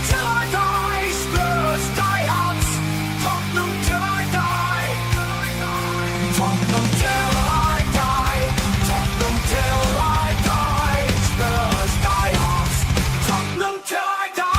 till I die, Spurs die hard. Tottenham till I die. Tottenham till I die. Tottenham till I die. Spurs die hard. Tottenham till I die.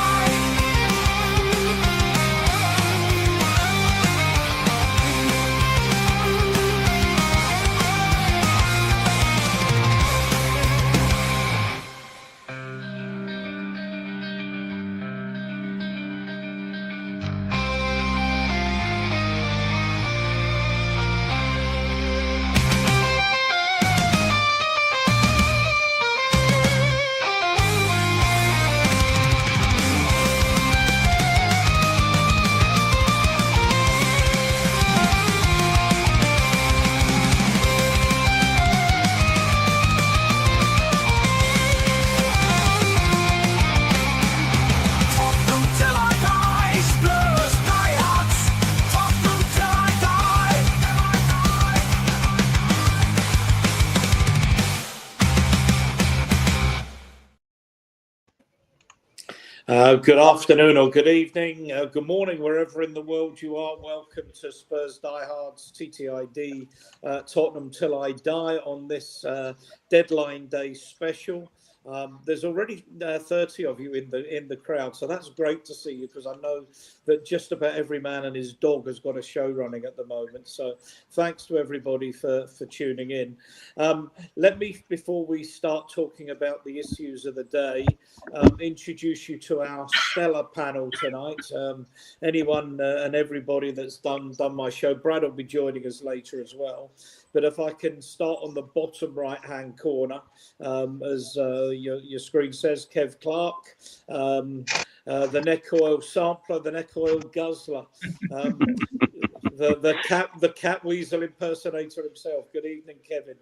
Tottenham till I die, Spurs die hard. Tottenham till I die. Good afternoon or good evening, good morning, wherever in the world you are. Welcome to Spurs Diehards TTID Tottenham Till I Die on this deadline day special. There's already 30 of you in the crowd, so that's great to see you, because I know that just about every man and his dog has got a show running at the moment. So thanks to everybody for tuning in. Let me, before we start talking about the issues of the day, introduce you to our stellar panel tonight. Anyone and everybody that's done my show. Brad will be joining us later as well. But if I can start on the bottom right-hand corner, as your screen says, Kev Clark, the neck oil sampler, the neck oil guzzler, the cat weasel impersonator himself. Good evening, Kevin.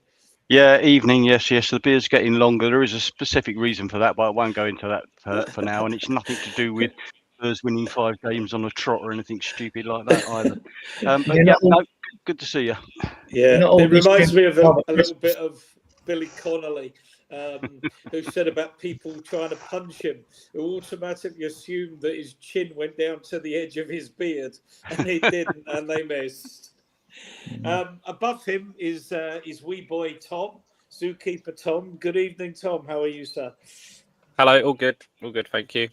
Yeah, evening. Yes. The beard's getting longer. There is a specific reason for that, but I won't go into that for now. And it's nothing to do with Spurs winning 5 games on a trot or anything stupid like that either. But yeah, no, good to see you. Yeah, it reminds me of a little bit of Billy Connolly, who said about people trying to punch him, who automatically assumed that his chin went down to the edge of his beard, and he didn't, and they missed. Above him is wee boy Tom, zookeeper Tom. Good evening, Tom. How are you, sir? Hello, all good, thank you.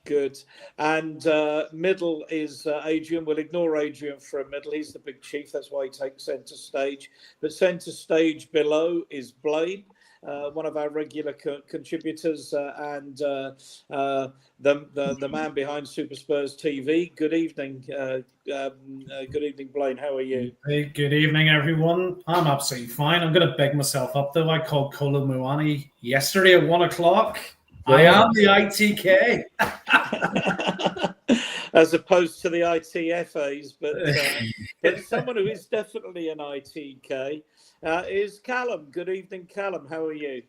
Good. And middle is Adrian. We'll ignore Adrian for a middle. He's the big chief. That's why he takes centre stage. But centre stage below is Blaine, one of our regular contributors, and the man behind Super Spurs TV. Good evening. Good evening, Blaine. How are you? Hey, good evening, everyone. I'm absolutely fine. I'm going to big myself up, though. I called Kolo Muani yesterday at 1 o'clock. I am the ITK. As opposed to the ITFAs, but someone who is definitely an ITK is Callum. Good evening, Callum. How are you?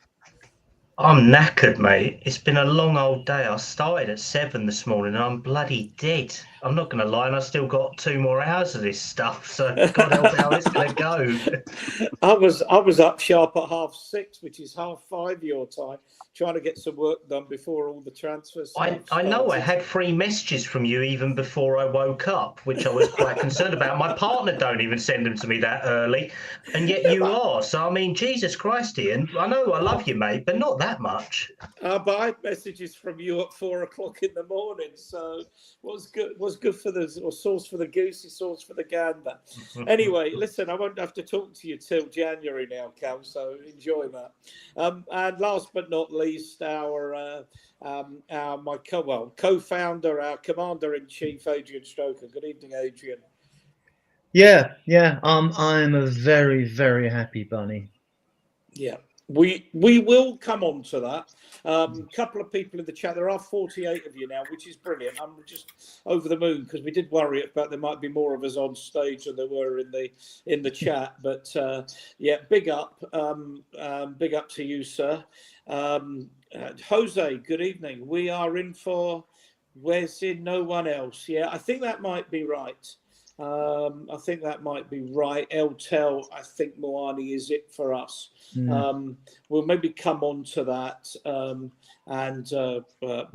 I'm knackered, mate. It's been a long old day. I started at 7 this morning and I'm bloody dead. I'm not going to lie, and I still got 2 more hours of this stuff. So God help how it's going to go. I was up sharp at 6:30, which is 5:30 your time, trying to get some work done before all the transfers. I know I had 3 messages from you even before I woke up, which I was quite concerned about. My partner don't even send them to me that early, and yet you are. So I mean, Jesus Christ, Ian. I know I love you, mate, but not that much. But I had messages from you at 4 o'clock in the morning. So what's good for the, or sauce for the goose is sauce for the gander. Anyway, listen, I won't have to talk to you till January now, Cal. So enjoy that. And last but not least, my co-founder, our commander-in-chief, Adrian Stoker. Good evening, Adrian. Yeah. I'm a very, very happy bunny. Yeah. We will come on to that. Couple of people in the chat. There are 48 of you now, which is brilliant. I'm just over the moon because we did worry about there might be more of us on stage than there were in the chat. But yeah, big up to you, sir. Jose, good evening. We are in for Where's in No One Else. Yeah, I think that might be right. I think that might be right. Eltel, I think Moani is it for us. We'll maybe come on to that. And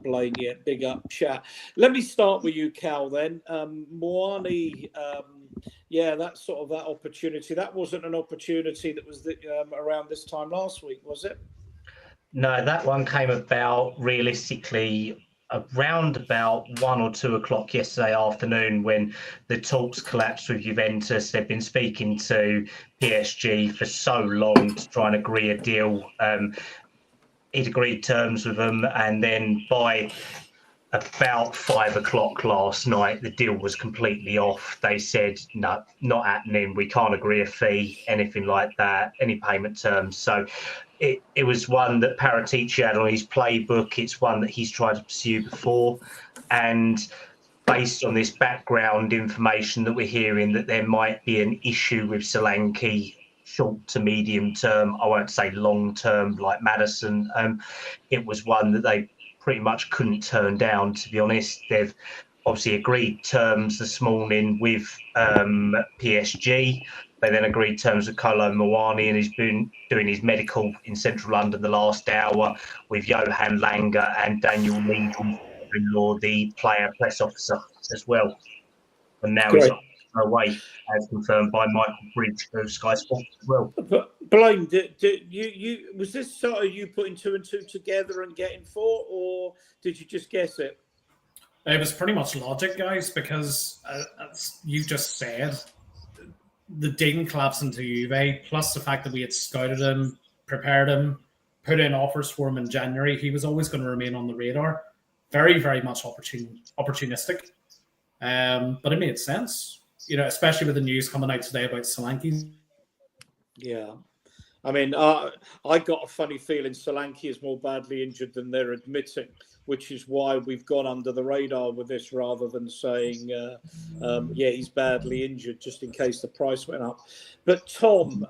Blaine, yeah, big up chat. Let me start with you, Cal, then. Moani, yeah, that's sort of that opportunity. That wasn't an opportunity that was around this time last week, was it? No, that one came about realistically around about 1 or 2 o'clock yesterday afternoon when the talks collapsed with Juventus. They've been speaking to PSG for so long to try and agree a deal. He'd agreed terms with them, and then by about 5 o'clock last night, the deal was completely off. They said, no, not happening. We can't agree a fee, anything like that, any payment terms. So it was one that Paratici had on his playbook. It's one that he's tried to pursue before. And based on this background information that we're hearing, that there might be an issue with Solanke short to medium term, I won't say long term like Madison. It was one that they pretty much couldn't turn down, to be honest. They've obviously agreed terms this morning with PSG. They then agreed terms with Kolo Muani, and he's been doing his medical in central London the last hour with Johan Langer and Daniel Needham, the player press officer as well. And now he's away, as confirmed by Michael Bridge of Sky Sports as well. But Blaine, you was this sort of you putting 2 and 2 together and getting 4, or did you just guess it? It was pretty much logic, guys, because as you just said, the Dean collapse into Juve, plus the fact that we had scouted him, prepared him, put in offers for him in January, he was always going to remain on the radar. Very, very much opportunistic. But it made sense, especially with the news coming out today about Solanke. Yeah. I mean, I got a funny feeling Solanke is more badly injured than they're admitting, which is why we've gone under the radar with this rather than saying, yeah, he's badly injured, just in case the price went up. But Tom,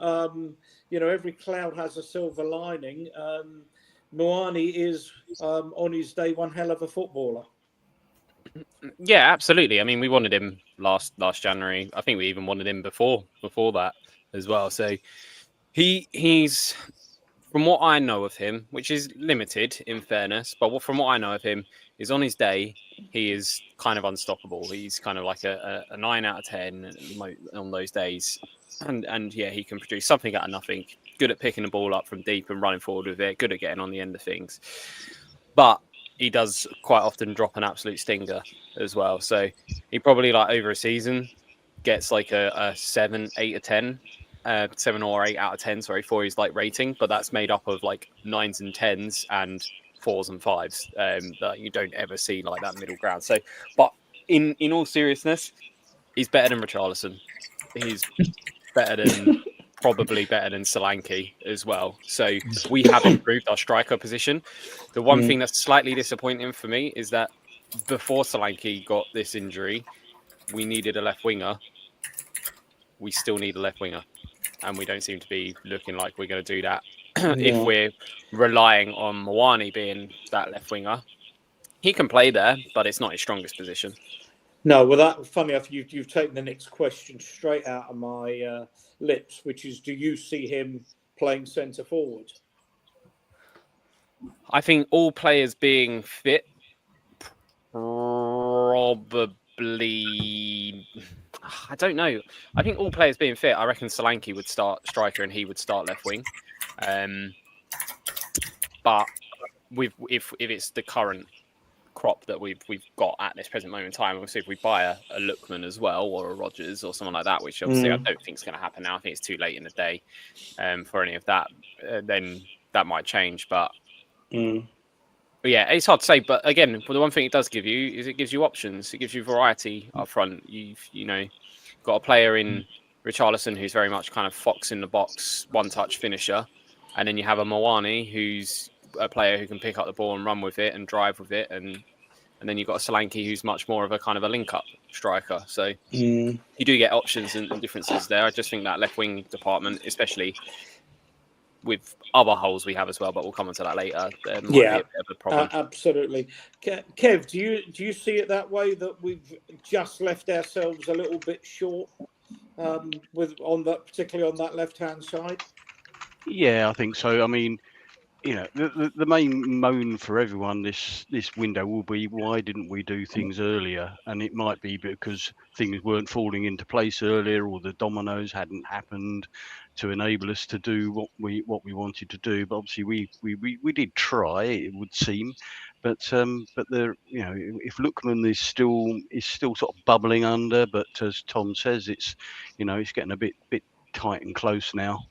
every cloud has a silver lining. Moani is, on his day, one hell of a footballer. Yeah, absolutely. I mean, we wanted him last January. I think we even wanted him before that as well. So he's, from what I know of him, which is limited in fairness, but from what I know of him, is on his day, he is kind of unstoppable. He's kind of like a 9 out of 10 on those days. And yeah, he can produce something out of nothing. Good at picking the ball up from deep and running forward with it. Good at getting on the end of things. But he does quite often drop an absolute stinger as well. So he probably, like, over a season gets like a 7, 8 or 10. 7 or 8 out of 10, for his like rating, but that's made up of like 9s and 10s and 4s and 5s that you don't ever see like that middle ground. So, but in all seriousness, he's better than Richarlison. He's probably better than Solanke as well. So we have improved our striker position. The one thing that's slightly disappointing for me is that before Solanke got this injury, we needed a left winger. We still need a left winger. And we don't seem to be looking like we're going to do that. If we're relying on Moani being that left winger. He can play there, but it's not his strongest position. No, well, that funny enough, you've taken the next question straight out of my lips, which is, do you see him playing centre forward? I think all players being fit, probably. I don't know. I think all players being fit, I reckon Solanke would start striker and he would start left wing. But if it's the current crop that we've got at this present moment in time, obviously if we buy a Lookman as well or a Rodgers or someone like that, which obviously I don't think is going to happen now. I think it's too late in the day for any of that. Then that might change. But yeah, it's hard to say. But again, the one thing it does give you is it gives you options. It gives you variety up front. You've got a player in Richarlison who's very much kind of fox in the box, one-touch finisher, and then you have a Moani who's a player who can pick up the ball and run with it and drive with it, and then you've got a Solanke who's much more of a kind of a link-up striker. So you do get options and differences there. I just think that left wing department, especially with other holes we have as well, but we'll come on to that later. There might Yeah. be a bit of a problem. Absolutely. Kev, do you see it that way, that we've just left ourselves a little bit short particularly on that left-hand side? Yeah, I think so. I mean, the main moan for everyone this window will be, why didn't we do things earlier? And it might be because things weren't falling into place earlier, or the dominoes hadn't happened to enable us to do what we wanted to do. But obviously we did try, it would seem. But there, if Lookman is still sort of bubbling under, but as Tom says, it's getting a bit tight and close now.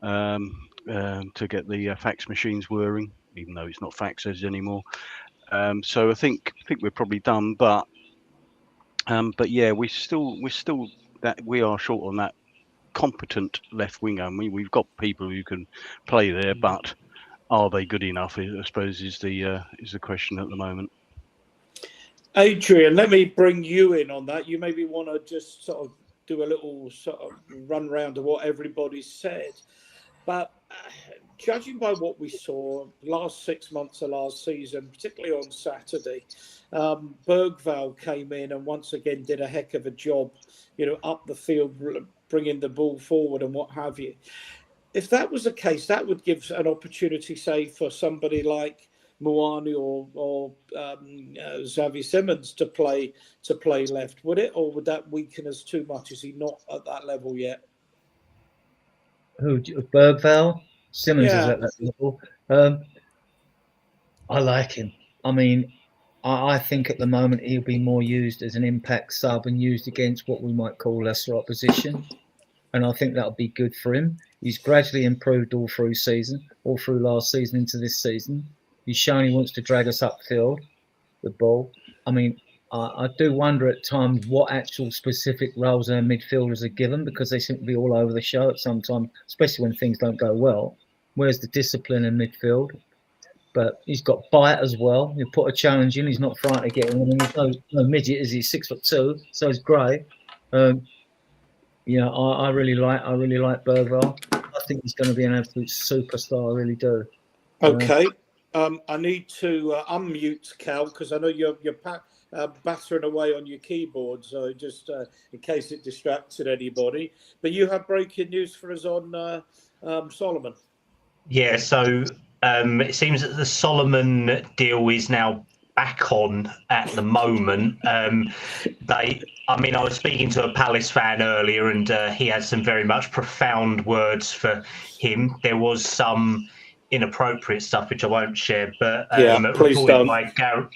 To get the fax machines whirring, even though it's not faxes anymore. So I think we're probably done, but yeah, we are short on that competent left winger. I mean, we've got people who can play there, but are they good enough? I suppose is the question at the moment. Adrian, let me bring you in on that. You maybe want to just sort of do a little sort of run round of what everybody said. But judging by what we saw last 6 months of last season, particularly on Saturday, Bergvall came in and once again did a heck of a job, up the field, bringing the ball forward and what have you. If that was the case, that would give an opportunity, say, for somebody like Muani or Xavi Simons to play left, would it? Or would that weaken us too much? Is he not at that level yet? Who? Bergvall? Simmons Yeah. is at that level. I like him. I mean, I think at the moment he'll be more used as an impact sub and used against what we might call lesser opposition. And I think that'll be good for him. He's gradually improved all through last season into this season. He's shown he wants to drag us upfield, the ball. I mean, I do wonder at times what actual specific roles our midfielders are given, because they seem to be all over the show at some time, especially when things don't go well. Where's the discipline in midfield? But he's got bite as well. You put a challenge in, he's not frightened to get in. I mean, he's no midget, is he? 6'2", so he's Gray. I really like Bergvall. I think he's going to be an absolute superstar. I really do. Okay. I need to unmute Cal, because I know you're battering away on your keyboard, so just in case it distracted anybody. But you have breaking news for us on Solomon. Yeah, so it seems that the Solomon deal is now back on at the moment. I was speaking to a Palace fan earlier, and he had some very much profound words for him. There was some inappropriate stuff which I won't share, but reported by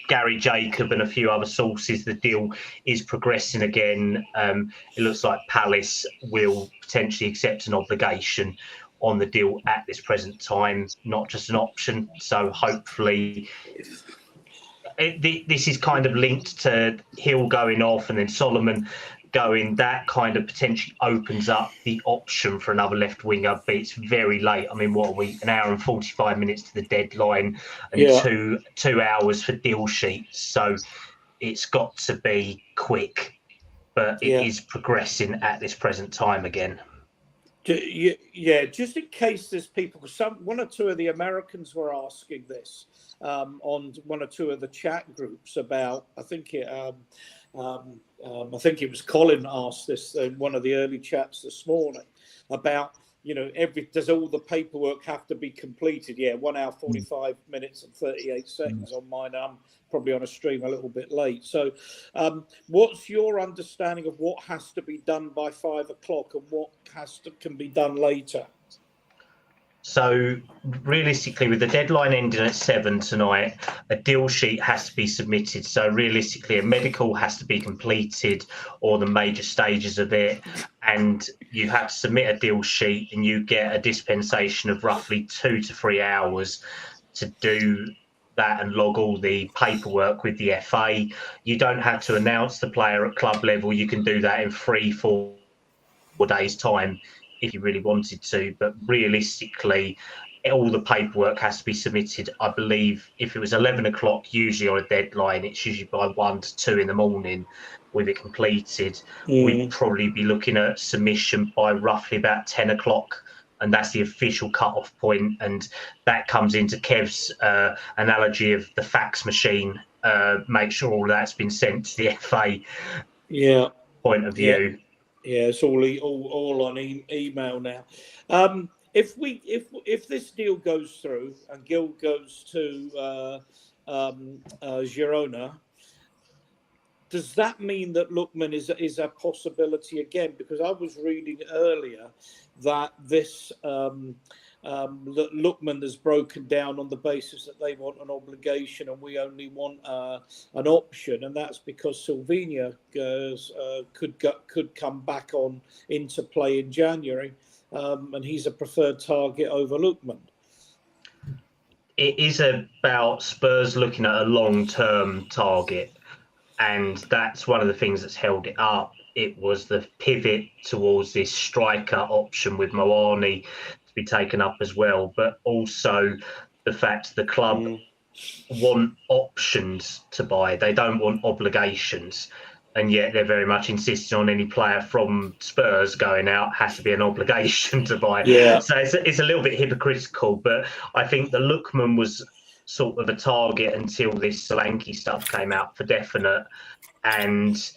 Gary Jacob and a few other sources, the deal is progressing again. It looks like Palace will potentially accept an obligation on the deal at this present time, not just an option. So hopefully this is kind of linked to Hill going off and then Solomon going. That kind of potentially opens up the option for another left winger, but it's very late. I mean, what are we, an hour and 45 minutes to the deadline, and 2 hours for deal sheets. So it's got to be quick, but it is progressing at this present time again. Yeah, just in case there's people, one or two of the Americans were asking this on one or two of the chat groups about. I think it was Colin asked this in one of the early chats this morning about, does all the paperwork have to be completed? Yeah, 1 hour 45 minutes and 38 seconds on mine. I'm probably on a stream a little bit late. So what's your understanding of what has to be done by 5 o'clock and what can be done later? So realistically, with the deadline ending at 7 tonight, a deal sheet has to be submitted. So realistically, a medical has to be completed, or the major stages of it, and you have to submit a deal sheet, and you get a dispensation of roughly 2 to 3 hours to do that and log all the paperwork with the FA. You don't have to announce the player at club level. You can do that in 3-4 days' time if you really wanted to, but realistically, all the paperwork has to be submitted. I believe if it was 11 o'clock, usually on a deadline, it's usually by 1 to 2 in the morning with it completed. We'd probably be looking at submission by roughly about 10 o'clock and that's the official cut-off point, and that comes into Kev's analogy of the fax machine. Make sure all that's been sent to the FA Yeah. point of view. Yeah, it's all on email now. If this deal goes through and Gil goes to Girona, does that mean that Lookman is a possibility again? Because I was reading earlier that this that Lookman has broken down on the basis that they want an obligation and we only want an option, and that's because Sylvania could come back on into play in January, and he's a preferred target over Lookman. It is about Spurs looking at a long-term target, and that's one of the things that's held it up. It was the pivot towards this striker option with Moani to be taken up as well, but also the fact the club want options to buy. They don't want obligations, and yet they're very much insisting on any player from Spurs going out has to be an obligation to buy. Yeah. So it's a little bit hypocritical, but I think the Lookman was sort of a target until this Solanke stuff came out for definite, and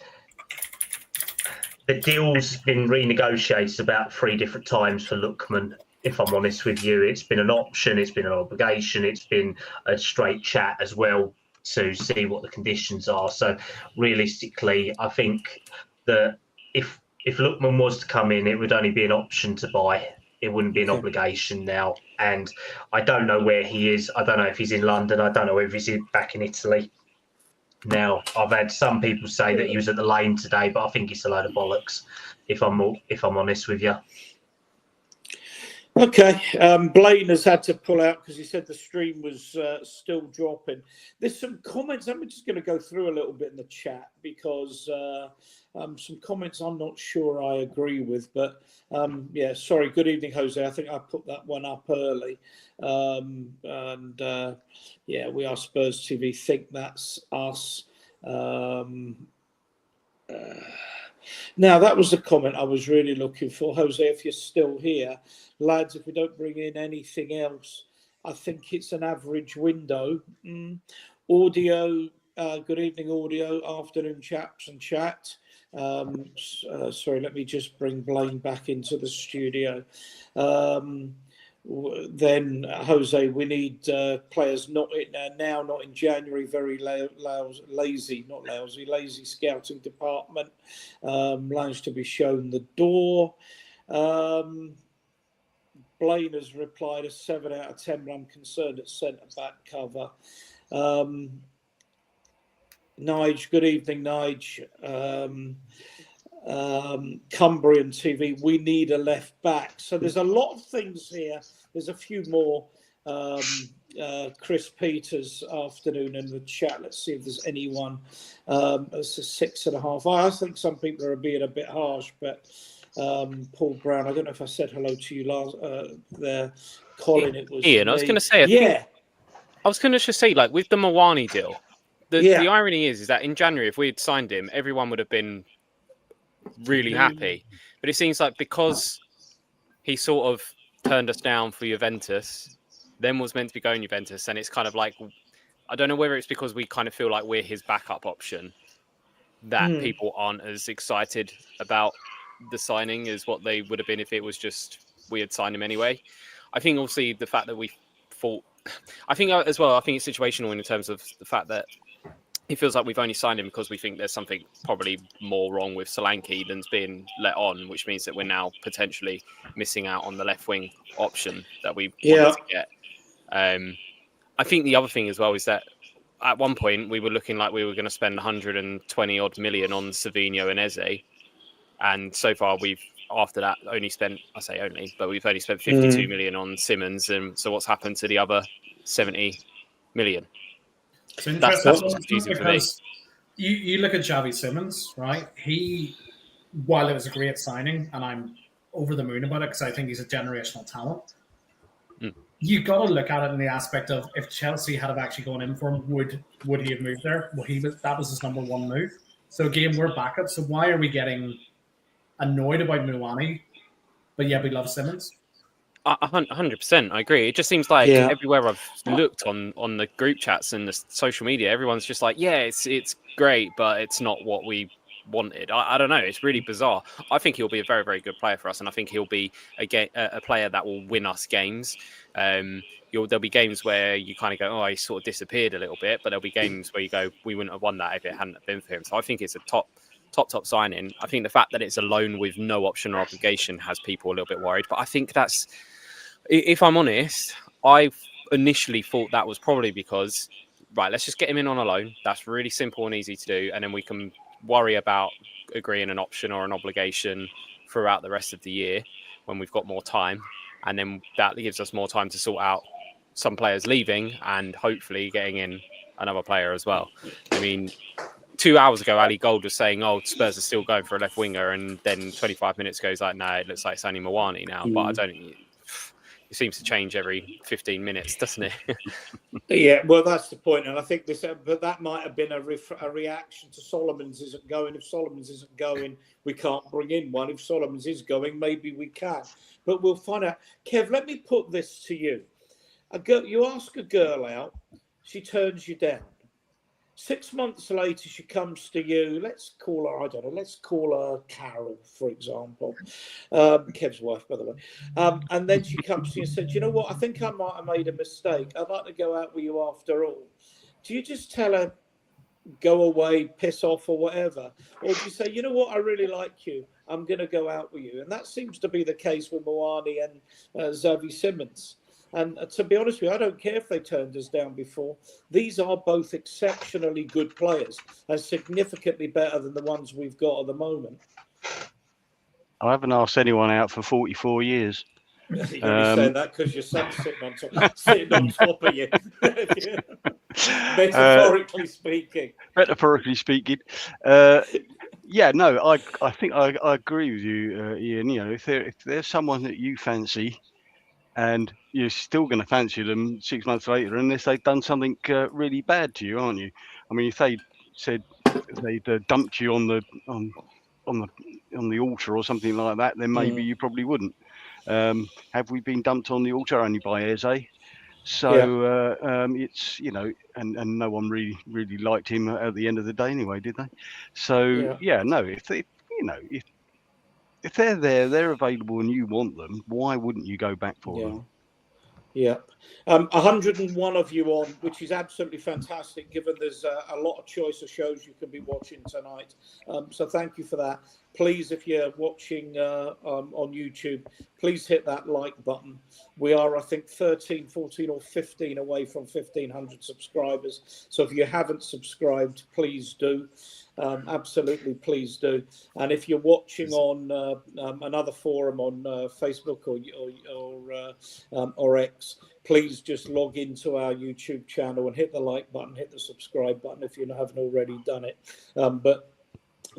the deal's been renegotiated about 3 different times for Lookman. If I'm honest with you, it's been an option, it's been an obligation, it's been a straight chat as well to see what the conditions are. So realistically, I think that if Lookman was to come in, it would only be an option to buy. It wouldn't be an obligation now. And I don't know where he is. I don't know if he's in London. I don't know if he's back in Italy. Now, I've had some people say that he was at the Lane today, but I think it's a load of bollocks, if I'm honest with you. Okay, Blaine has had to pull out because he said the stream was still dropping. There's some comments. I'm just going to go through a little bit in the chat because some comments I'm not sure I agree with. But yeah, sorry. Good evening, Jose. I think I put that one up early. Yeah, we are Spurs TV. Think that's us. Now, that was the comment I was really looking for. Jose, if you're still here, lads, if we don't bring in anything else, I think it's an average window. Audio, good evening, audio, afternoon, chaps and chat. Sorry, let me just bring Blaine back into the studio. Then, Jose, we need players not in January, very lazy scouting department. Lounge to be shown the door. Blaine has replied a 7 out of 10, but I'm concerned at centre-back cover. Nige, good evening, Nige. Cumbrian TV, we need a left back. So there's a lot of things here. There's a few more. Chris Peters afternoon in the chat. Let's see if there's anyone. It's a 6.5. I think some people are being a bit harsh, but Paul Brown, I don't know if I said hello to you last there. Colin, it was Ian. me. I was going to say, I was going to just say, like with the Moani deal, the irony is that in January, if we had signed him, everyone would have been really happy. But it seems like because he sort of turned us down for Juventus, then was meant to be going Juventus, and it's kind of like, I don't know whether it's because we kind of feel like we're his backup option that people aren't as excited about the signing as what they would have been if it was just we had signed him anyway. I think obviously the fact that we thought, I think as well, I think it's situational in terms of the fact that it feels like we've only signed him because we think there's something probably more wrong with Solanke than's being let on, which means that we're now potentially missing out on the left wing option that we wanted to get. I think the other thing as well is that at one point we were looking like we were going to spend 120 odd million on Savinho and Eze. And so far we've, after that, only spent, I say only, but we've only spent 52 million on Simmons. And so what's happened to the other 70 million? It's interesting That's what's confusing for me. You look at Xavi Simmons, right? While it was a great signing, and I'm over the moon about it because I think he's a generational talent, you got to look at it in the aspect of if Chelsea had have actually gone in for him, would he have moved there? Well, that was his number one move. So again, we're back up. So why are we getting annoyed about Moani, but yeah, we love Simmons? 100%, I agree. It just seems like Yeah. everywhere I've looked on the group chats and the social media, everyone's just like, yeah, it's great, but it's not what we wanted. I don't know. It's really bizarre. I think he'll be a very, very good player for us, and I think he'll be a player that will win us games. There'll be games where you kind of go, oh, he sort of disappeared a little bit, but there'll be games where you go, we wouldn't have won that if it hadn't been for him. So I think it's a top signing. I think the fact that it's a loan with no option or obligation has people a little bit worried, but I think that's, if I'm honest, I initially thought that was probably because, right, let's just get him in on a loan. That's really simple and easy to do, and then we can worry about agreeing an option or an obligation throughout the rest of the year when we've got more time, and then that gives us more time to sort out some players leaving and hopefully getting in another player as well. I mean, 2 hours ago, Ali Gold was saying, oh, Spurs are still going for a left winger, and then 25 minutes ago, he's like, no, it looks like it's only Mawani now. But I don't. It seems to change every 15 minutes, doesn't it? Yeah, well, that's the point, and I think this, but that might have been a reaction to Solomons isn't going. If Solomons isn't going, we can't bring in one. If Solomons is going, maybe we can. But we'll find out. Kev, let me put this to you: you ask a girl out, she turns you down. 6 months later, she comes to you. Let's call her, I don't know, let's call her Carol, for example. Kev's wife, by the way. And then she comes to you and says, you know what, I think I might have made a mistake. I'd like to go out with you after all. Do you just tell her, go away, piss off or whatever? Or do you say, you know what, I really like you. I'm going to go out with you. And that seems to be the case with Mawani and Xavi Simons. And to be honest with you, I don't care if they turned us down before. These are both exceptionally good players and significantly better than the ones we've got at the moment. I haven't asked anyone out for 44 years. You're only saying that because your son's sitting on top of you. Metaphorically speaking. Metaphorically speaking. Yeah, no, I think I agree with you, Ian. You know, if there's someone that you fancy, and you're still going to fancy them 6 months later, unless they've done something really bad to you, aren't you? I mean, if they said they'd dumped you on the altar or something like that, then maybe you probably wouldn't. Have we been dumped on the altar? Only by Eze. So it's, you know, and no one really liked him at the end of the day anyway, did they? So no, if they, you know, if they're there, they're available, and you want them, why wouldn't you go back for them? Yeah. 101 of you on, which is absolutely fantastic, given there's a lot of choice of shows you can be watching tonight. So thank you for that. Please, if you're watching on YouTube, please hit that like button. We are, I think, 13, 14 or 15 away from 1,500 subscribers. So if you haven't subscribed, please do. Absolutely, please do. And if you're watching on another forum on Facebook or X, please just log into our YouTube channel and hit the like button, hit the subscribe button if you haven't already done it. But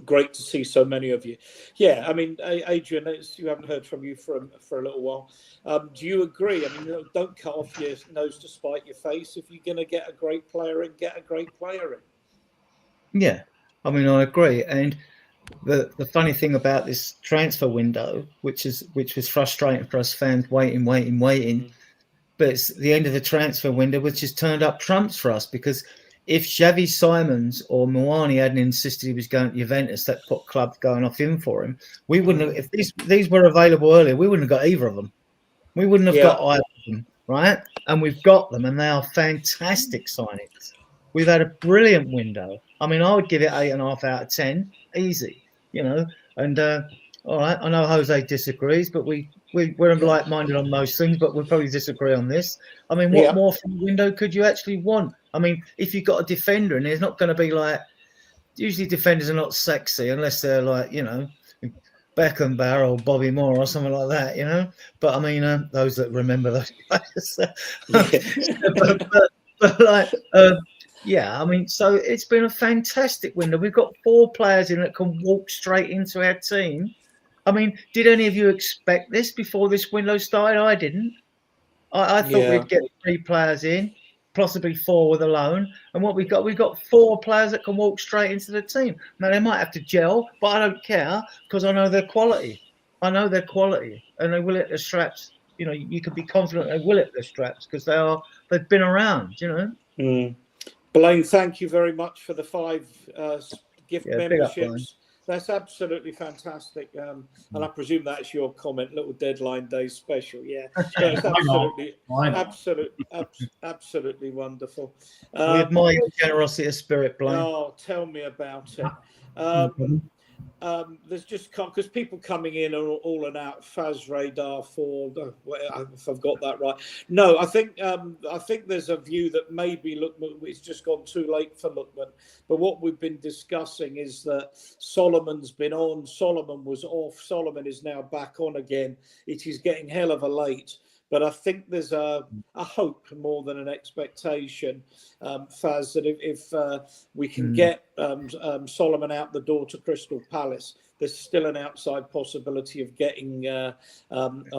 great to see so many of you. Yeah, I mean, Adrian, you haven't heard from you for a little while. Do you agree? I mean, don't cut off your nose to spite your face. If you're going to get a great player in, get a great player in. Yeah, I mean, I agree. And the funny thing about this transfer window, which was frustrating for us fans, waiting, but it's the end of the transfer window, which has turned up trumps for us, because if Xavi Simons or Mawani hadn't insisted he was going to Juventus, that put clubs going off in for him, we wouldn't have, if these were available earlier, we wouldn't have got either of them. We wouldn't have got either of them, right? And we've got them, and they are fantastic signings. We've had a brilliant window. I mean, I would give it 8.5 out of 10, easy, you know. And all right, I know Jose disagrees, but we're like-minded on most things, but we'll probably disagree on this. I mean, what more from the window could you actually want? I mean, if you've got a defender, and there's not going to be like, usually defenders are not sexy unless they're like, you know, Beckenbauer or Bobby Moore or something like that, you know. But I mean, those that remember those guys. but like, yeah, I mean, so it's been a fantastic window. We've got 4 players in that can walk straight into our team. I mean, did any of you expect this before this window started? I didn't. I thought we'd get 3 players in, possibly 4 with a loan. And what we've got 4 players that can walk straight into the team. Now, they might have to gel, but I don't care, because I know their quality. And they will hit the straps you know, you can be confident they will hit their straps because they've been around, you know. Blaine, thank you very much for the 5 gift Yeah, big up, Blaine. memberships. That's absolutely fantastic. And I presume that's your comment, little deadline day special. Yeah, no, it's absolutely wonderful. We admire your generosity of spirit, Blaine. Oh, tell me about it. There's just because people coming in are all and out. Faz Radar for if I've got that right. No, I think there's a view that maybe Lookman, it's just gone too late for Lookman. But what we've been discussing is that Solomon's been on, Solomon was off, Solomon is now back on again. It is getting hell of a late. But I think there's a hope more than an expectation, Faz, that if we can get Solomon out the door to Crystal Palace, there's still an outside possibility of getting Lookman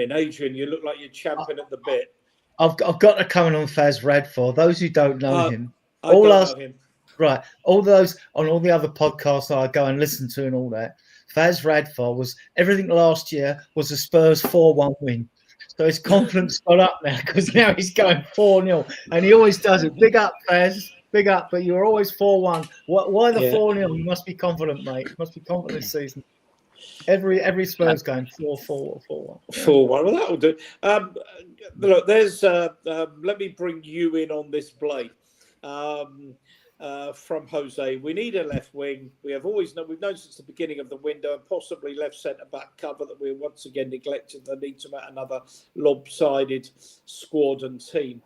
in. Adrian, you look like you're champing at the bit. I've got to comment on Faz Radford. Those who don't know him, know him. Right, all those on all the other podcasts I go and listen to and all that. Faz Radford was everything last year was a Spurs 4-1 win. So his confidence got up now because now he's going 4-0 and he always does it. Big up, Faz. Big up, but you're always 4-1. Why the 4-0? You must be confident, mate. You must be confident this season. Every Spurs game 4-4 4-1. 4-1. Well, that'll do. Look, there's. Let me bring you in on this, Blake. From Jose, we need a left wing. We've known since the beginning of the window, and possibly left centre back cover, that we're once again neglecting the need to make another lopsided squad and team.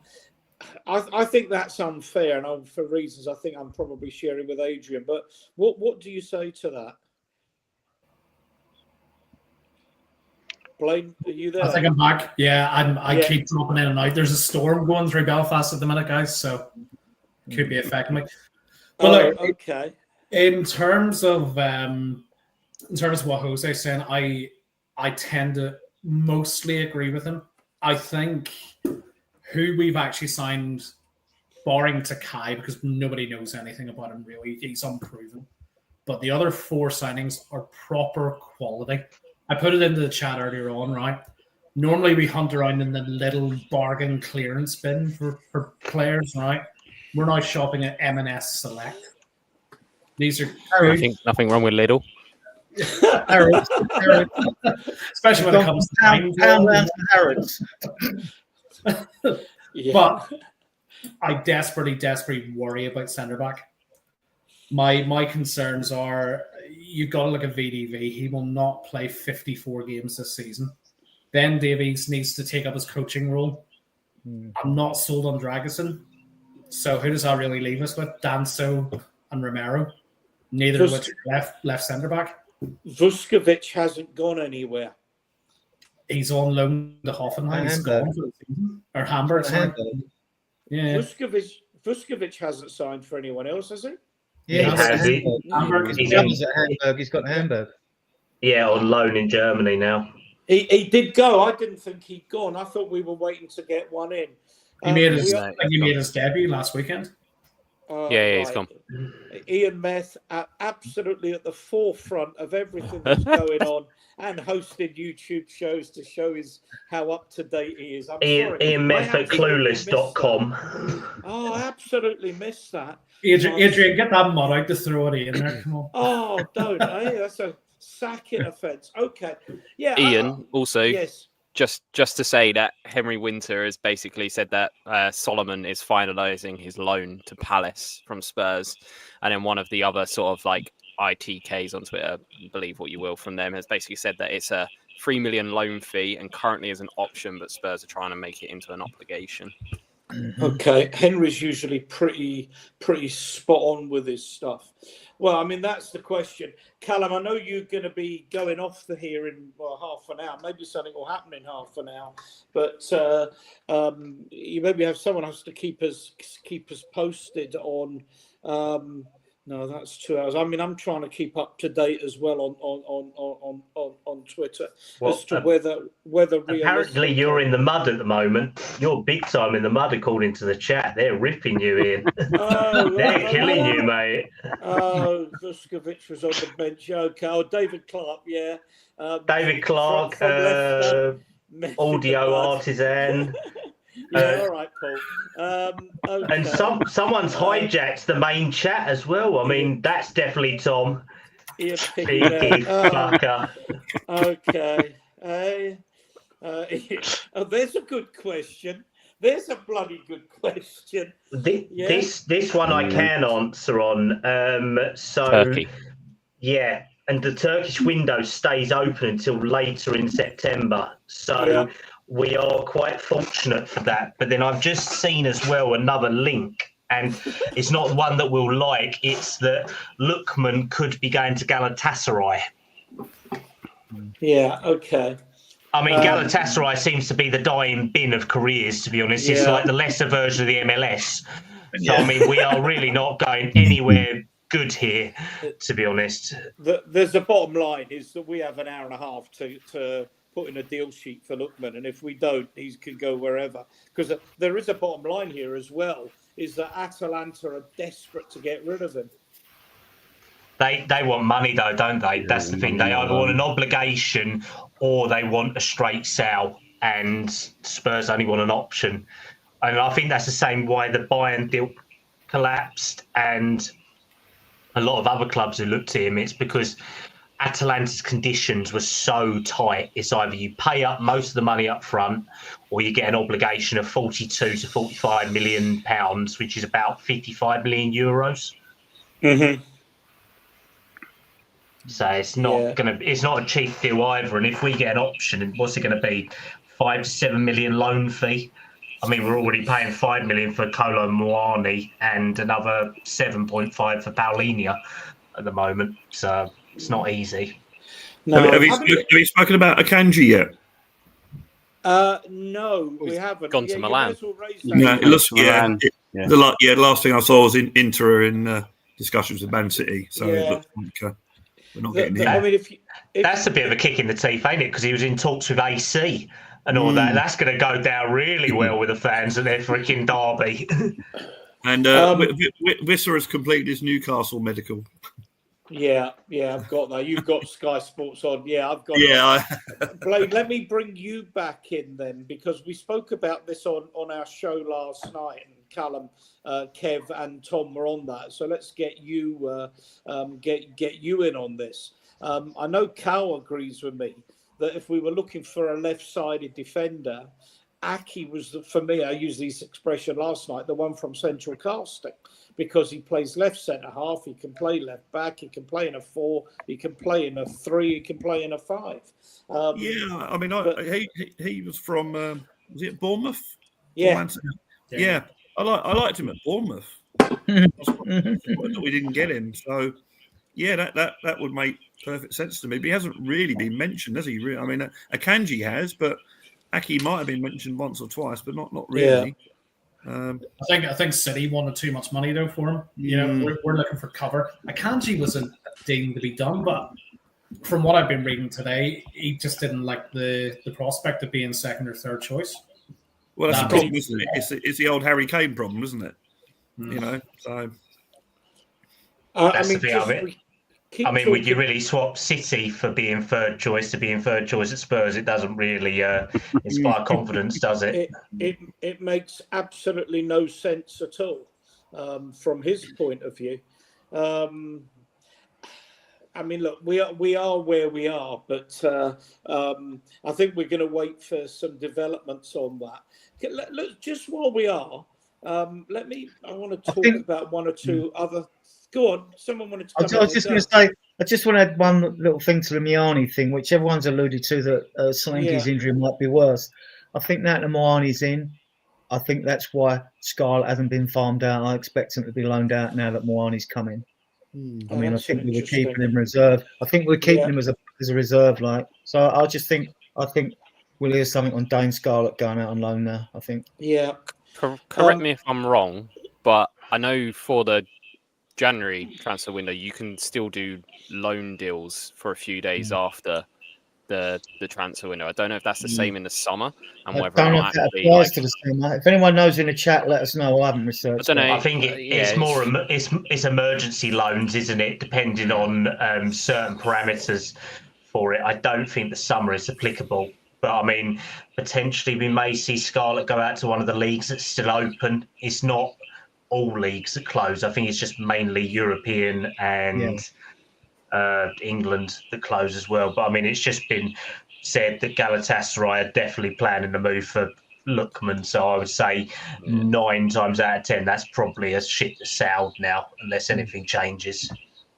I think that's unfair, and for reasons I think I'm probably sharing with Adrian. But what do you say to that? Blaine, are you there? I think I'm back. Yeah, I keep dropping in and out. There's a storm going through Belfast at the minute, guys, so could be affecting me. But okay. In terms of what Jose's saying, I tend to mostly agree with him. I think who we've actually signed, barring Takai, because nobody knows anything about him really, he's unproven. But the other 4 signings are proper quality. I put it into the chat earlier on, right? Normally we hunt around in the little bargain clearance bin for players, right? We're now shopping at M&S Select. These are nothing wrong with Lidl. Harrods. Especially when it comes to Harrods. But I desperately worry about centre back. My concerns are you've got to look at VDV. He will not play 54 games this season. Ben Davies needs to take up his coaching role. I'm not sold on Dragusin. So who does that really leave us with? Danso and Romero. Neither of which are left centre back. Vuskovic hasn't gone anywhere. He's on loan to Hoffenheim. He's gone for the season. Or Hamburg. Yeah. Vuskovic hasn't signed for anyone else, has he? Yeah, Hamburg. He's at Hamburg. He's got Hamburg. Yeah, on loan in Germany now. He did go. I didn't think he'd gone. I thought we were waiting to get one in. He made his debut last weekend. He's gone. Ian Meth absolutely at the forefront of everything that's going on, and hosted YouTube shows to show how up to date he is. Ian Meth at clueless.com. Oh, I absolutely missed that. Adrian, get that mod out to throw it in there. Come on. Oh, don't. That's a sacking offence. Okay. Yeah. Ian, also. Yes. Just to say that Henry Winter has basically said that Solomon is finalising his loan to Palace from Spurs, and then one of the other sort of like ITKs on Twitter, believe what you will from them, has basically said that it's a $3 million loan fee and currently is an option, but Spurs are trying to make it into an obligation. Okay, Henry's usually pretty spot on with his stuff. Well, I mean, that's the question. Callum, I know you're going to be going off here in half an hour. Maybe something will happen in half an hour, but you maybe have someone else to keep us posted on No, that's 2 hours. I mean, I'm trying to keep up to date as well on Twitter Well, as to whether apparently you're in the mud at the moment. You're big time in the mud, according to the chat. They're ripping you in. They're killing you, mate. Oh, Vuskovic was on the bench. Okay. Oh, David Clark, yeah. David Clark, from Leicester, Messi audio the Bud. artisan. Yeah, all right, Paul. Okay. And someone's hijacked the main chat as well. I mean, that's definitely Tom. Ian Cheeky Pickett. fucker. Okay. Oh, there's a good question. There's a bloody good question. This one I can answer on. So Turkey. yeah, and the Turkish window stays open until later in September. So Yeah. we are quite fortunate for that. But then I've just seen as well another link, and it's not one that we'll like. It's that Lookman could be going to Galatasaray. Yeah, okay. I mean, Galatasaray seems to be the dying bin of careers, to be honest. It's Yeah. like the lesser version of the MLS. So, I mean, we are really not going anywhere good here, to be honest. There's a bottom line is that we have an hour and a half to put in a deal sheet for Lookman, and if we don't, he could go wherever. Because there is a bottom line here as well, is that Atalanta are desperate to get rid of him. They want money, though, don't they? That's the thing. They either want an obligation or they want a straight sell, and Spurs only want an option. And I think that's the same why the Bayern deal collapsed and a lot of other clubs who looked at him. It's because Atalanta's conditions were so tight. It's either you pay up most of the money up front or you get an obligation of 42 to 45 million pounds, which is about 55 million euros. Mm-hmm. So it's not it's not a cheap deal either. And if we get an option, what's it going to be? 5 to 7 million loan fee. I mean, we're already paying 5 million for Kolo Muani and another 7.5 for Paulinho at the moment. So it's not easy. No, have you spoken about Akanji yet? No, we haven't. Gone to Milan. No, it looks, Milan. the last thing I saw was Inter in discussions with Man City. So it looks like we're not getting him. I mean, if That's a bit of a kick in the teeth, ain't it? Because he was in talks with AC and all that. That's going to go down really well with the fans and their freaking derby. And Visser has completed his Newcastle medical. Yeah, I've got that. You've got Sky Sports on. Yeah, I've got that. Blade, let me bring you back in then, because we spoke about this on our show last night, and Callum, Kev, and Tom were on that. So let's get you get you in on this. I know Cal agrees with me that if we were looking for a left-sided defender, Aki was, for me, I used this expression last night, the one from Central Casting, because he plays left centre half, he can play left back, he can play in a 4, he can play in a 3, he can play in a 5. I mean, he was from was it Bournemouth? Yeah, yeah. I liked him at Bournemouth. We didn't get him, so yeah, that would make perfect sense to me. But he hasn't really been mentioned, has he? I mean, Akanji has, but Aki might have been mentioned once or twice, but not really. I think City wanted too much money though for him. You know, we're looking for cover. Akanji was a deal to be done, but from what I've been reading today, he just didn't like the prospect of being second or third choice. Well, that's the problem, isn't it? It's the old Harry Kane problem, isn't it? You know, so that's the thing of it. I mean, would you really swap City for being third choice to being third choice at Spurs? It doesn't really inspire confidence, does it? It makes absolutely no sense at all from his point of view. I mean, look, we are where we are, but I think we're going to wait for some developments on that. Look, just while we are, I want to talk about one or two other. Go on. Someone wanted to come I was just going to say, I just want to add one little thing to the Miani thing, which everyone's alluded to, that Solanke's injury might be worse. I think that the Miani's in. I think that's why Scarlett hasn't been farmed out. I expect him to be loaned out now that Miani's coming. I mean, I think we were keeping him reserve. I think we're keeping him as a reserve, like. So I think we'll hear something on Dane Scarlett going out on loan now, I think. Yeah. Correct me if I'm wrong, but I know for the January transfer window, you can still do loan deals for a few days after the transfer window. I don't know if that's the same in the summer, and I whether or don't know not if that actually, applies like, to the summer. If anyone knows in the chat, let us know. I haven't I researched don't know. I think yeah, it's more it's emergency loans, isn't it? Depending on certain parameters for it. I don't think the summer is applicable, but I mean, potentially we may see Scarlett go out to one of the leagues that's still open. It's not all leagues that close. I think it's just mainly European and England that close as well. But I mean, it's just been said that Galatasaray are definitely planning to move for Lookman. So I would say 9 times out of 10, that's probably a ship that's sailed now, unless anything changes.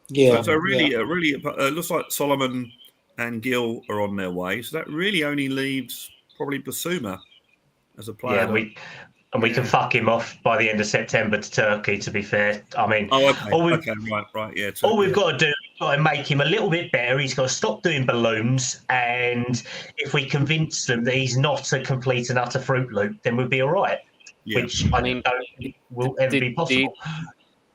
Yeah. So really, looks like Solomon and Gill are on their way. So that really only leaves probably Basuma as a player. Yeah, we can fuck him off by the end of September to Turkey. To be fair, I mean, okay, right, yeah. all we've got to do is got to make him a little bit better. He's got to stop doing balloons, and if we convince them that he's not a complete and utter Fruit Loop, then we'll be all right. Yeah. Which I don't think will ever be possible.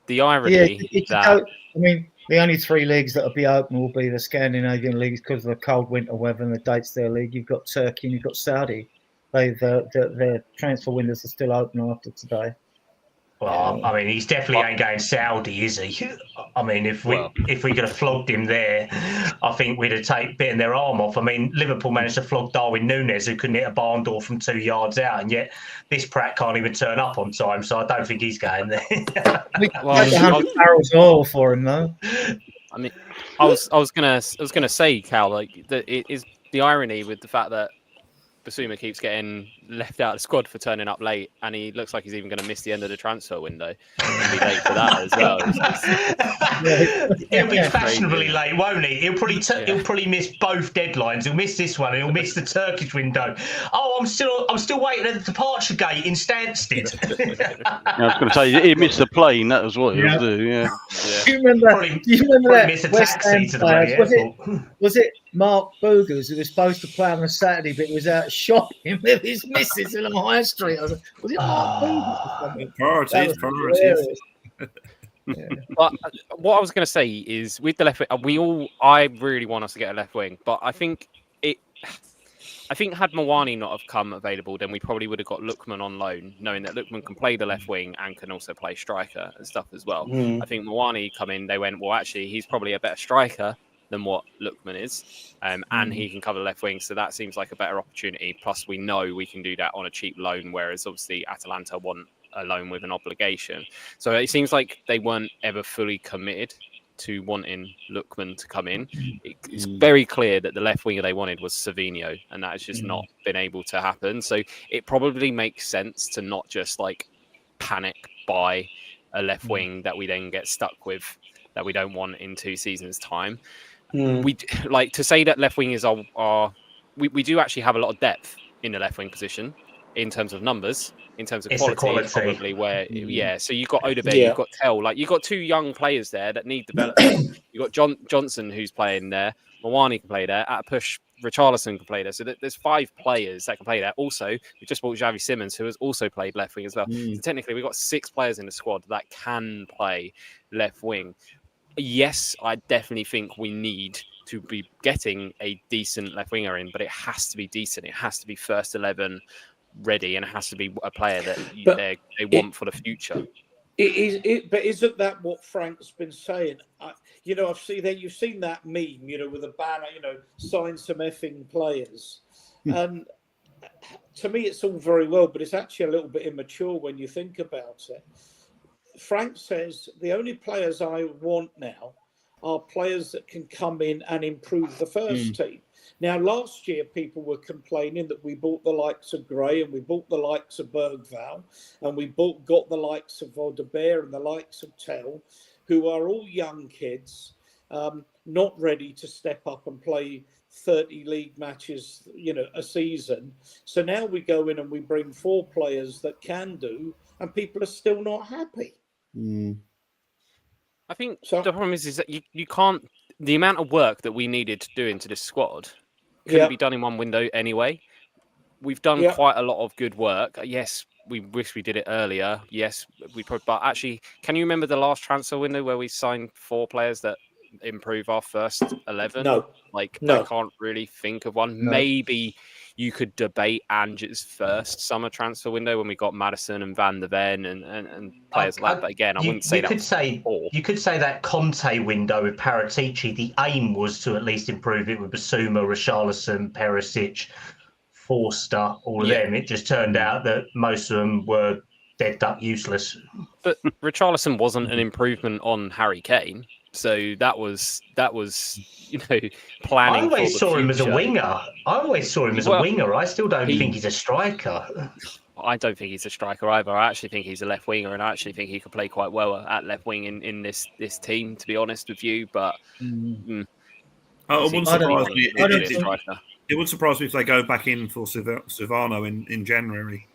The irony that I mean, the only 3 leagues that will be open will be the Scandinavian leagues because of the cold winter weather and the dates of their league. You've got Turkey and you've got Saudi. Their transfer windows are still open after today. Well, I mean, he's definitely ain't going Saudi, is he? I mean, if we could have flogged him there, I think we'd have bitten their arm off. I mean, Liverpool managed to flog Darwin Núñez, who couldn't hit a barn door from 2 yards out, and yet this prat can't even turn up on time. So I don't think he's going there. We paid 100 barrels of oil for him, though. I mean, I was gonna say, Cal, like it is the irony with the fact that Basuma keeps getting left out of the squad for turning up late, and he looks like he's even going to miss the end of the transfer window and be late for that as well. He'll be fashionably late, won't he? He'll probably miss both deadlines. He'll miss this one, and he'll miss the Turkish window. Oh, I'm still waiting at the departure gate in Stansted. I was going to say he missed the plane. That was what he'll do. Yeah. Do you remember that miss a West taxi Ham to the players? bloody airport. Was it Mark Boogers who was supposed to play on a Saturday, but was out shopping with his missus in the high street? Was it Mark Boogers? Priorities. But what I was going to say is, with the left wing, I really want us to get a left wing, but I think had Mawani not have come available, then we probably would have got Lookman on loan, knowing that Lookman can play the left wing and can also play striker and stuff as well. I think Mawani come in, they went, well, actually, he's probably a better striker than what Lookman is, and he can cover the left wing, so that seems like a better opportunity. Plus, we know we can do that on a cheap loan, whereas obviously Atalanta want a loan with an obligation. So it seems like they weren't ever fully committed to wanting Lookman to come in. It's very clear that the left winger they wanted was Savinho, and that has just not been able to happen. So it probably makes sense to not just like panic buy a left wing that we then get stuck with, that we don't want in 2 seasons' time. We like to say that left wingers we do actually have a lot of depth in the left wing position in terms of numbers, in terms of quality. Probably where so you've got Odegaard, you've got Tell, like you've got 2 young players there that need development. You've got Johnson who's playing there, Mawani can play there, at a push Richarlison can play there, so there's 5 players that can play there. Also, we just bought Xavi Simons, who has also played left wing as well. So technically we've got 6 players in the squad that can play left wing. Yes, I definitely think we need to be getting a decent left winger in, but it has to be decent. It has to be first 11 ready, and it has to be a player that they want for the future. But isn't that what Frank's been saying? I've seen that. You've seen that meme, with a banner, sign some effing players. And to me, it's all very well, but it's actually a little bit immature when you think about it. Frank says the only players I want now are players that can come in and improve the first team. Now, last year, people were complaining that we bought the likes of Gray and we bought the likes of Bergvall and we got the likes of Odegaard and the likes of Tell, who are all young kids, not ready to step up and play 30 league matches, a season. So now we go in and we bring 4 players that can do, and people are still not happy. I think the problem is that you can't. The amount of work that we needed to do into this squad couldn't be done in one window anyway. We've done quite a lot of good work. Yes, we wish we did it earlier. Yes, but actually, can you remember the last transfer window where we signed 4 players that improve our first 11? No. Like, No. I can't really think of one. No. Maybe you could debate Ange's first summer transfer window when we got Madison and Van der Ven and players like that. But again, I wouldn't say that. You could say that Conte window with Paratici, the aim was to at least improve it with Basuma, Richarlison, Perisic, Forster, all of them. It just turned out that most of them were dead duck useless. But Richarlison wasn't an improvement on Harry Kane. So that was planning. I always for the saw him as a future. winger. I still don't think he's a striker. I don't think he's a striker either. I actually think he's a left winger, and I actually think he could play quite well at left wing in this team. To be honest with you, but I wouldn't I don't surprise me. think- It would surprise me if they go back in for Silvano in January.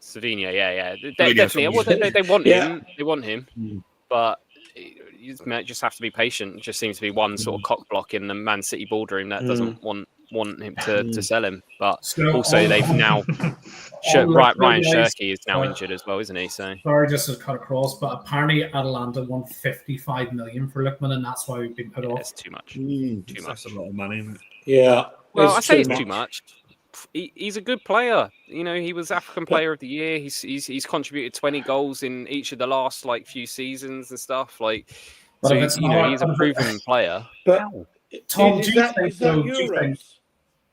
Savinho, yeah, Really, definitely. that's what They want Yeah. him. They want him, but you might just have to be patient. It just seems to be one sort of cock block in the Man City boardroom that doesn't want him to sell him. But So also, they've now Lookman, Ryan guys, Cherky is now injured as well, isn't he? So Sorry, just to cut across, but apparently Atalanta won 55 million for Lookman, and that's why we've been put off. it's too much. That's a lot of money, isn't it? Yeah. Well, I say it's too much. He's a good player. You know, he was African Player of the Year. He's contributed 20 goals in each of the last few seasons and stuff. Like, But so if it's he's not- a proven player. But Tom, is do you that, think is that though? Do you think? Euros?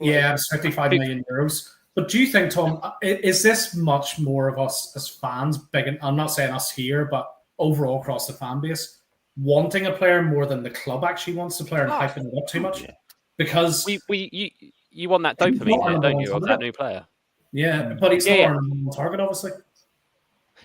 Yeah, it's 55 million euros. But do you think, Tom, is this much more of us as fans, I'm not saying us here, but overall across the fan base, wanting a player more than the club actually wants the player and hyping it up too much? Because You want that dopamine hit, don't you, of that new player? yeah, but he's not our number one target, obviously.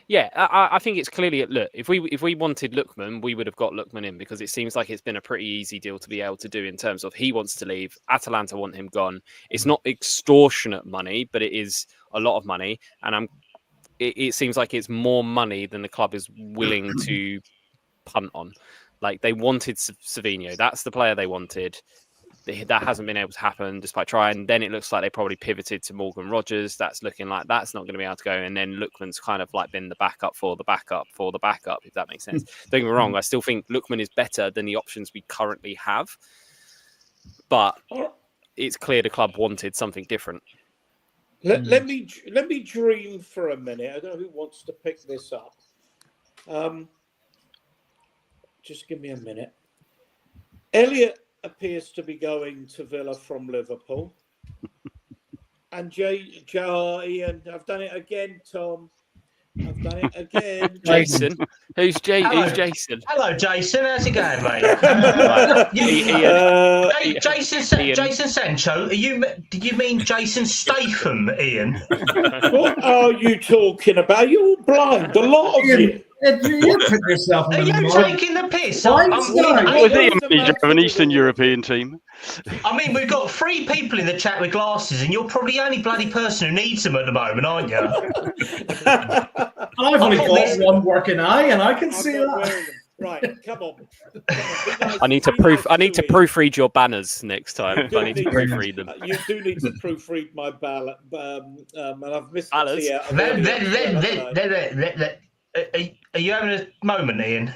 Yeah, I think it's clearly look. If we wanted Lookman, we would have got Lookman in because it seems like it's been a pretty easy deal to be able to do in terms of he wants to leave. Atalanta want him gone. It's not extortionate money, but it is a lot of money, and it seems like it's more money than the club is willing to punt on. Like they wanted Savinho, that's the player they wanted. That hasn't been able to happen despite trying. Then it looks like they probably pivoted to Morgan Rogers. That's looking like that's not going to be able to go. And then Lookman's kind of like been the backup for the backup for the backup, if that makes sense. Don't get me wrong. I still think Lookman is better than the options we currently have. But it's clear the club wanted something different. Let me dream for a minute. I don't know who wants to pick this up. Just give me a minute. Elliot appears to be going to Villa from Liverpool. And Ian, I've done it again, Tom. I've done it again. Jason. Who's Jason? Hello, Jason. How's it going, mate? Jason Sancho. Did you mean Jason Statham, Ian? What are you talking about? You're all blind. A lot of you. You put yourself Are in you the taking the piss? Why I'm- is that? I Was he mean, a manager of an Eastern European team? I mean, we've got 3 people in the chat with glasses, and you're probably the only bloody person who needs them at the moment, aren't you? I've only got one working eye, and I can see I'm not that. wearing them. Right, come on. Be nice- I need to be nice Ian. proofread your banners next time. You do I need to need- proofread them. You do need to proofread my ballot, and I've missed the Ballers? tea out of it. Are you having a moment, Ian?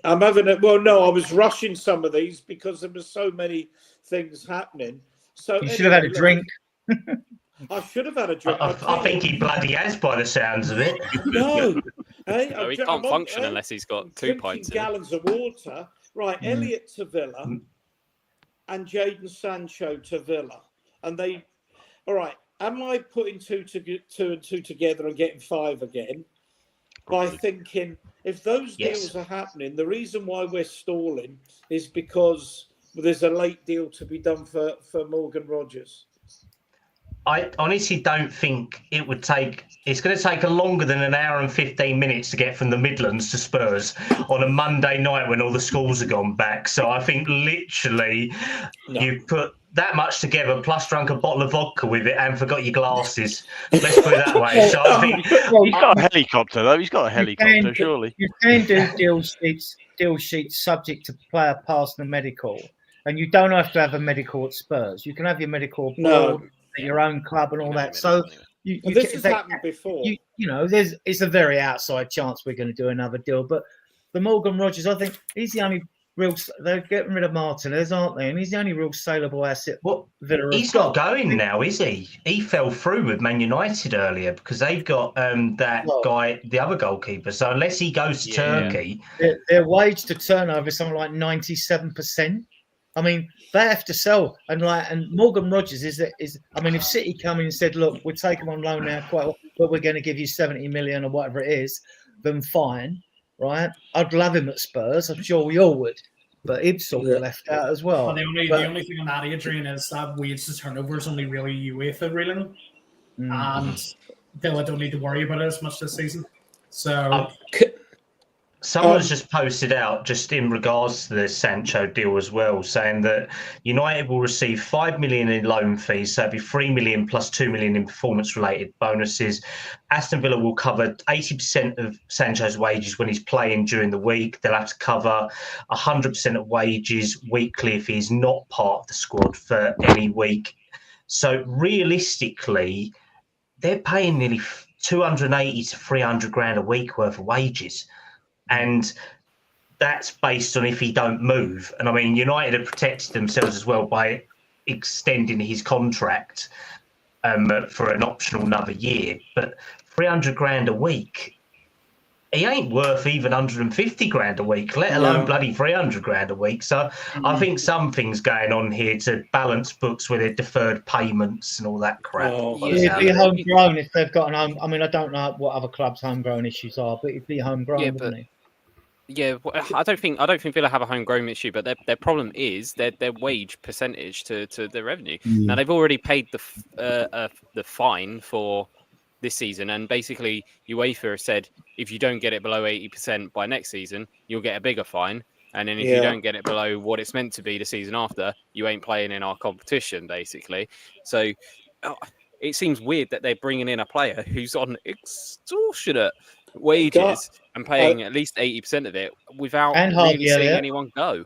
I'm having a no. I was rushing some of these because there were so many things happening. So You should have had a drink. I should have had a drink. I think he bloody has by the sounds of it. No. Hey, No, he I'm can't on- function hey, unless he's got I'm 2 drinking pints. In it. gallons of water. Right, Elliot to Villa and Jadon Sancho to Villa, and they. All right, am I putting two and two together and getting 5 again? By thinking if those Yes. deals are happening, the reason why we're stalling is because there's a late deal to be done for Morgan Rogers. I honestly don't think it would take. It's going to take longer than an hour and 15 minutes to get from the Midlands to Spurs on a Monday night when all the schools have gone back. So I think literally you put that much together, plus drunk a bottle of vodka with it, and forgot your glasses. Let's put it that way. So I think He's got a helicopter, though. He's got a helicopter, surely. You can do deal sheets subject to player passing a medical, and you don't have to have a medical at Spurs. You can have your medical abroad, at your own club, and all that. So And this has happened before. You know, it's a very outside chance we're going to do another deal. But the Morgan Rogers, I think he's the only real. They're getting rid of Martinez, aren't they? And he's the only real saleable asset. Well, Villa he's have not going now, is he? He fell through with Man United earlier because they've got that guy, the other goalkeeper. So unless he goes to Turkey, their wage to turnover is something like 97%. I mean, they have to sell, and Morgan Rogers is. I mean, if City come in and said, "Look, we'll take him on loan now, quite well, but we're going to give you 70 million or whatever it is," then fine, right? I'd love him at Spurs. I'm sure we all would, but he'd sort of left out as well. Well, the only thing on that, Adrian, is that wage to turnover is only really UEFA ruling, and Villa don't need to worry about it as much this season. So. Someone's just posted out, just in regards to the Sancho deal as well, saying that United will receive 5 million in loan fees, so that'd be 3 million plus 2 million in performance-related bonuses. Aston Villa will cover 80% of Sancho's wages when he's playing during the week. They'll have to cover 100% of wages weekly if he's not part of the squad for any week. So realistically, they're paying nearly 280 to 300 grand a week worth of wages. And that's based on if he don't move. And I mean, United have protected themselves as well by extending his contract for an optional another year. But 300 grand a week, he ain't worth even 150 grand a week, let alone bloody 300 grand a week. So I think something's going on here to balance books with their deferred payments and all that crap. It'd be homegrown if they've got an home. I mean, I don't know what other clubs' homegrown issues are, but it'd be homegrown, wouldn't it? Yeah, well, I don't think Villa have a homegrown issue, but their problem is their wage percentage to their revenue. Now they've already paid the fine for this season, and basically UEFA has said if you don't get it below 80% by next season, you'll get a bigger fine, and then if you don't get it below what it's meant to be the season after, you ain't playing in our competition, basically. So it seems weird that they're bringing in a player who's on extortionate wages and paying at least 80% of it without really seeing anyone go.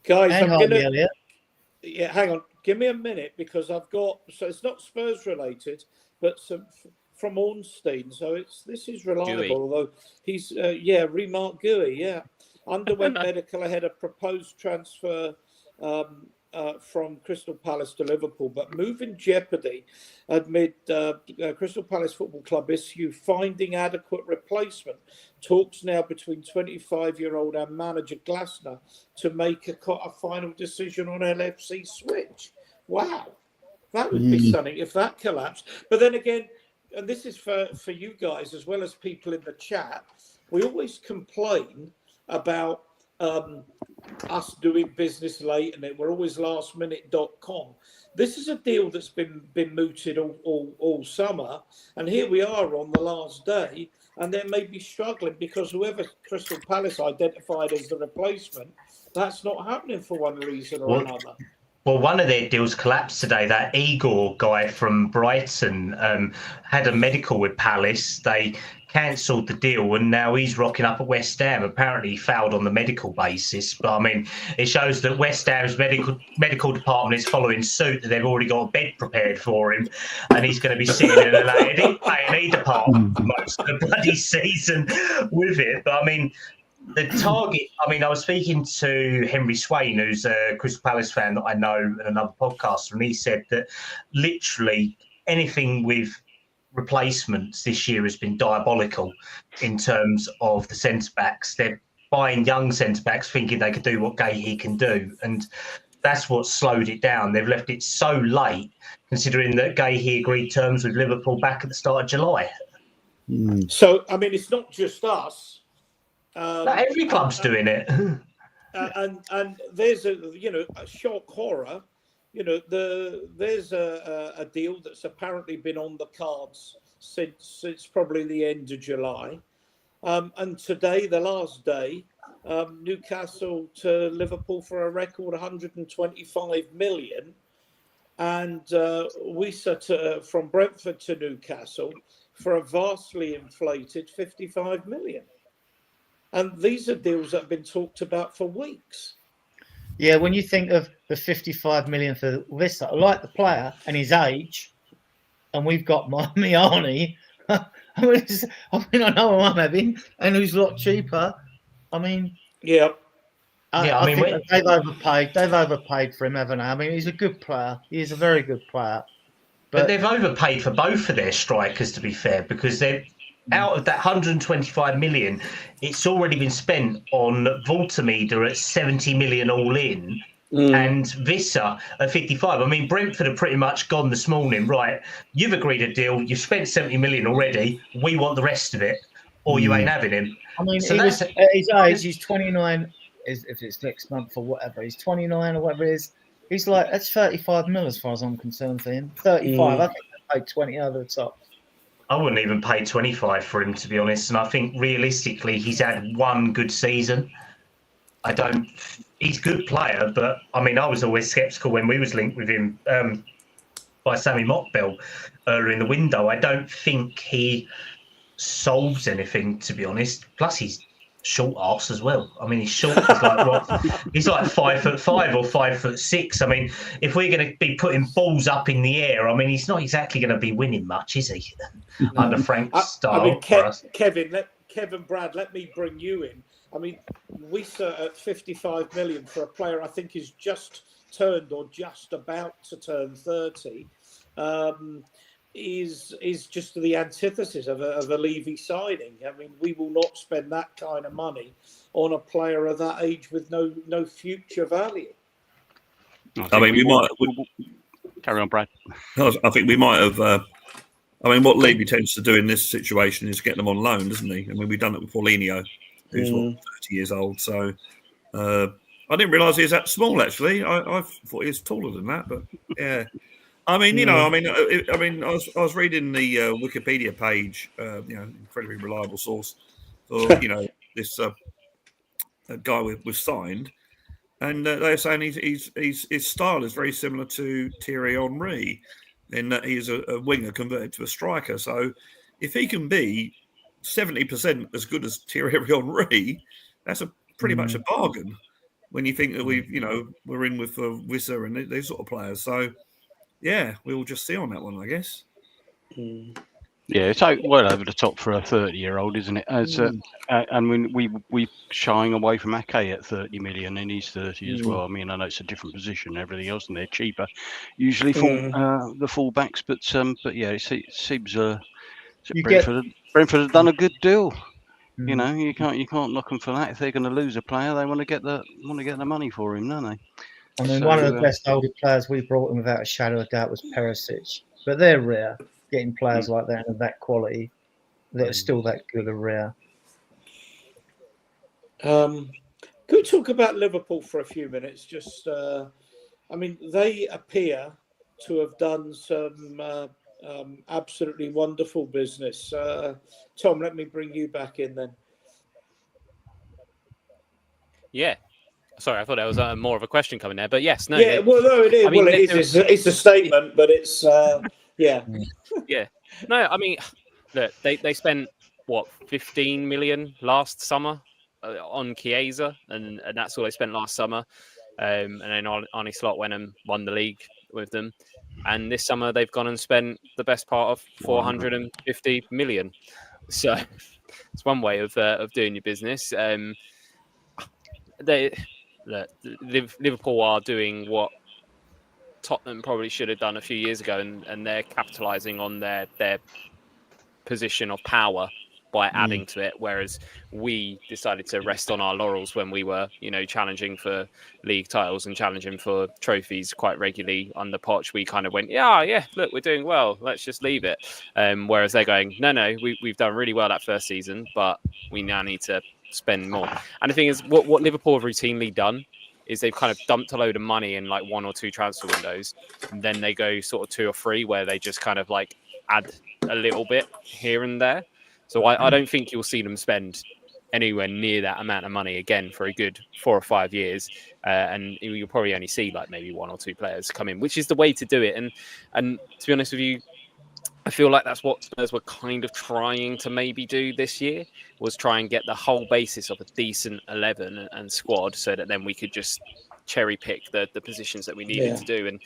Guys, hang on. Give me a minute because I've got, so it's not Spurs related, but some from Ornstein. So this is reliable, Gooey. although he's Remark Gooey, underwent medical ahead of proposed transfer from Crystal Palace to Liverpool, but move in jeopardy amid Crystal Palace Football Club issue finding adequate replacement. Talks now between 25-year-old and manager Glasner to make a final decision on LFC switch. Wow, that would be something if that collapsed. But then again, and this is for you guys as well as people in the chat, we always complain about us doing business late and we're always lastminute.com. This is a deal that's been mooted all summer, and here we are on the last day, and they may be struggling because whoever Crystal Palace identified as the replacement, that's not happening for one reason or another. Well, one of their deals collapsed today. That Igor guy from Brighton had a medical with Palace. They cancelled the deal, and now he's rocking up at West Ham. Apparently, he failed on the medical basis. But I mean, it shows that West Ham's medical department is following suit. That they've already got a bed prepared for him, and he's going to be sitting in an A&E department for most of the bloody season with it. But I mean, the target, I was speaking to Henry Swain, who's a Crystal Palace fan that I know in another podcast, and he said that literally anything with replacements this year has been diabolical in terms of the centre-backs. They're buying young centre-backs thinking they could do what Gahey can do, and that's what slowed it down. They've left it so late, considering that Gahey agreed terms with Liverpool back at the start of July. So, it's not just us. Every club's doing it. and there's a shock horror. There's a deal that's apparently been on the cards since probably the end of July, and today, the last day, Newcastle to Liverpool for a record 125 million, and Wissa from Brentford to Newcastle for a vastly inflated 55 million. And these are deals that have been talked about for weeks. Yeah, when you think of the 55 million for Wissa, I like the player and his age, and we've got Miani. I mean, I know I'm having, and who's a lot cheaper. I mean, Yeah. I mean, think that they've overpaid. They've overpaid for him, haven't they? I mean, he's a good player. He is a very good player. but they've overpaid for both of their strikers, to be fair, because they're out of that 125 million. It's already been spent on Voltamida at 70 million all in. And Visser at 55. I mean, Brentford are pretty much gone this morning. Right, you've agreed a deal. You've spent 70 million already. We want the rest of it, or you ain't having him. I mean, So he was, that's- at his age, he's 29. If it's next month or whatever, he's 29 or whatever it is. He's like, that's 35 mil as far as I'm concerned for him. 35. I think they paid 20 over the top. I wouldn't even pay 25 for him, to be honest. And I think realistically, he's had one good season. He's a good player, but I mean, I was always sceptical when we was linked with him by Sammy Mockbell earlier in the window. I don't think he solves anything, to be honest. Plus, he's short arse as well. I mean, he's short. He's like 5'5" or 5'6". I mean, if we're going to be putting balls up in the air, I mean, he's not exactly going to be winning much, is he? Under Frank's style. I mean, Kevin Brad, let me bring you in. I mean, Wissa at 55 million for a player I think is just turned or just about to turn 30 is just the antithesis of a Levy signing. I mean, we will not spend that kind of money on a player of that age with no future value. I mean, we might carry on, Brad. I think we might have. I mean, what Levy tends to do in this situation is get them on loan, doesn't he? I mean, we've done it with Paulinho, who's 30 years old. So I didn't realise he was that small. Actually, I thought he was taller than that. But yeah, I mean, you know, I mean, I was reading the Wikipedia page, incredibly reliable source for this guy we've signed, and they're saying his style is very similar to Thierry Henry, in that he's a winger converted to a striker. So if he can be 70% as good as Thierry Henry, that's pretty much a bargain when you think that we're in with Wissa and these sort of players. So yeah, we'll just see on that one, I guess. Yeah, it's well over the top for a 30-year-old, isn't it? And when we shying away from Ake at 30 million, and he's 30 as well. I mean, I know it's a different position and everything else, and they're cheaper usually for the fullbacks. But yeah, it seems Brentford have done a good deal. You know, you can't knock them for that. If they're going to lose a player, they want to get the money for him, don't they? I mean, one of the best older players we brought in without a shadow of doubt was Perisic, but they're rare. Getting players like that and of that quality that are still that good are rare. Can we talk about Liverpool for a few minutes? Just, I mean, they appear to have done some absolutely wonderful business. Tom, let me bring you back in then. Yeah. Sorry, I thought there was more of a question coming there, but yes, no. Yeah, well, no, it is. I mean, it's a statement, but it's yeah. Yeah. No, I mean, look, they spent what 15 million last summer on Chiesa, and that's all they spent last summer. And then Arne Slot went and won the league with them. And this summer they've gone and spent the best part of 450 million. So it's one way of doing your business. Liverpool are doing what Tottenham probably should have done a few years ago, and they're capitalising on their position of power by adding to it, whereas we decided to rest on our laurels when we were, challenging for league titles and challenging for trophies quite regularly under Poch. We kind of went, yeah, look, we're doing well, let's just leave it. Whereas they're going, no, we've done really well that first season, but we now need to spend more. And the thing is, what Liverpool have routinely done is they've kind of dumped a load of money in like one or two transfer windows, and then they go sort of two or three where they just kind of like add a little bit here and there. So I don't think you'll see them spend anywhere near that amount of money again for a good 4 or 5 years. And you'll probably only see like maybe one or two players come in, which is the way to do it. And to be honest with you, I feel like that's what Spurs were kind of trying to maybe do this year, was try and get the whole basis of a decent 11 and squad, so that then we could just cherry pick the positions that we needed to do, and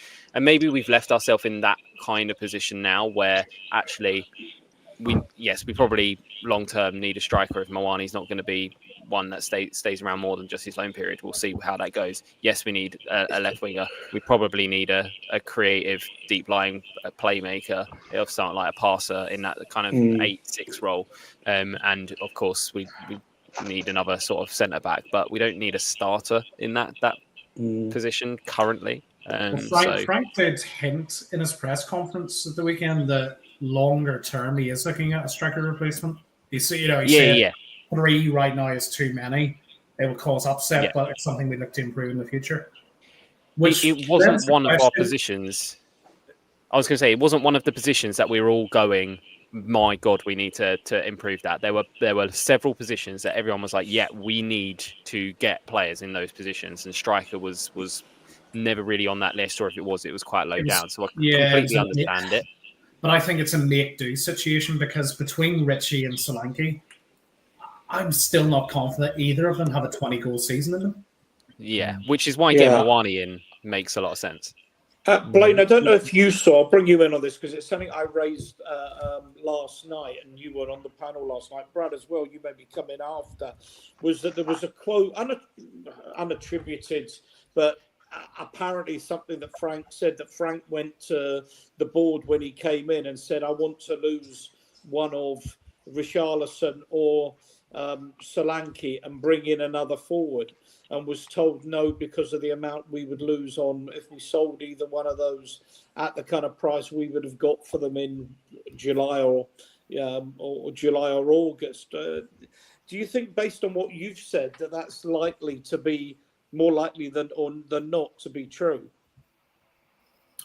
maybe we've left ourselves in that kind of position now where actually we probably long term need a striker if Mawani's not going to be one that stays around more than just his loan period. We'll see how that goes. Yes, we need a left winger. We probably need a creative, deep lying playmaker of something like a passer in that kind of 8-6 role. And of course, we need another sort of centre back, but we don't need a starter in that position currently. Frank did hint in his press conference at the weekend that longer term he is looking at a striker replacement. He said 3 right now is too many. It will cause upset, but it's something we look to improve in the future. It wasn't one of our positions. I was going to say it wasn't one of the positions that we were all going, my God, we need to improve that. There were several positions that everyone was like, yeah, we need to get players in those positions, and striker was never really on that list, or if it was quite low down. So I completely understand it. But I think it's a make-do situation because between Richie and Solanke, I'm still not confident either of them have a 20-goal season in them. Yeah, which is why getting Mawani in makes a lot of sense. Blaine, I don't know if you saw, I'll bring you in on this because it's something I raised last night, and you were on the panel last night. Brad, as well, you may be coming after, was that there was a quote, unattributed, but apparently something that Frank said, that Frank went to the board when he came in and said, I want to lose one of Richarlison or Solanke and bring in another forward, and was told no because of the amount we would lose on if we sold either one of those at the kind of price we would have got for them in July or July or August. Do you think, based on what you've said, that that's likely to be more likely than not to be true?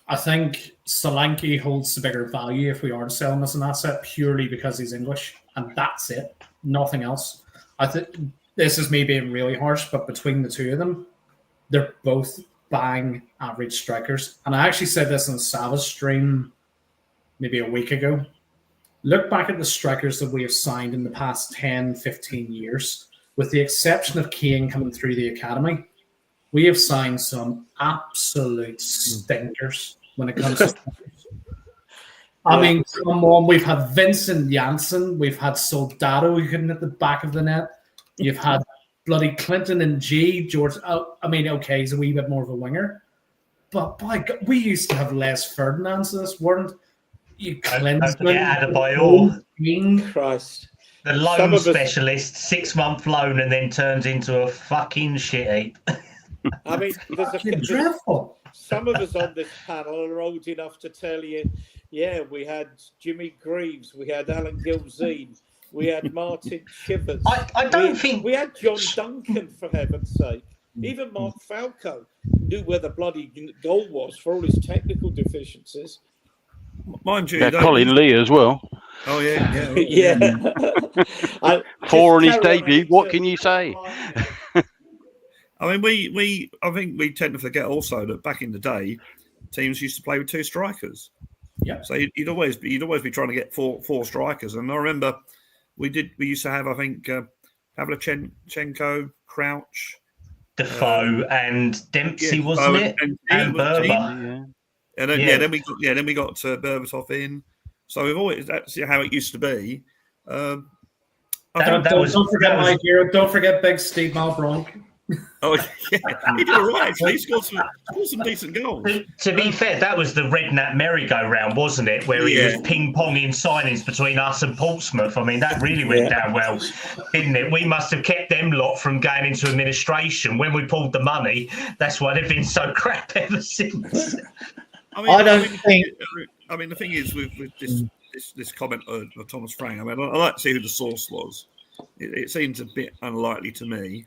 I think Solanke holds the bigger value if we are to sell him as an asset purely because he's English, and that's it. Nothing else. I think this is me being really harsh, but between the two of them, they're both bang average strikers. And I actually said this in a Savage stream maybe a week ago. Look back at the strikers that we have signed in the past 10, 15 years, with the exception of Kane coming through the academy. We have signed some absolute stinkers when it comes to I mean, come on, we've had Vincent Janssen, we've had Soldado who couldn't hit the back of the net. You've had bloody Clinton and George. I mean, okay, he's a wee bit more of a winger. But by God, we used to have Les Ferdinands in this, weren't you? Adebayor. Christ. The loan specialist, 6-month loan, and then turns into a fucking shit heap. I mean, dreadful. Some of us on this panel are old enough to tell you, yeah, we had Jimmy Greaves, we had Alan Gilzean, we had Martin Chivers. I don't think we had John Duncan, for heaven's sake. Even Mark Falco knew where the bloody goal was for all his technical deficiencies. Mind you, Colin Lee as well. Oh yeah. Yeah. 4 on his debut. What can you say? I mean, I think we tend to forget also that back in the day, teams used to play with 2 strikers. Yeah. So you'd always be trying to get four strikers. And I remember we used to have, I think, Pavlyuchenko, Crouch, Defoe, and Dempsey, wasn't it? And Berber. Yeah. And then we got Berbatov in. So we've always, that's how it used to be. Don't forget big Steve Malbronk. Oh yeah, he did all right. Actually, he scored some decent goals. To be fair, that was the Redknapp merry-go-round, wasn't it? Where he was ping-ponging signings between us and Portsmouth. I mean, that really went down well, didn't it? We must have kept them lot from going into administration. When we pulled the money, that's why they've been so crap ever since. I mean, the thing is with this comment of Thomas Frank. I mean, I like to see who the source was. It seems a bit unlikely to me.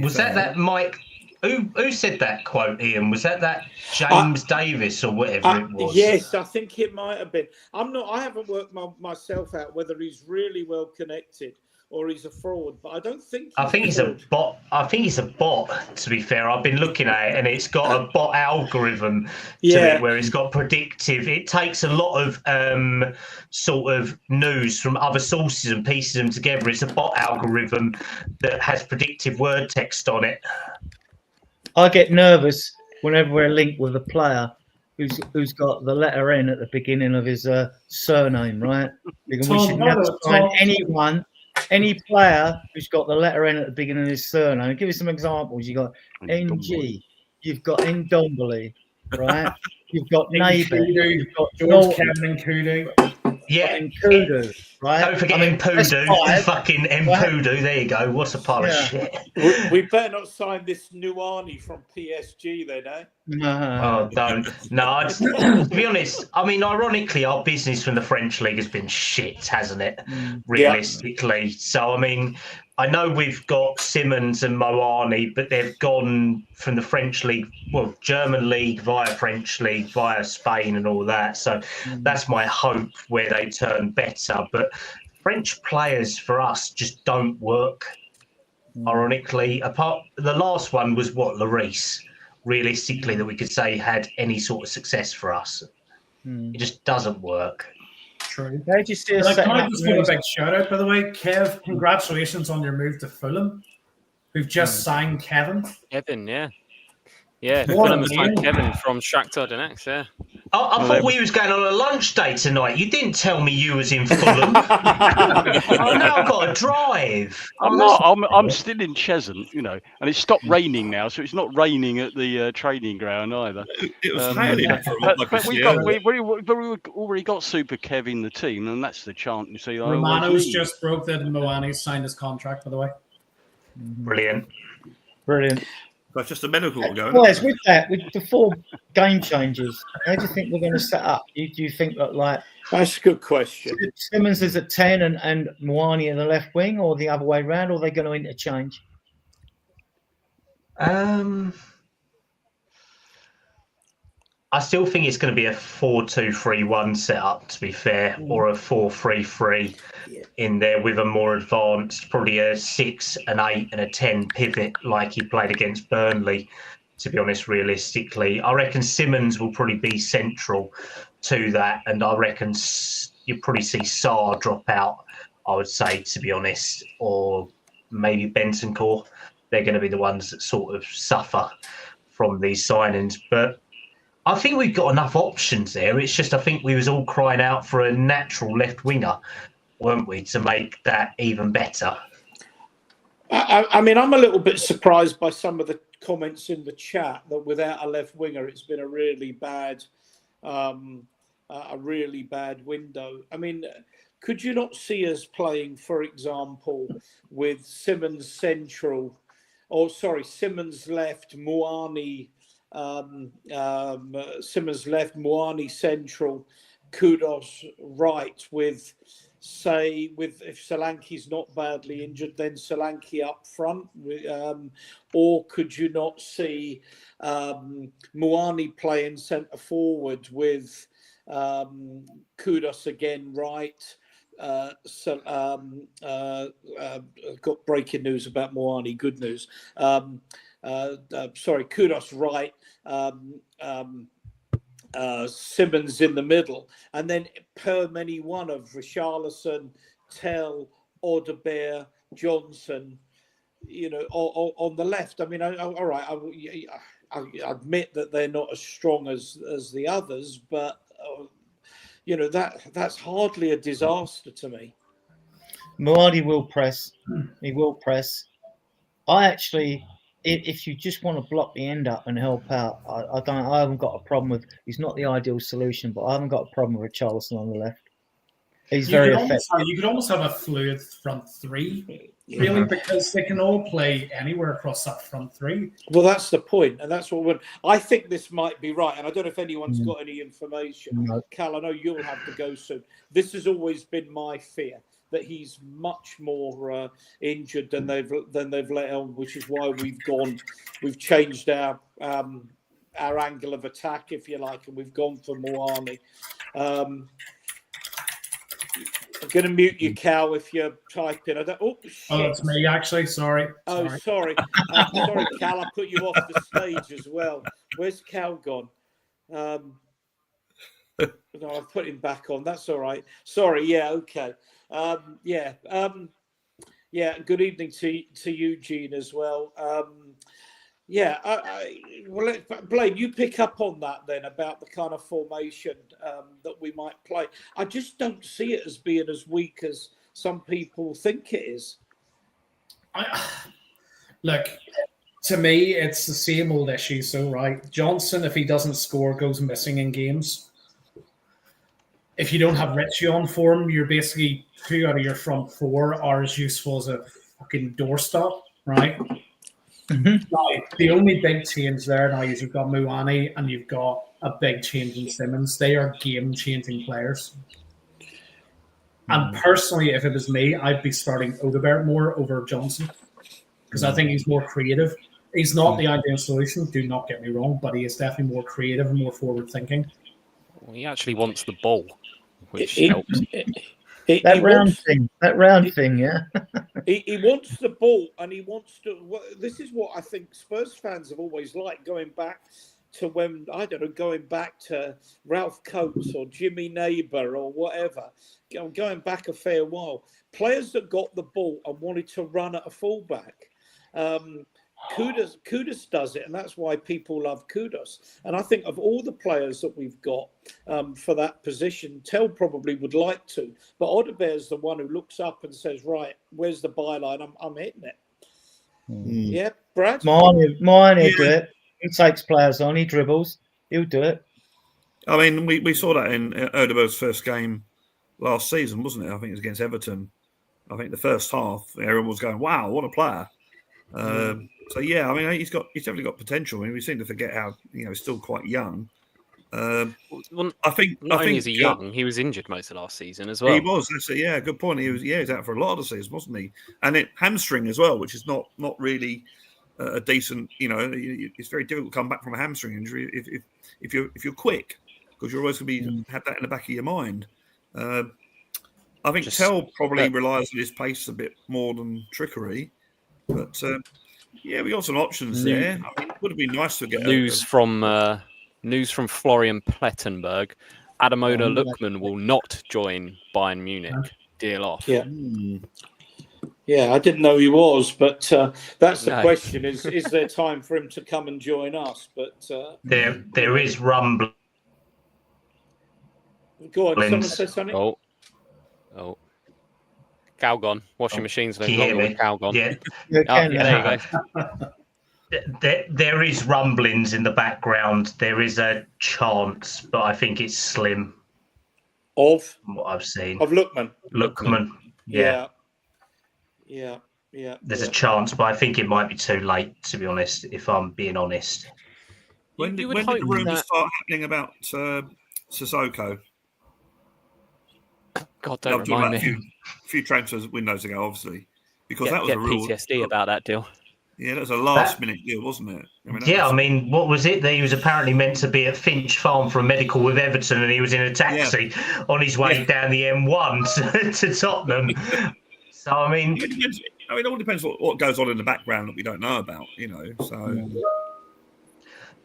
Was that Mike? Who said that quote, Ian? Was that James Davis or whatever it was? Yes, I think it might have been. I haven't worked myself out whether he's really well connected or he's a fraud, but I don't think. I think he's a bot. I think he's a bot. To be fair, I've been looking at it, and it's got a bot algorithm to it where it's got predictive. It takes a lot of sort of news from other sources and pieces them together. It's a bot algorithm that has predictive word text on it. I get nervous whenever we're linked with a player who's got the letter N at the beginning of his surname, right? Because we Tom, should no, never no, sign Tom. any player who's got the letter N at the beginning of his surname. Give you some examples. You got NG, you've got Ndombele, right? You've got Neighbour, Nkudu, you've got George Norton, Kevin Nkudu. Yeah. Nkudu, right? Don't forget that's Mpudu. five, Fucking Mpudu. There you go. What's a pile of Yeah. shit? We better not sign this Nuani from PSG then, eh? Oh, don't. No, to be honest, I mean, ironically, our business from the French league has been shit, hasn't it? Realistically. So, I mean, I know we've got Simmons and Moani, but they've gone from the French league, well, German league via French league, via Spain and all that. So that's my hope where they turn better. But French players for us just don't work. Ironically, apart the last one was what, Lloris, realistically, that we could say had any sort of success for us. It just doesn't work. True. How do you see us Can setting I up just give a moves? big shout out, by the way? Kev, congratulations on your move to Fulham, who've just signed Kevin. Kevin, yeah. Yeah, What Fulham a has signed name. Kevin from Shakhtar Donetsk, yeah. I thought we was going on a lunch date tonight. You didn't tell me you was in Fulham. Oh, now I've got to drive. I'm not. I'm still in Cheshunt, you know, and it's stopped raining now, so it's not raining at the training ground either. It was hailing for a lot. But we've already got Super Kev in the team, and that's the chant you see. I always Romano's need. just broke that Moani signed his contract, by the way. Brilliant. Brilliant. That's just a medical going. Boys, with that, with the 4 game changes, how do you think we're going to set up? Do you think that, like, That's a good question. Simmons is at 10 and Moani in the left wing, or the other way around, or are they going to interchange? I still think it's going to be a 4-2-3-1 setup, to be fair, or a 4-3-3 in there with a more advanced, probably a 6, an 8, and a 10 pivot like he played against Burnley, to be honest, realistically. I reckon Simmons will probably be central to that, and I reckon you'll probably see Sarr drop out, I would say, to be honest, or maybe Bentancur. They're going to be the ones that sort of suffer from these signings. But I think we've got enough options there. It's just I think we was all crying out for a natural left winger, weren't we, to make that even better. I mean, I'm a little bit surprised by some of the comments in the chat that without a left winger, it's been a really bad window. I mean, could you not see us playing, for example, with Simmons central, Simmons left, Moani. Simmons left, Moani central, Kudos right with if Solanke's not badly injured, then Solanke up front, or could you not see Moani playing centre forward with Kudos again right? Got breaking news about Moani. Good news. Kudos right, Simmons in the middle, and then per any one of Richarlison, Tell, Odebear, Johnson, you know, on the left. I mean, all right, I admit that they're not as strong as the others, but you know, that's hardly a disaster to me. Moani will press. He will press. I actually, if you just want to block the end up and help out, I haven't got a problem with. He's not the ideal solution, but I haven't got a problem with Richarlison on the left. He's very effective. You could almost have a fluid front three, really, because they can all play anywhere across that front three. Well, that's the point, and that's what I think this might be right. And I don't know if anyone's got any information. No. Cal, I know you'll have to go soon. This has always been my fear, that he's much more injured than they've let on, which is why we've changed our angle of attack, if you like, and we've gone for Moani. I'm going to mute you, Cal, if you're typing. Oh, it's me, actually. Sorry. Sorry. Sorry, Cal. I put you off the stage as well. Where's Cal gone? No, I've put him back on. That's all right. Sorry. Yeah. Okay. Yeah. Good evening to Eugene as well. Yeah, well, Blaine, you pick up on that then about the kind of formation that we might play. I just don't see it as being as weak as some people think it is. Look, to me, it's the same old issue. So, right, Johnson, if he doesn't score, goes missing in games. If you don't have Richie on form, you're basically 2 out of your front 4 are as useful as a fucking doorstop, right? Now, the only big change there now is you've got Muani and you've got a big change in Simmons. They are game-changing players. And personally, if it was me, I'd be starting Odobert more over Johnson because I think he's more creative. He's not the ideal solution, do not get me wrong, but he is definitely more creative and more forward-thinking. Well, he actually wants the ball, which He- helps. That round thing, yeah. He wants the ball, and he wants to. This is what I think Spurs fans have always liked, going back to when, I don't know, going back to Ralph Coates or Jimmy Neighbour or whatever, going back a fair while. Players that got the ball and wanted to run at a fullback. Kudus does it, and that's why people love Kudus. And I think of all the players that we've got for that position, Tell probably would like to, but Odobert is the one who looks up and says, "Right, where's the byline? I'm hitting it." Yeah, Brad. Mine he'll do it. He takes players on. He dribbles. He'll do it. I mean, we saw that in Odebert's first game last season, wasn't it? I think it was against Everton. I think the first half, everyone was going, "Wow, what a player!" So yeah, I mean, he's definitely got potential. I mean, we seem to forget how he's still quite young. Well, I think not only is he young, he was injured most of last season as well. He was. Yeah, good point. He was out for a lot of the season, wasn't he? And it hamstring as well, which is not really a decent. It's very difficult to come back from a hamstring injury if you're quick, because you're always going to be have that in the back of your mind. I think Tell probably relies on his pace a bit more than trickery, but yeah, we got some options there. I mean, it would have been nice to get news from Florian Plettenberg. Ademola Lookman will not join Bayern Munich. Deal off. Yeah. Yeah, I didn't know he was, but that's the question: is there time for him to come and join us? But there is rumbling. Go on, someone say something. Oh. Calgon. Washing machines no Can you longer hear me? with Calgon. Yeah. There you go. There is rumblings in the background. There is a chance, but I think it's slim. Of what I've seen. Of Lookman. Lookman. Yeah. There's a chance, but I think it might be too late, to be honest, if I'm being honest. When did the rumours start happening about Sissoko? God, don't remind me. A few transfers windows ago, obviously, because that was get a real PTSD about that deal. Yeah, that was a last-minute deal, wasn't it? I mean, what was it? That he was apparently meant to be at Finch Farm for a medical with Everton, and he was in a taxi on his way down the M1 to Tottenham. So, I mean, it all depends what goes on in the background that we don't know about, So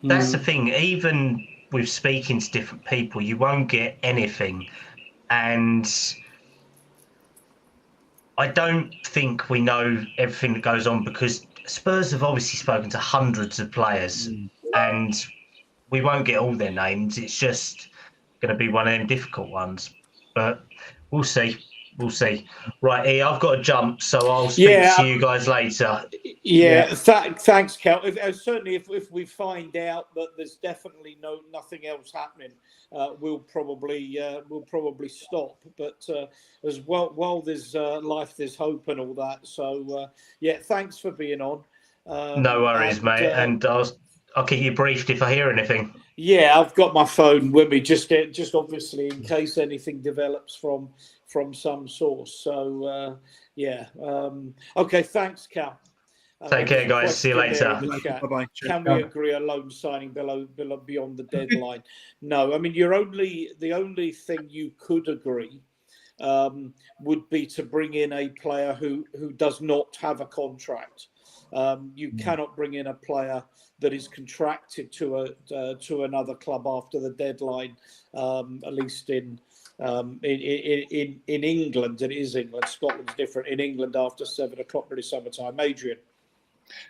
that's the thing. Even with speaking to different people, you won't get anything. And I don't think we know everything that goes on, because Spurs have obviously spoken to hundreds of players and we won't get all their names. It's just going to be one of them difficult ones. But we'll see. We'll see. Right, E, I've got to jump, so I'll speak to you guys later. Thanks, Kel. Certainly, if we find out that there's definitely nothing else happening, we'll probably stop. But as well, while there's life, there's hope, and all that. So thanks for being on. No worries, mate. And I'll keep you briefed if I hear anything. Yeah, I've got my phone with me, just obviously in case anything develops from some source. So okay, thanks, Cal. Take care, guys. See you later. Bye-bye. Can we agree a loan signing beyond the deadline? No, I mean the only thing you could agree would be to bring in a player who does not have a contract. You cannot bring in a player that is contracted to another club after the deadline, at least in England. It is England. Scotland's different. In England, after 7 o'clock in the summertime. Adrian.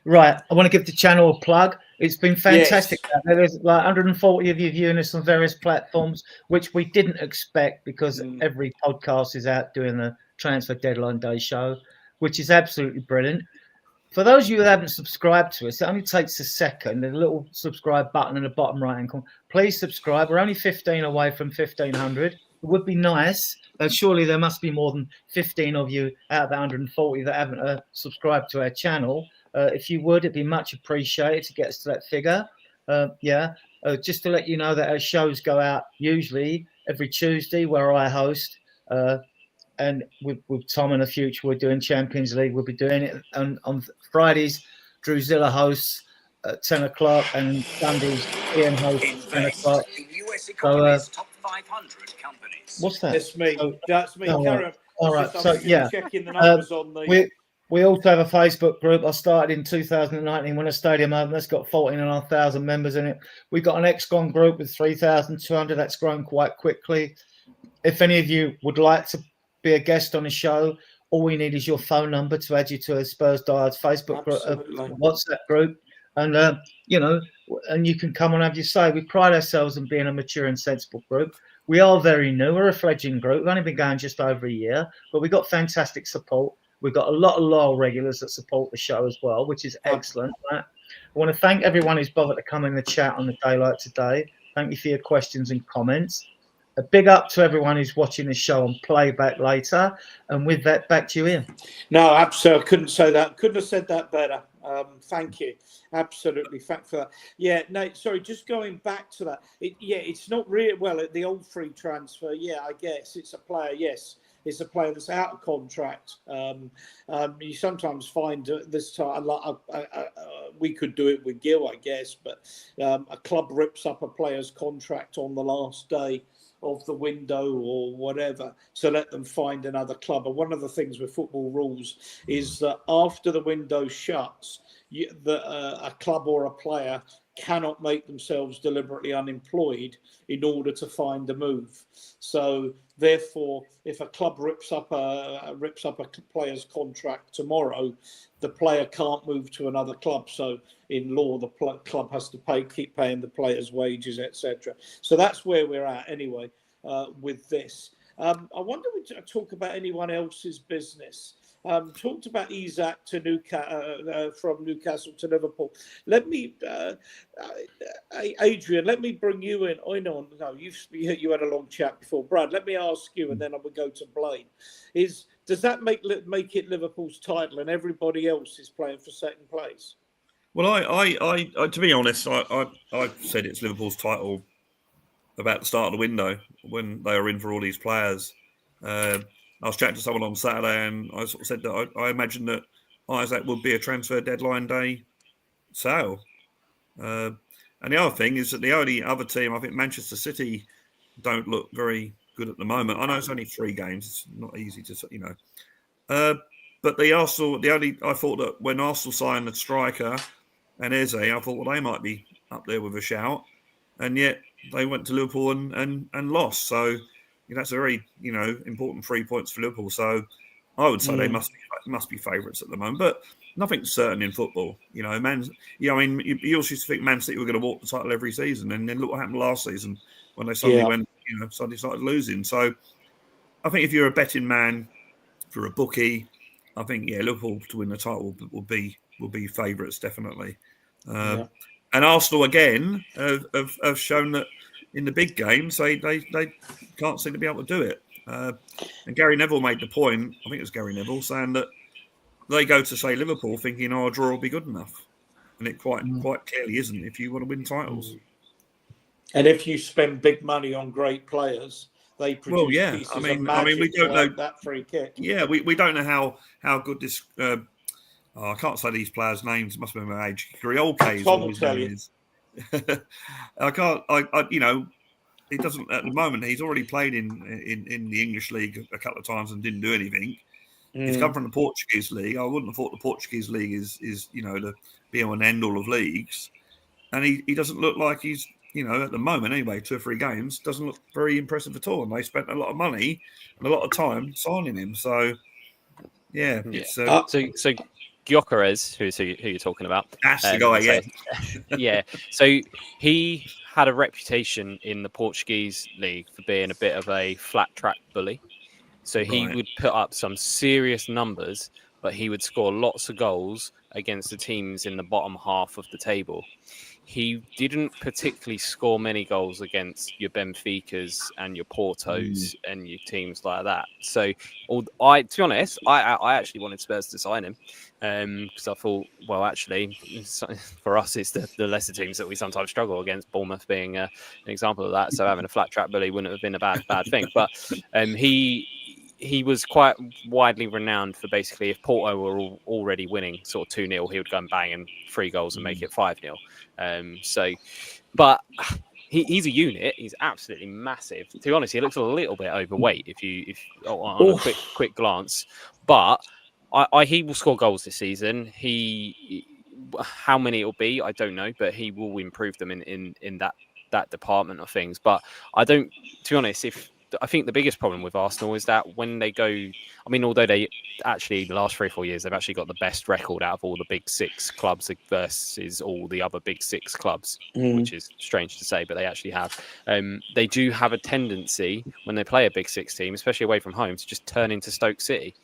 Right, I want to give the channel a plug. It's been fantastic. Yes. There's like 140 of you viewing us on various platforms, which we didn't expect because every podcast is out doing a transfer deadline day show, which is absolutely brilliant. For those of you that haven't subscribed to us, it only takes a second. There's a little subscribe button in the bottom right-hand corner. Please subscribe. We're only 15 away from 1,500. It would be nice. Surely there must be more than 15 of you out of the 140 that haven't subscribed to our channel. If you would, it'd be much appreciated to get us to that figure. Just to let you know that our shows go out usually every Tuesday, where I host. And with Tom in the future, we're doing Champions League. We'll be doing it on Fridays. Drewzilla hosts at 10 o'clock, and Sundays Ian hosts at 10 o'clock. Top 500 companies. What's that? That's me. That's me. Oh, Carry on. all right. Just- So I'm just yeah, checking the numbers on the. we also have a Facebook group. I started in 2019 when the stadium opened. That's got 14,500 members in it. We've got an ex-con group with 3,200. That's grown quite quickly. If any of you would like to be a guest on the show, all we need is your phone number to add you to a Spurs Diehards Facebook group, WhatsApp group, and and you can come and have your say. We pride ourselves on being a mature and sensible group. We are very new. We're a fledgling group. We've only been going just over a year, but we've got fantastic support. We've got a lot of loyal regulars that support the show as well, which is excellent. Right? I want to thank everyone who's bothered to come in the chat on the daylight today. Thank you for your questions and comments. A big up to everyone who's watching this show on playback later. And with that, back to you, Ian. No, absolutely. I couldn't say that. Couldn't have said that better. Thank you. Absolutely. Thank for that. Yeah, no, sorry, just going back to that. It's not really, well, the old free transfer, I guess. It's a player, yes. It's a player that's out of contract. You sometimes find this time, we could do it with Gil, I guess, but a club rips up a player's contract on the last day of the window or whatever to let them find another club. And one of the things with football rules is that after the window shuts, a club or a player cannot make themselves deliberately unemployed in order to find a move. So therefore, if a club rips up a player's contract tomorrow, the player can't move to another club. So in law, the club has to keep paying the player's wages, etc. So that's where we're at anyway with this. I wonder if we talk about anyone else's business. Talked about Isak to Newcastle, from Newcastle to Liverpool. Let me, Adrian, let me bring you in. I know, no, you had a long chat before, Brad. Let me ask you, and then I will go to Blaine. Does that make it Liverpool's title, and everybody else is playing for second place? Well, I to be honest, I said it's Liverpool's title about the start of the window when they were in for all these players. I was chatting to someone on Saturday, and I sort of said that I imagine that Isak would be a transfer deadline day sale. And the other thing is that the only other team, I think Manchester City, don't look very good at the moment. I know it's only 3 games; it's not easy to, But I thought that when Arsenal signed the striker and Eze, I thought, well, they might be up there with a shout, and yet they went to Liverpool and lost. So that's a very important 3 points for Liverpool. So I would say they must be favourites at the moment, but nothing's certain in football. You also used to think Man City were going to walk the title every season, and then look what happened last season when they suddenly suddenly started losing. So I think if you're a betting man, for a bookie, I think Liverpool to win the title will be favourites definitely. And Arsenal again have shown that in the big games they can't seem to be able to do it. And Gary Neville made the point, I think it was Gary Neville, saying that they go to say Liverpool thinking a draw will be good enough, and it quite clearly isn't if you want to win titles. And if you spend big money on great players, they produce pieces of magic we don't know that free kick. Yeah, we don't know how good this. I can't say these players' names. It must be my age. Griolke Tom will tell you. I can't. He doesn't at the moment. He's already played in the English league a couple of times and didn't do anything. He's come from the Portuguese league. I wouldn't have thought the Portuguese league is the be all and end all of leagues, and he doesn't look like he's. At the moment, anyway, 2 or 3 games, doesn't look very impressive at all. And they spent a lot of money and a lot of time signing him. So, it's... So Gyökeres, who you're talking about. That's the guy, so- yeah. yeah. So he had a reputation in the Portuguese league for being a bit of a flat track bully. So he Right. would put up some serious numbers, but he would score lots of goals against the teams in the bottom half of the table. He didn't particularly score many goals against your Benficas and your Portos and your teams like that. So, to be honest, I actually wanted Spurs to sign him because I thought, well, actually, for us, it's the lesser teams that we sometimes struggle against. Bournemouth being an example of that. So having a flat track bully wouldn't have been a bad thing. But he was quite widely renowned for basically if Porto were already winning sort of 2-0, he would go and bang in 3 goals and make it 5-0. But he's a unit. He's absolutely massive. To be honest, he looks a little bit overweight if on a quick glance. But he will score goals this season. How many it'll be, I don't know, but he will improve them in that department of things. But I don't, to be honest, I think the biggest problem with Arsenal is that when they go, I mean, although they actually, the last 3 or 4 years, they've actually got the best record out of all the big 6 clubs versus all the other big 6 clubs, which is strange to say, but they actually have. They do have a tendency when they play a big 6 team, especially away from home, to just turn into Stoke City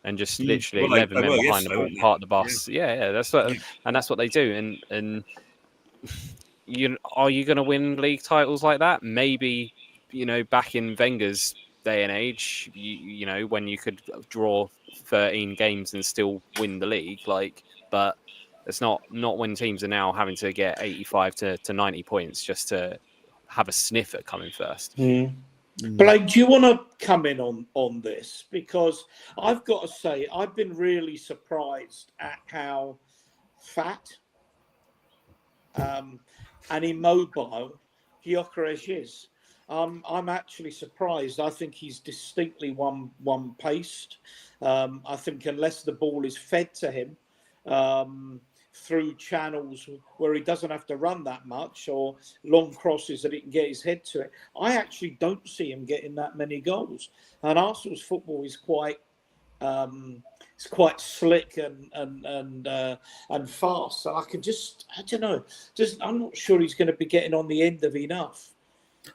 and just literally 11 men behind the ball, part of the bus. Yeah, that's what they do. And are you going to win league titles like that? Maybe. Back in Wenger's day and age, you know, when you could draw 13 games and still win the league, but it's not when teams are now having to get 85 to 90 points just to have a sniff at coming first. Blake, do you want to come in on this? Because I've got to say, I've been really surprised at how fat and immobile Gyökeres is. I'm actually surprised. I think he's distinctly one-paced. I think unless the ball is fed to him through channels where he doesn't have to run that much or long crosses that he can get his head to it, I actually don't see him getting that many goals. And Arsenal's football is quite slick and fast. So I don't know. I'm not sure he's going to be getting on the end of enough.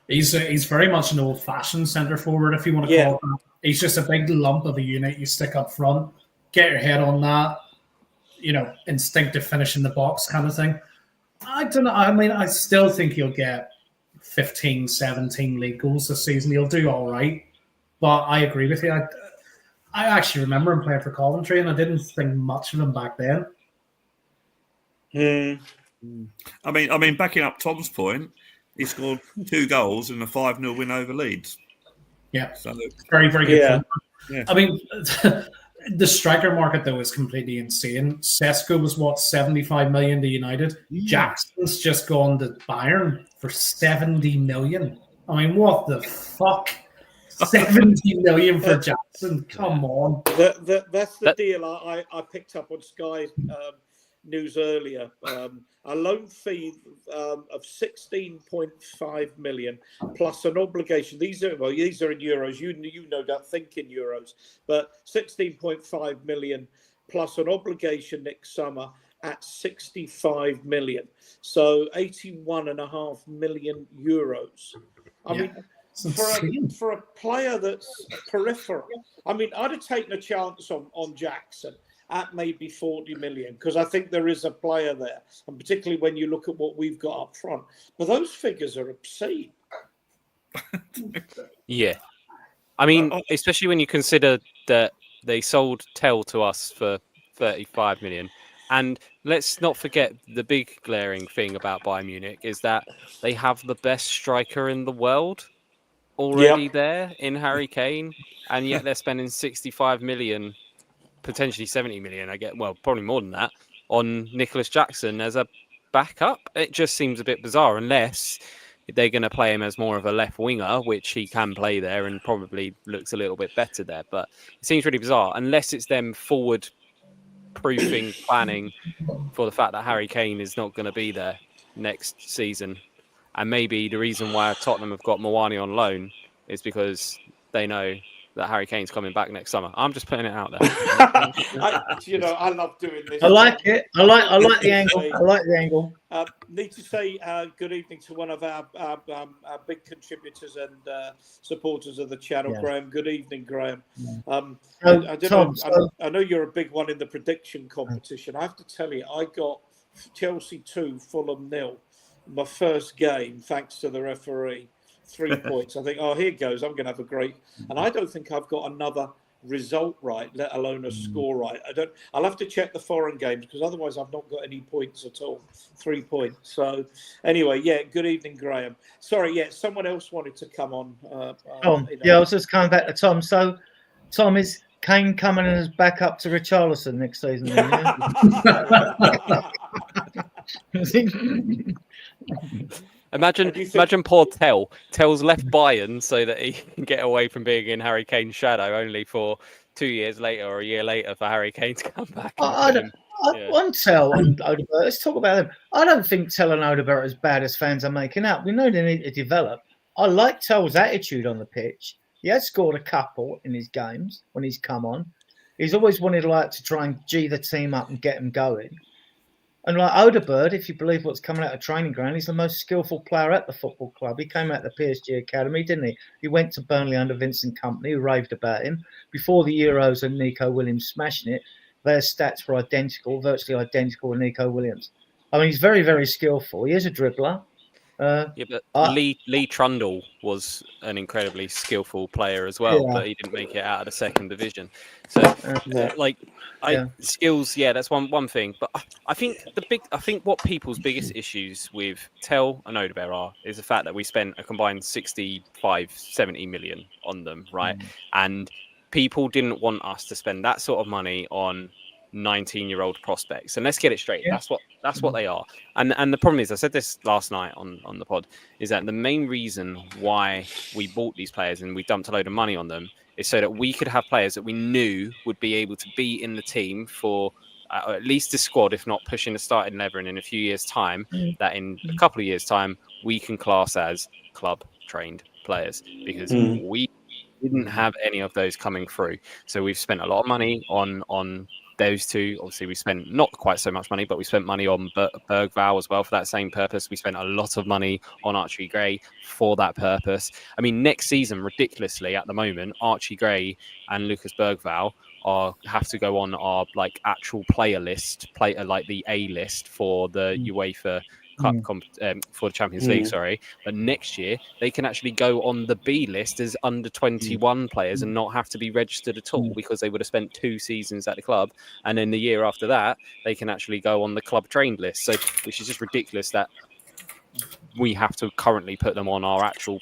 He's very much an old-fashioned centre forward, if you want to call it that. He's just a big lump of a unit you stick up front, get your head on that, instinctive finish in the box kind of thing. I don't know. I mean, I still think he'll get 15, 17 league goals this season. He'll do all right. But I agree with you. I actually remember him playing for Coventry, and I didn't think much of him back then. I mean, backing up Tom's point, he scored 2 goals in a 5-0 win over Leeds. Yeah, so very, very good. Yeah. I mean, the striker market though is completely insane. Sesko was 75 million to United. Jackson's just gone to Bayern for 70 million. I mean, what the fuck? 70 million for Jackson. Come on. That's the deal I picked up on Sky News earlier. A loan fee of 16.5 million plus an obligation. These are in euros. You no doubt think in euros, but 16.5 million plus an obligation next summer at 65 million. So 81.5 million euros. I mean, for a player that's peripheral, I mean, I'd have taken a chance on Jackson at maybe 40 million, because I think there is a player there, and particularly when you look at what we've got up front. But those figures are obscene. Yeah. I mean, especially when you consider that they sold Tell to us for 35 million. And let's not forget the big glaring thing about Bayern Munich is that they have the best striker in the world already there in Harry Kane, and yet they're spending 65 million, potentially 70 million, probably more than that, on Nicholas Jackson as a backup. It just seems a bit bizarre, unless they're going to play him as more of a left winger, which he can play there and probably looks a little bit better there. But it seems really bizarre, unless it's them forward proofing, planning for the fact that Harry Kane is not going to be there next season. And maybe the reason why Tottenham have got Mawani on loan is because they know that Harry Kane's coming back next summer. I'm just putting it out there. I love doing this. I like it. I like the angle. I like the angle. Need to say good evening to one of our big contributors and supporters of the channel, Yeah. Graham. Good evening, Graham. So, I don't Tom, know. I know you're a big one in the prediction competition. I have to tell you, I got Chelsea 2, Fulham 0. My first game, thanks to the referee. 3 points. I think, here goes. I'm going to have a great. And I don't think I've got another result right, let alone a score right. I'll have to check the foreign games because otherwise I've not got any points at all. 3 points. So anyway, yeah, good evening, Graham. Sorry, yeah, someone else wanted to come on. Tom, I was just coming back to Tom. So, Tom, is Kane coming as backup to Richarlison next season? Then, Imagine poor Tell's left Bayern so that he can get away from being in Harry Kane's shadow, only for 2 years later or a year later for Harry Kane to come back. I want Tell and Odegaard. Let's talk about them. I don't think Tell and Odegaard are as bad as fans are making out. We know they need to develop. I like Tell's attitude on the pitch. He has scored a couple in his games when he's come on. He's always wanted to try and G the team up and get them going. And like Odegaard, if you believe what's coming out of training ground, he's the most skillful player at the football club. He came out of the PSG academy, didn't he? He went to Burnley under Vincent Kompany, who raved about him. Before the Euros and Nico Williams smashing it, their stats were identical, virtually identical with Nico Williams. I mean, he's very, very skillful. He is a dribbler. Lee Trundle was an incredibly skillful player as well, but he didn't make it out of the second division. So, skills, that's one thing. But I think what people's biggest issues with Tell and Odegaard is the fact that we spent a combined 65-70 million on them, right? And people didn't want us to spend that sort of money on 19-year-old prospects. And let's get it straight. That's what they are. And the problem is, I said this last night on the pod, is that the main reason why we bought these players and we dumped a load of money on them is so that we could have players that we knew would be able to be in the team for at least the squad, if not pushing the starting 11 in a few years' time, that in a couple of years' time we can class as club trained players, because we didn't have any of those coming through. So we've spent a lot of money on those two. Obviously, we spent not quite so much money, but we spent money on Bergvall as well for that same purpose. We spent a lot of money on Archie Gray for that purpose. I mean, next season, ridiculously at the moment, Archie Gray and Lucas Bergvall have to go on our actual player list, like the A list for the UEFA Cup for the Champions League, sorry. But next year they can actually go on the B list as under 21 players and not have to be registered at all, because they would have spent 2 seasons at the club, and then the year after that they can actually go on the club trained list. So, which is just ridiculous that we have to currently put them on our actual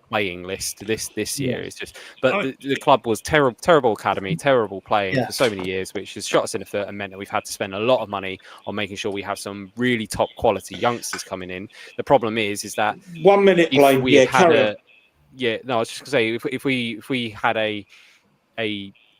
playing list this year. It's just, but the club was terrible academy, terrible playing for so many years, which has shot us in the foot and meant that we've had to spend a lot of money on making sure we have some really top quality youngsters coming in. The problem is that 1 minute, Blaine. I was just gonna say, if we had a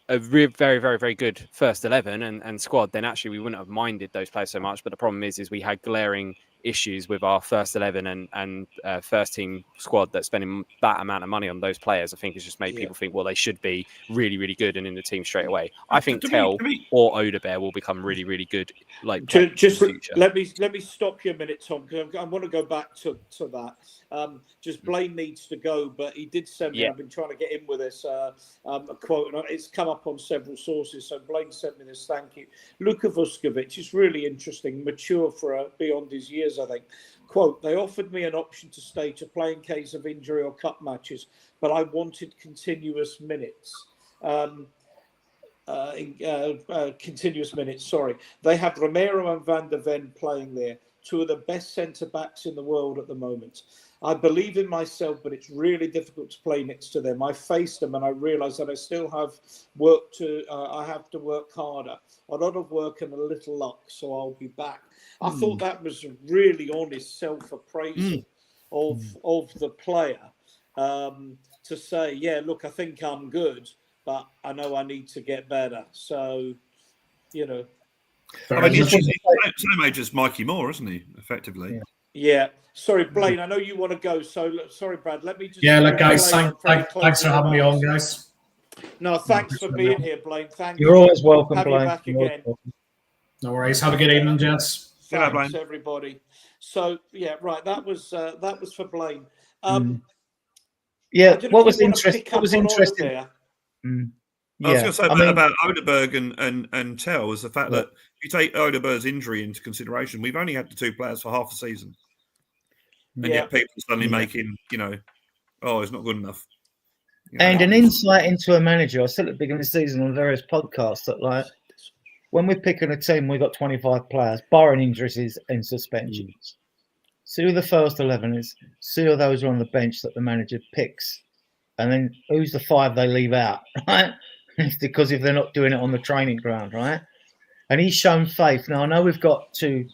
very, very, very good first 11 and squad, then actually we wouldn't have minded those players so much. But the problem is we had glaring issues with our first 11 and first team squad that spending that amount of money on those players. I think it's just made people think, well, they should be really, really good and in the team straight away. I think Tell or Odegaard will become really, really good. Just let me stop you a minute, Tom, because I want to go back to that. Just Blaine needs to go, but he did send me. I've been trying to get in with this a quote, and it's come up on several sources. So Blaine sent me this. Thank you, Luka Vuskovic. It's really interesting, mature for beyond his years, I think. Quote: they offered me an option to stay to play in case of injury or cup matches, but I wanted continuous minutes. Continuous minutes. Sorry, they have Romero and Van der Ven playing there, 2 of the best centre backs in the world at the moment. I believe in myself, but it's really difficult to play next to them. I faced them and I realised that I still have work to. I have to work harder. A lot of work and a little luck, so I'll be back. I thought that was a really honest self-appraisal of the player, to say, yeah, look, I think I'm good, but I know I need to get better. So, you know. I mean, he's same age as Mikey Moore, isn't he, effectively? Yeah. Sorry, Blaine, I know you want to go. So, sorry, Brad, let me just... Yeah, look, guys, thanks for having me on, guys. No, thanks for being here, Blaine. Thank You're you. always welcome, Have you Blaine. back You're always again. welcome. No worries. Have a good evening, gents. Good night, Thanks, Blaine. everybody. So yeah, right. That was for Blaine. Yeah, I don't know what if was you want to interesting? pick What up was on interesting? Odebear. I was Yeah, going to say I mean, about Odeberg and Tell was the fact Yeah. that if you take Odeberg's injury into consideration, we've only had the two players for half a season. And Yeah. yet people are suddenly Yeah. making, oh, it's not good enough. You know, and an it's- insight into a manager. I said at the beginning of the season on various podcasts that, like, when we're picking a team, we've got 25 players, barring injuries and suspensions. See who the first 11 is. See who those are on the bench that the manager picks. And then who's the 5 they leave out, right? Because if they're not doing it on the training ground, right? And he's shown faith. Now, I know we've got 2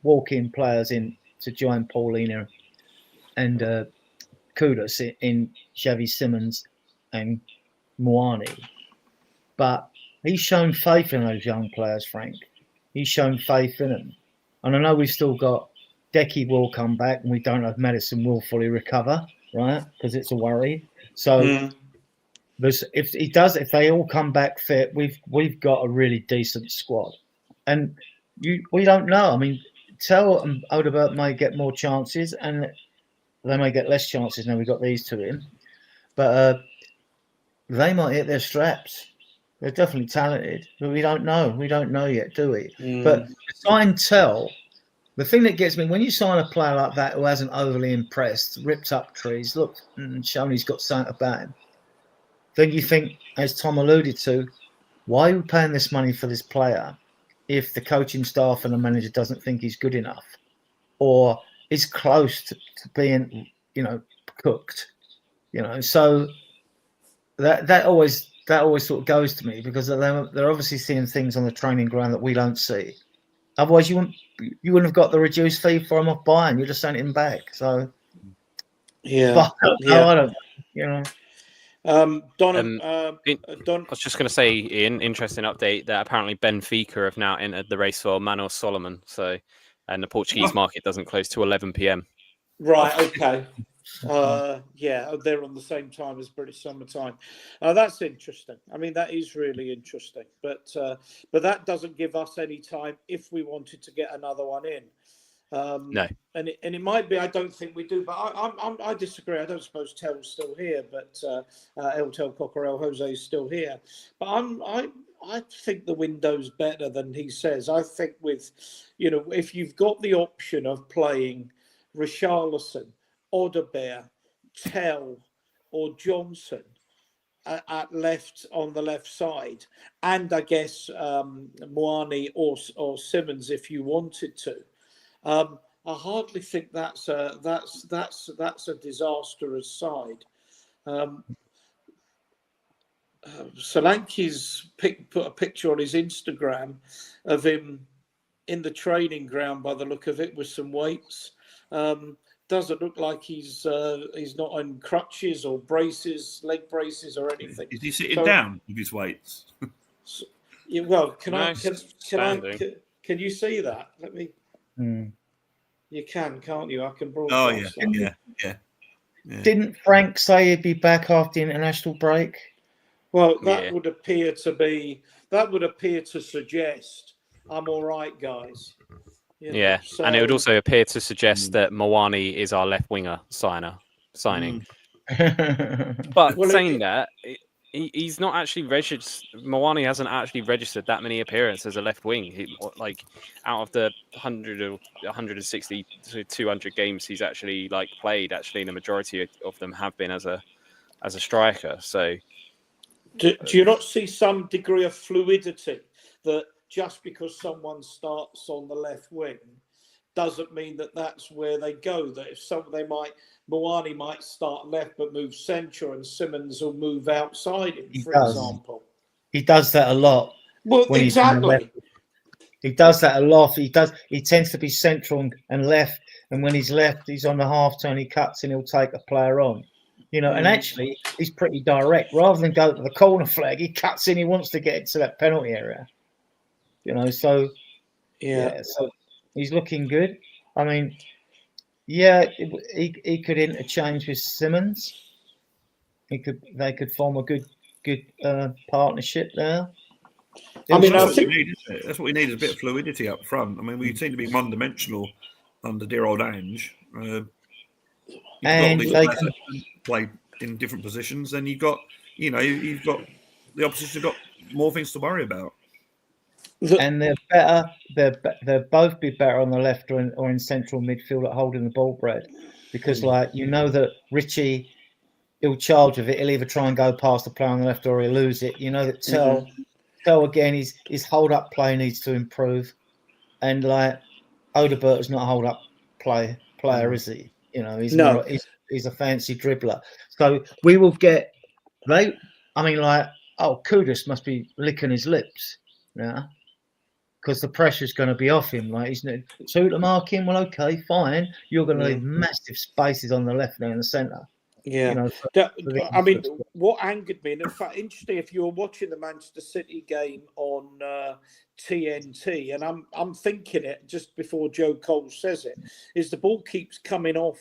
walk-in players in to join Paulina and Kudus in Xavi Simmons and Moani. But he's shown faith in those young players, Frank. He's shown faith in them. And I know we've still got Decky will come back and we don't know if Madison will fully recover, right? Because it's a worry. So if they all come back fit, we've got a really decent squad. And we don't know. I mean, Tell and Odeberg may get more chances and they may get less chances now we've got these 2 in. But they might hit their straps. They're definitely talented, but we don't know. We don't know yet, do we? But sign Tell, the thing that gets me, when you sign a player like that who hasn't overly impressed, ripped up trees, look, shown he's got something about him, then you think, as Tom alluded to, why are we paying this money for this player if the coaching staff and the manager doesn't think he's good enough or is close to being, cooked? So that always sort of goes to me because they're obviously seeing things on the training ground that we don't see. Otherwise, you wouldn't have got the reduced fee for him off Bayern. You just sent him back. So Yeah, I don't. Don. I was just going to say, Ian, interesting update that apparently Benfica have now entered the race for Manuel Solomon. So, and the Portuguese market doesn't close till 11 p.m. Right. Okay. Yeah, they're on the same time as British summertime. That's interesting. I mean, that is really interesting. But that doesn't give us any time if we wanted to get another one in. No. And it might be. I don't think we do. But I disagree. I don't suppose Tell's still here, but El Tel Cocorel Jose is still here. But I think the window's better than he says. I think with, if you've got the option of playing Richarlison, Odebear, Tell, or Johnson at left on the left side, and I guess Moani or Simmons if you wanted to. I hardly think that's a disastrous side. Solanke's put a picture on his Instagram of him in the training ground by the look of it with some weights. Doesn't look like he's not on crutches or braces, leg braces or anything. Is he sitting down with his weights? Well, can you see that? Let me. You can't you? I can broadcast. Oh yeah. Didn't Frank say he'd be back after the international break? Well, that would appear to suggest I'm all right, guys. And it would also appear to suggest that Moani is our left winger signing. But saying that, he's not actually registered. Moani hasn't actually registered that many appearances as a left wing. Out of the 100 or 160 to 200 games he's actually played, the majority of them have been as a striker. So, do you not see some degree of fluidity that just because someone starts on the left wing doesn't mean that that's where they go? That if Moani might start left but move central and Simmons will move outside him, example. He does that a lot. Well, exactly. He does that a lot. He tends to be central and left, and when he's left, he's on the half turn, he cuts and he'll take a player on. And actually he's pretty direct. Rather than go to the corner flag, he cuts in, he wants to get into that penalty area. So he's looking good. I mean, he could interchange with Simmons. They could form a good good partnership there. I mean, That's I what think we need, isn't it? That's what we need is a bit of fluidity up front. I mean, we seem to be one-dimensional under dear old Ange. You've got all And these they players can, that can play in different positions, and you've got the opposition got more things to worry about. and they're better. They'll both be better on the left or in central midfield at holding the ball, Brad, because like you know that Richie, he'll charge with it. He'll either try and go past the player on the left or he'll lose it. You know that Tell again, his hold up play needs to improve, and like Odebert is not a hold up player, is he? You know, he's No. not. He's a fancy dribbler. So we will get I mean, like, Kudus must be licking his lips now because the pressure's going to be off him. Like, he's two to mark him. Well, okay, fine. You're going to leave massive spaces on the left and in the centre. Yeah, You know, I mean, what angered me, and in fact, interesting, if you were watching the Manchester City game on TNT, and I'm thinking it just before Joe Cole says it, is the ball keeps coming off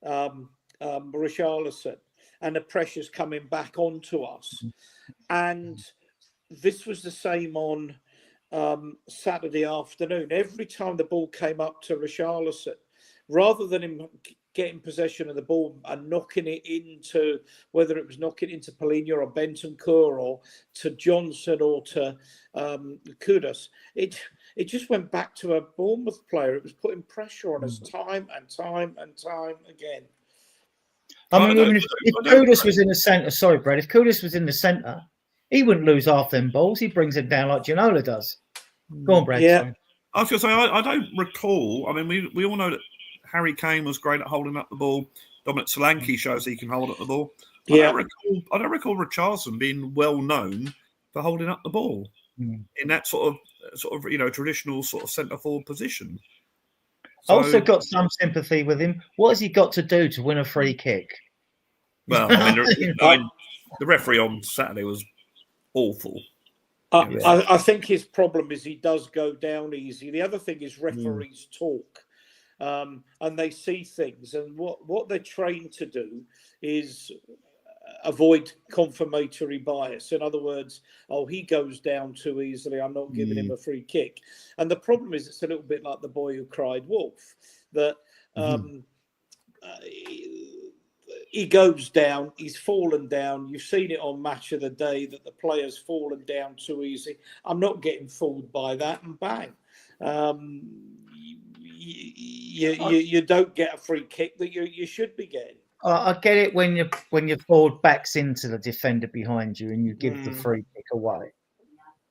Richarlison, and the pressure's coming back onto us. And this was the same on Saturday afternoon. Every time the ball came up to Richarlison, rather than him getting possession of the ball and knocking it into, whether it was knocking it into Palhinha or Bentancur or to Johnson or to Kudus, it just went back to a Bournemouth player. It was putting pressure on us time and time and time again. I mean, even if Kudus was in the centre, sorry, Brad, if Kudus was in the centre, he wouldn't lose half them balls. He brings it down like Ginola does. Go on, Brad. Yeah. Sorry. I was going to say, I don't recall. I mean, we all know that Harry Kane was great at holding up the ball. Dominic Solanke shows he can hold up the ball. I don't recall Richarlison being well known for holding up the ball in that sort of traditional sort of centre forward position. I also got some sympathy with him. What has he got to do to win a free kick? Well, I mean, the referee on Saturday was awful. I think his problem is he does go down easy. The other thing is referees talk. And they see things, and what they're trained to do is avoid confirmatory bias. In other words, he goes down too easily, I'm not giving him a free kick. And the problem is, it's a little bit like the boy who cried wolf, that he goes down, he's fallen down. You've seen it on Match of the Day that the player's fallen down too easy. I'm not getting fooled by that, and bang. You don't get a free kick that you should be getting. I get it when your forward backs into the defender behind you and you give the free kick away.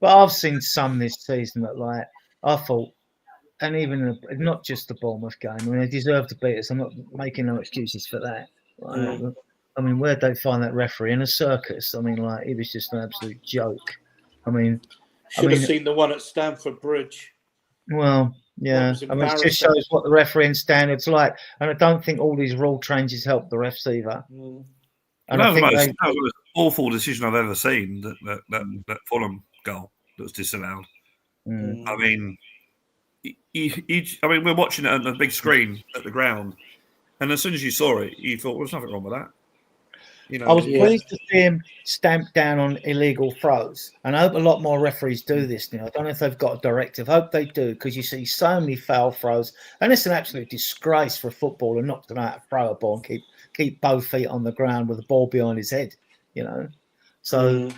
But I've seen some this season that, like, I thought, and even not just the Bournemouth game. I mean, they deserve to beat us. I'm not making no excuses for that. I mean, where'd they find that referee? In a circus? I mean, like, it was just an absolute joke. I mean, Should have seen the one at Stamford Bridge. Well, yeah, I mean, it just shows what the refereing standards like, and I don't think all these rule changes help the refs either. And that was the most awful decision I've ever seen. That Fulham goal that was disallowed. I mean, we're watching it on the big screen at the ground, and as soon as you saw it, you thought, well, there's nothing wrong with that. You know, I was pleased to see him stamp down on illegal throws, and I hope a lot more referees do this now. I don't know if they've got a directive. I hope they do, because you see so many foul throws, and it's an absolute disgrace for a footballer not to know how to throw a ball and keep both feet on the ground with the ball behind his head. You know, so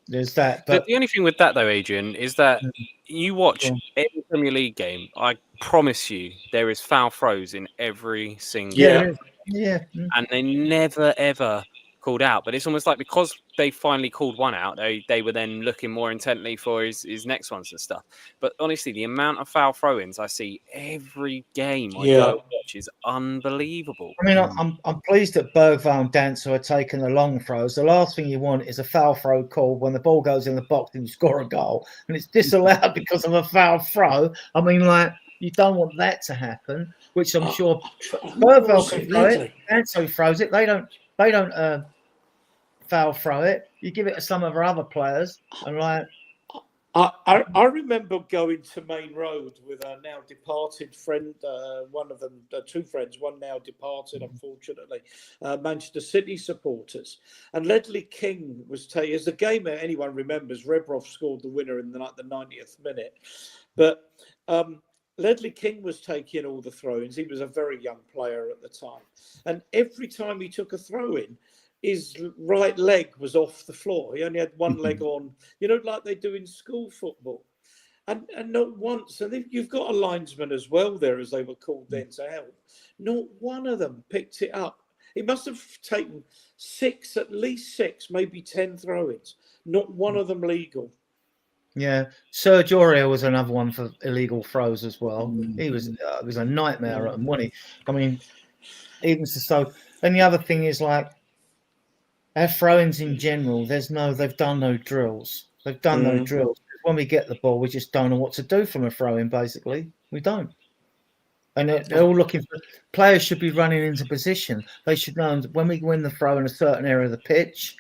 there's that. But the only thing with that, though, Adrian, is that you watch every Premier League game. I promise you, there is foul throws in every single game. And they never ever called out, but it's almost like because they finally called one out, they were then looking more intently for his next ones and stuff. But honestly, the amount of foul throw-ins I see every game I go watch is unbelievable. I mean, I'm pleased that Bergvall and Dancer are taking the long throws. The last thing you want is a foul throw call when the ball goes in the box and you score a goal, and it's disallowed because of a foul throw. I mean, like, you don't want that to happen, which I'm sure Bergvall can throw it, Dancer throws it. They don't foul throw it. You give it to some of our other players, and like, I remember going to Main Road with a now departed friend, one of them, two friends, one now departed, unfortunately, Manchester City supporters. And Ledley King was taking, as the game anyone remembers, Rebrov scored the winner in the 90th minute. But Ledley King was taking all the throw-ins. He was a very young player at the time. And every time he took a throw-in, his right leg was off the floor. He only had one leg on, like they do in school football. And not once, and you've got a linesman as well there, as they were called then, to help. Not one of them picked it up. He must have taken at least six, maybe 10 throw-ins. Not one of them legal. Yeah, Serge Aurier was another one for illegal throws as well. He was it was a nightmare at him, wasn't he? I mean, even so. And the other thing is, like, our throw-ins in general, they've done no drills. They've done no drills. When we get the ball, we just don't know what to do from a throw-in, basically. We don't. And they're all looking for, players should be running into position. They should know when we win the throw in a certain area of the pitch,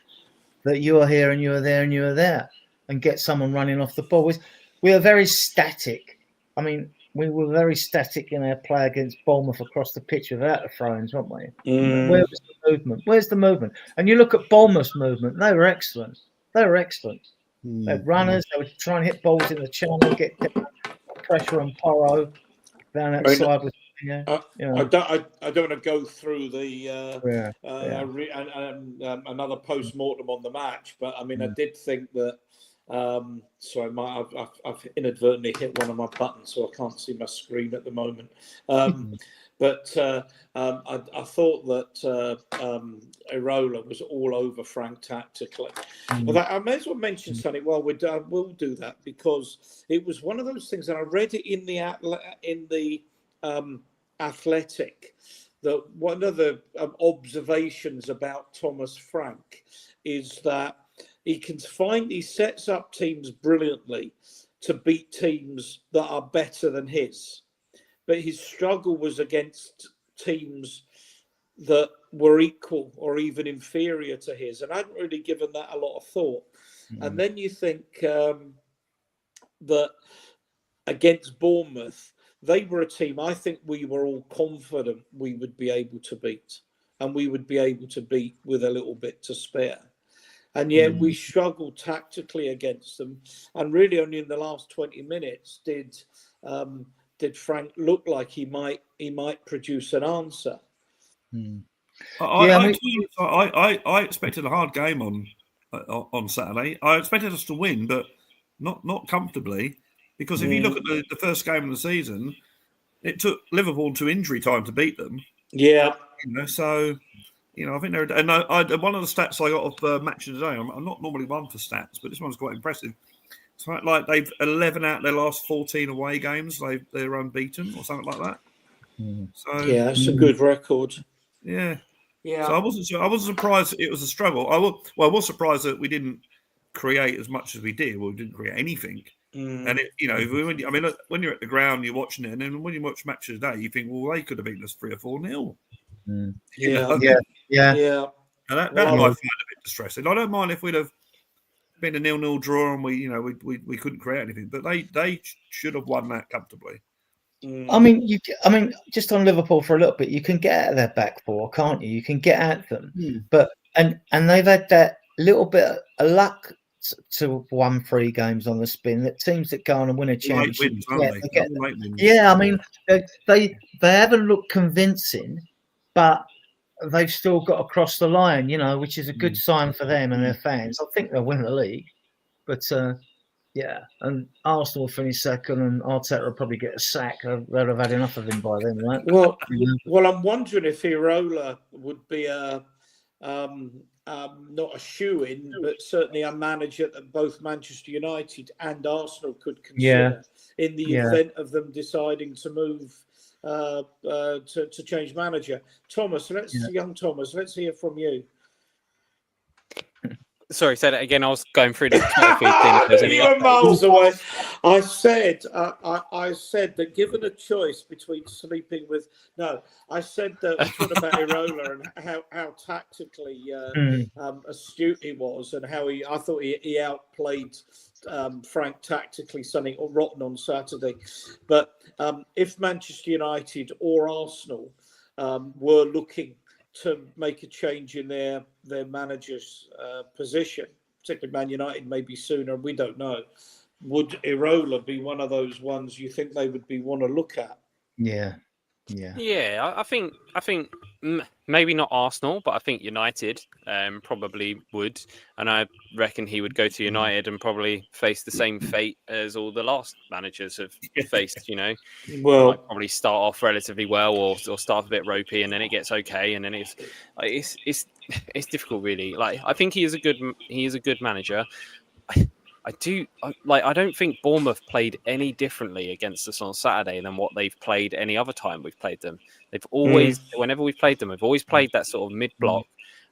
that you are here and you are there and you are there, and get someone running off the ball. We are very static. I mean, we were very static in our play against Bournemouth across the pitch without the throw-ins, weren't we? Where was the movement? Where's the movement? And you look at Bournemouth's movement; they were excellent. They were excellent. They had runners. They would try and hit balls in the channel, get pressure on Porro down outside. I don't want to go through the another post-mortem on the match, but I mean, I did think that. Sorry, I've inadvertently hit one of my buttons, so I can't see my screen at the moment. But I thought that Irola was all over Frank tactically. But I may as well mention something while I will do that, because it was one of those things, and I read it in the Athletic, that one of the observations about Thomas Frank is that he sets up teams brilliantly to beat teams that are better than his. But his struggle was against teams that were equal or even inferior to his. And I hadn't really given that a lot of thought. And then you think that against Bournemouth, they were a team I think we were all confident we would be able to beat. And we would be able to beat with a little bit to spare. And yet we struggled tactically against them. And really only in the last 20 minutes did Frank look like he might produce an answer. I expected a hard game on Saturday. I expected us to win, but not comfortably, because if you look at the first game of the season, it took Liverpool to injury time to beat them. Yeah. So, I think they're. And one of the stats I got off Match of the Day, I'm not normally one for stats, but this one's quite impressive. It's like they've 11 out of their last 14 away games. They're unbeaten or something like that. So yeah, that's a good record. Yeah. Yeah. So I wasn't surprised it was a struggle. I was surprised that we didn't create as much as we did. Well, we didn't create anything. And when you're at the ground, you're watching it, and then when you watch Match of the Day, you think, well, they could have beaten us 3 or 4-0. Yeah. And that might find a bit distressing. I don't mind if we'd have been a 0-0 draw and we couldn't create anything, but they should have won that comfortably. I mean, just on Liverpool for a little bit, you can get out of their back four, can't you? You can get at them, but and they've had that little bit of luck to won 3 games on the spin. That teams that go on and win a championship, I mean, they haven't looked convincing, but they've still got to cross the line, which is a good sign for them and their fans. I think they'll win the league, but and Arsenal will finish second, and Arteta will probably get a sack. They'll have had enough of him by then, right? Well, I'm wondering if Irola would be not a shoe-in, but certainly a manager that both Manchester United and Arsenal could consider in the event of them deciding to move to change manager. Thomas, young Thomas, let's hear from you. Sorry, say that again. I was going through the Twitter feed thing. If there's any You were updates. miles away. I said that given a choice between sleeping with I said that we talked about Irola and how tactically astute he was, and how I thought he outplayed Frank tactically, something rotten on Saturday. But if Manchester United or Arsenal were looking to make a change in their manager's position, particularly Man United, maybe sooner, we don't know. Would Irola be one of those ones you think they would want to look at? Yeah. Yeah, I think maybe not Arsenal, but I think United probably would, and I reckon he would go to United and probably face the same fate as all the last managers have faced. You know, Well, might probably start off relatively well, or start a bit ropey, and then it gets okay, and then it's difficult, really. Like, I think he is a good manager. I don't think Bournemouth played any differently against us on Saturday than what they've played any other time we've played them. They've always, whenever we've played them, we've always played that sort of mid-block.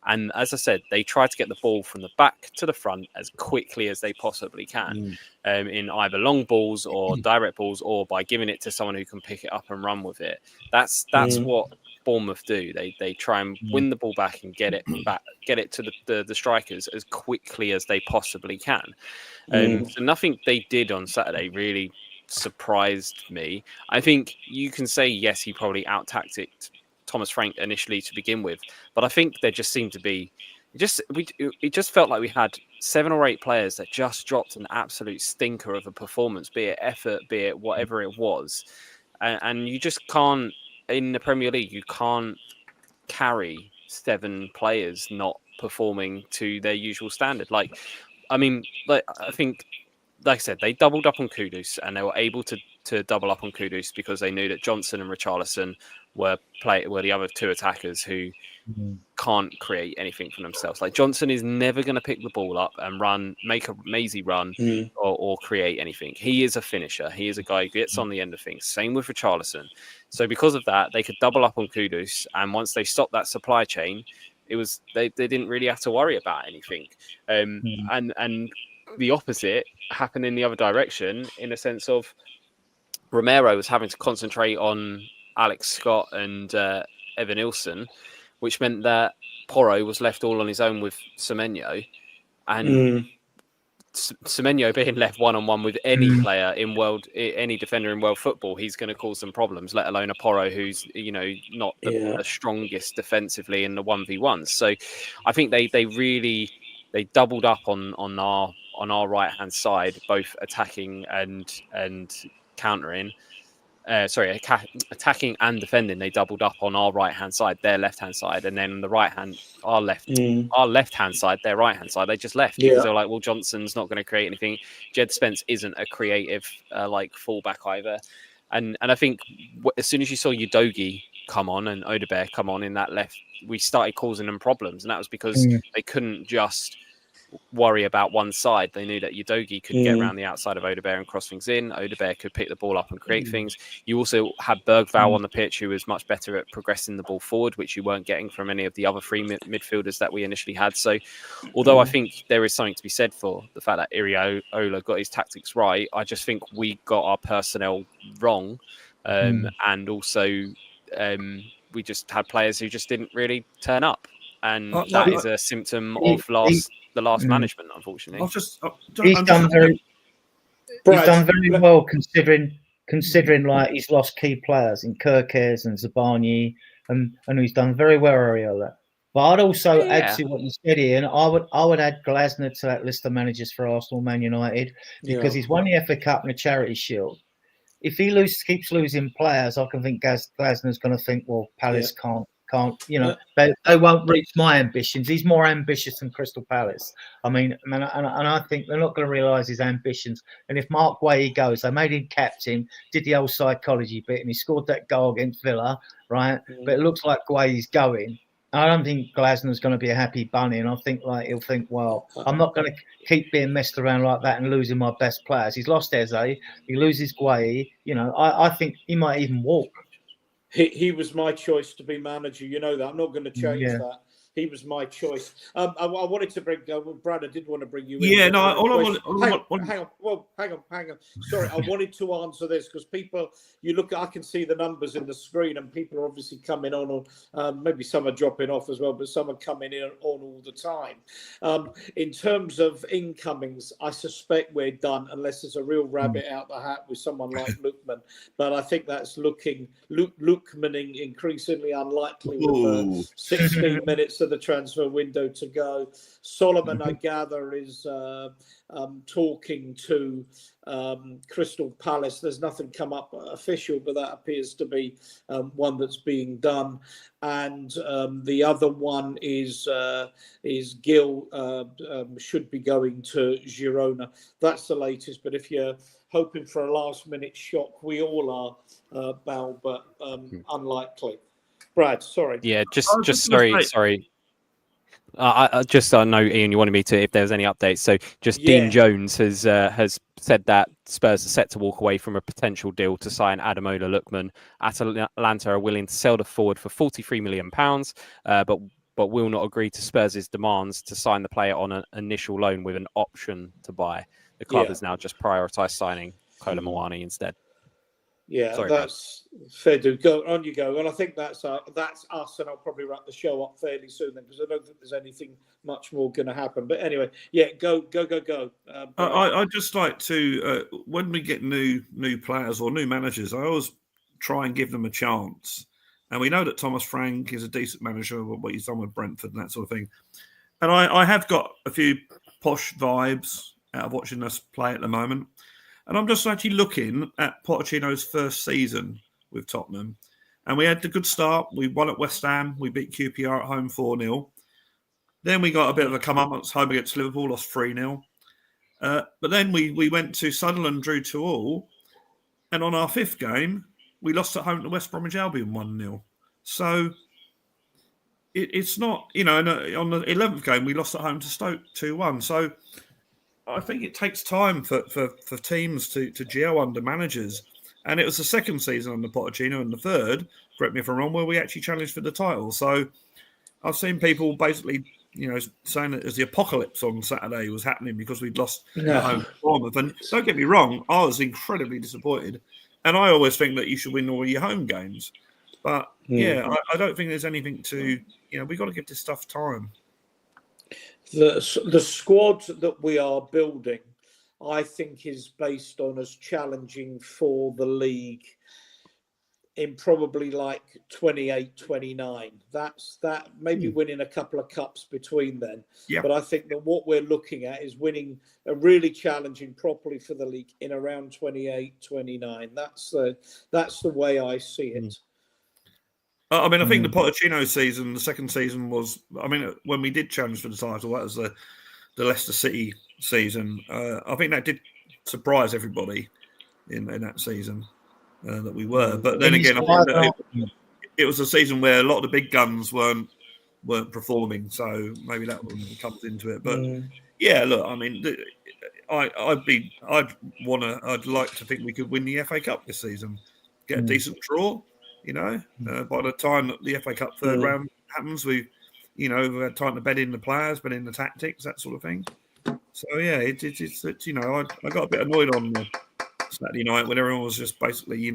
And as I said, they try to get the ball from the back to the front as quickly as they possibly can, in either long balls or direct balls, or by giving it to someone who can pick it up and run with it. That's what Bournemouth do. They try and win the ball back and get it to the strikers as quickly as they possibly can. So nothing they did on Saturday really surprised me. I think you can say, yes, he probably out-tacticked Thomas Frank initially to begin with, but I think there just seemed to be it just felt like we had 7 or 8 players that just dropped an absolute stinker of a performance, be it effort, be it whatever it was, and you just can't, in the Premier League, you can't carry 7 players not performing to their usual standard. I think, like I said, they doubled up on Kudus, and they were able to double up on Kudus because they knew that Johnson and Richarlison were the other 2 attackers who can't create anything for themselves. Like, Johnson is never going to pick the ball up and make a mazy run or create anything. He is a finisher. He is a guy who gets on the end of things. Same with Richarlison. So because of that, they could double up on Kudus, and once they stopped that supply chain, they didn't really have to worry about anything. And the opposite happened in the other direction, in a sense of Romero was having to concentrate on Alex Scott and Evan Nilsson, which meant that Porro was left all on his own with Semenyo, and Semenyo being left one-on-one with any player any defender in world football, he's going to cause some problems, let alone a Porro who's, not the strongest defensively in the 1v1s. So I think they doubled up on our right-hand side, both attacking and countering. Attacking and defending. They doubled up on our right-hand side, their left-hand side, and then our left-hand side, their right-hand side, they just left because they're like, well, Johnson's not going to create anything. Jed Spence isn't a creative fullback either, and I think as soon as you saw Udogie come on and Odebear come on in that left, we started causing them problems, and that was because they couldn't just worry about one side. They knew that Udogie could get around the outside of Odebear and cross things in. Odebear could pick the ball up and create things. You also had Bergvall on the pitch, who was much better at progressing the ball forward, which you weren't getting from any of the other 3 midfielders that we initially had. So although I think there is something to be said for the fact that Iriola got his tactics right, I just think we got our personnel wrong. And also we just had players who just didn't really turn up. And that is a symptom of the last management, unfortunately. He's done very well considering like he's lost key players in Kirkes and Zabani, and he's done very well, Ariola. But I'd also add to what you said, Ian. I would add Glasner to that list of managers for Arsenal, Man United, because he's won the FA Cup and the Charity Shield. If he keeps losing players, I can think Glasner's going to think, well, Palace can't, they won't reach my ambitions. He's more ambitious than Crystal Palace. I mean, and I think they're not going to realise his ambitions. And if Mark Guehi goes, they made him captain, did the old psychology bit, and he scored that goal against Villa, right? But it looks like Guehi's going. I don't think Glasner's going to be a happy bunny, and I think he'll think, well, I'm not going to keep being messed around like that and losing my best players. He's lost Eze, he loses Guehi. I think he might even walk. He was my choice to be manager. You know that. I'm not going to change that. he was my choice. I wanted to bring Brad. I did want to bring you in. Yeah, no. Hang on. Sorry, I wanted to answer this because people, I can see the numbers in the screen, and people are obviously coming on. Maybe some are dropping off as well, but some are coming in on all the time. In terms of incomings, I suspect we're done unless there's a real rabbit out the hat with someone like Lookman. But I think that's Lookmaning increasingly unlikely with 16 minutes of the transfer window to go. Solomon, I gather, is talking to Crystal Palace. There's nothing come up official, but that appears to be one that's being done. And the other one is Gil should be going to Girona. That's the latest. But if you're hoping for a last-minute shock, we all are, Bal, but unlikely. Brad, sorry. Yeah, sorry. I know, Ian, you wanted me to, if there's any updates. So Dean Jones has said that Spurs are set to walk away from a potential deal to sign Ademola Lookman. Atalanta are willing to sell the forward for £43 million, but will not agree to Spurs' demands to sign the player on an initial loan with an option to buy. The club has now just prioritised signing Kolo Muani instead. Yeah, Sorry, that's fair. Go on, you go. Well, I think that's us, and I'll probably wrap the show up fairly soon then, because I don't think there's anything much more going to happen. But anyway, go. I'd just like to, when we get new players or new managers, I always try and give them a chance. And we know that Thomas Frank is a decent manager, what he's done with Brentford and that sort of thing. And I have got a few posh vibes out of watching us play at the moment. And I'm just actually looking at Pochettino's first season with Tottenham. And we had a good start. We won at West Ham. We beat QPR at home 4-0. Then we got a bit of a come-up home against Liverpool, lost 3-0. But then we went to Sunderland, drew 2-2. And on our fifth game, we lost at home to West Bromwich Albion 1-0. So it's not, and on the 11th game, we lost at home to Stoke 2-1. So I think it takes time for teams to gel under managers. And it was the second season under Pochettino and the third, correct me if I'm wrong, where we actually challenged for the title. So I've seen people basically, saying that as the apocalypse on Saturday was happening because we'd lost at home to Bournemouth. And don't get me wrong, I was incredibly disappointed. And I always think that you should win all your home games. But I don't think there's anything to, we've got to give this stuff time. The squad that we are building, I think, is based on us challenging for the league in probably like 28, 29. That's maybe winning a couple of cups between then. Yeah. But I think that what we're looking at is winning, really challenging properly for the league in around 28, 29. That's the way I see it. I think the Pochettino season, the second season was, when we did challenge for the title, that was the Leicester City season. I think that did surprise everybody in that season that we were. But then again, I think that it was a season where a lot of the big guns weren't performing, so maybe that comes into it. But look, I'd like to think we could win the FA Cup this season, get a decent draw. By the time that the FA Cup third round happens, we've had time to bed in the players, bed in the tactics, that sort of thing. So I got a bit annoyed on Saturday night when everyone was just basically,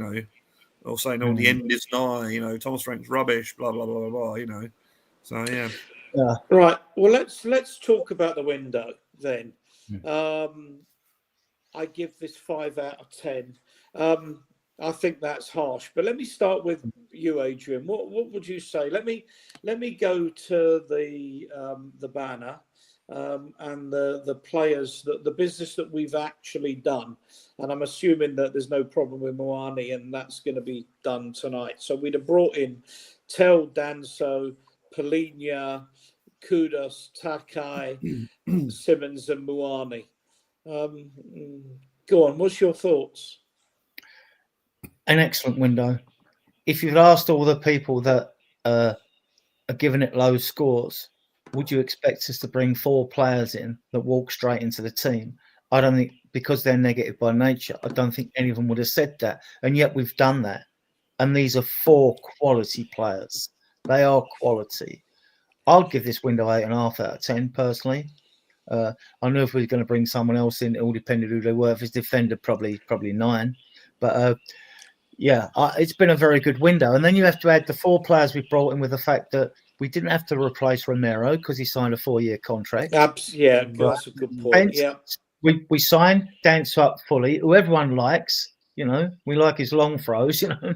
all saying, the end is nigh, Thomas Frank's rubbish, blah blah blah blah, So yeah. Right. Well, let's talk about the window then. I give this 5 out of 10. I think that's harsh, but let me start with you, Adrian. What would you say? Let me go to the banner and the players, the business that we've actually done, and I'm assuming that there's no problem with Muani, and that's going to be done tonight. So we'd have brought in Tel, Danso, Polinia, Kudus, Takai, Simmons, and Muani. Go on. What's your thoughts? An excellent window. If you'd asked all the people that are giving it low scores, would you expect us to bring 4 players in that walk straight into the team? I don't think, because they're negative by nature, I don't think any of them would have said that. And yet we've done that. And these are 4 quality players. They are quality. I'd give this window 8.5 out of 10 personally. I know if we were going to bring someone else in, it all depended who they were. If it's defender, probably 9. But yeah, it's been a very good window. And then you have to add the 4 players we brought in with the fact that we didn't have to replace Romero because he signed a 4-year contract. Yeah, that's a good point. Bent, Yeah. We signed Dance up fully, who everyone likes. You know, we like his long throws, you know.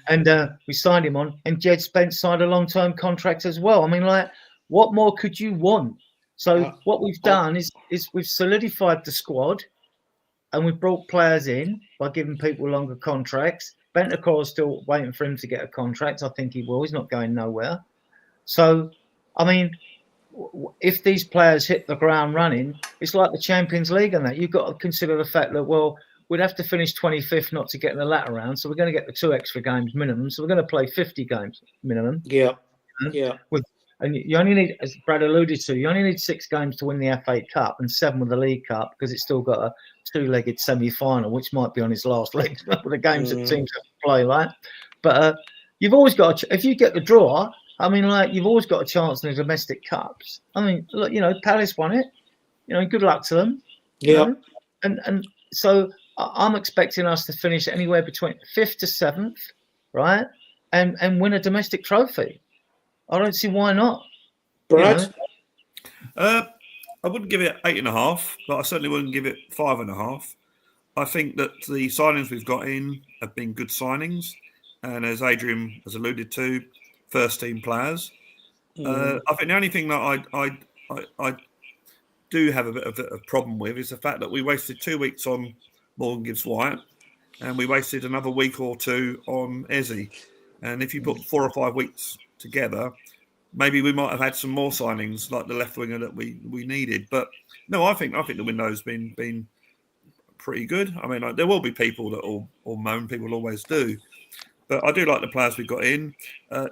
And we signed him on, and Jed Spence signed a long-term contract as well. I mean, like, what more could you want? So what we've done is we've solidified the squad, and we've brought players in by giving people longer contracts. Bentancur is still waiting for him to get a contract. I think he will. He's not going nowhere. So, I mean, if these players hit the ground running, it's like the Champions League and that. You've got to consider the fact that, well, we'd have to finish 25th not to get in the latter round. So we're going to get the 2 extra games minimum. So we're going to play 50 games minimum. Yeah. Yeah. And you only need, as Brad alluded to, you only need 6 games to win the FA Cup and 7 with the League Cup because it's still got a 2-legged semi-final, which might be on his last leg with the games that teams have to play, right? But you've always got, if you get the draw, I mean, like, you've always got a chance in the domestic cups. I mean, look, you know, Palace won it. You know, good luck to them. Yeah. And so I'm expecting us to finish anywhere between 5th to 7th, right? And win a domestic trophy. I don't see why not. Brad? You know? I wouldn't give it 8.5, but I certainly wouldn't give it 5.5. I think that the signings we've got in have been good signings, and as Adrian has alluded to, first team players. I think the only thing that I do have a bit of a problem with is the fact that we wasted 2 weeks on Morgan Gibbs-White, and we wasted another week or 2 on Eze. And if you put 4 or 5 weeks together, maybe we might have had some more signings like the left winger that we needed. But no, I think the window's been pretty good. I mean, there will be people that will moan. People always do. But I do like the players we got in.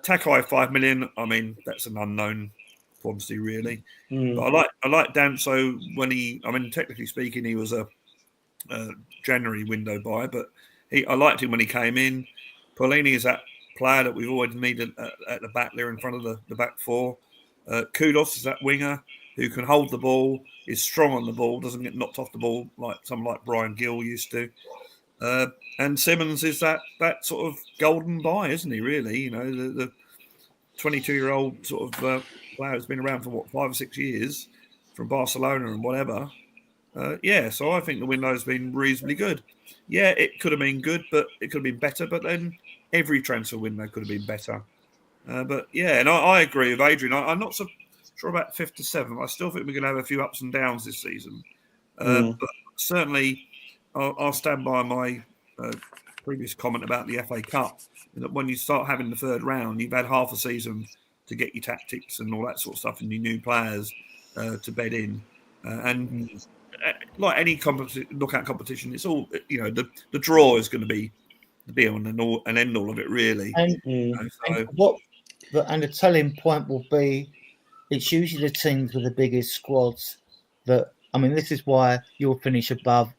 Takai 5 million. I mean, that's an unknown quantity, really. But I like Danso when technically speaking, he was a January window buy, but I liked him when he came in. Paulini is that player that we've always needed at the back there in front of the back 4. Kudos is that winger who can hold the ball, is strong on the ball, doesn't get knocked off the ball like someone like Brian Gill used to. And Simmons is that sort of golden buy, isn't he, really? You know, the 22-year-old sort of player who's been around for, 5 or 6 years from Barcelona and whatever. So I think the window's been reasonably good. Yeah, it could have been good, but it could have been better. But then every transfer window could have been better. But yeah, and I agree with Adrian. I'm not so sure about 5th to 7th. I still think we're going to have a few ups and downs this season. But certainly, I'll stand by my previous comment about the FA Cup. That when you start having the 3rd round, you've had half a season to get your tactics and all that sort of stuff and your new players to bed in. And like any knockout competition, it's all, you know, the draw is going to be the be on and end all of it, really. And the telling point will be, it's usually the teams with the biggest squads that, I mean, this is why you'll finish above,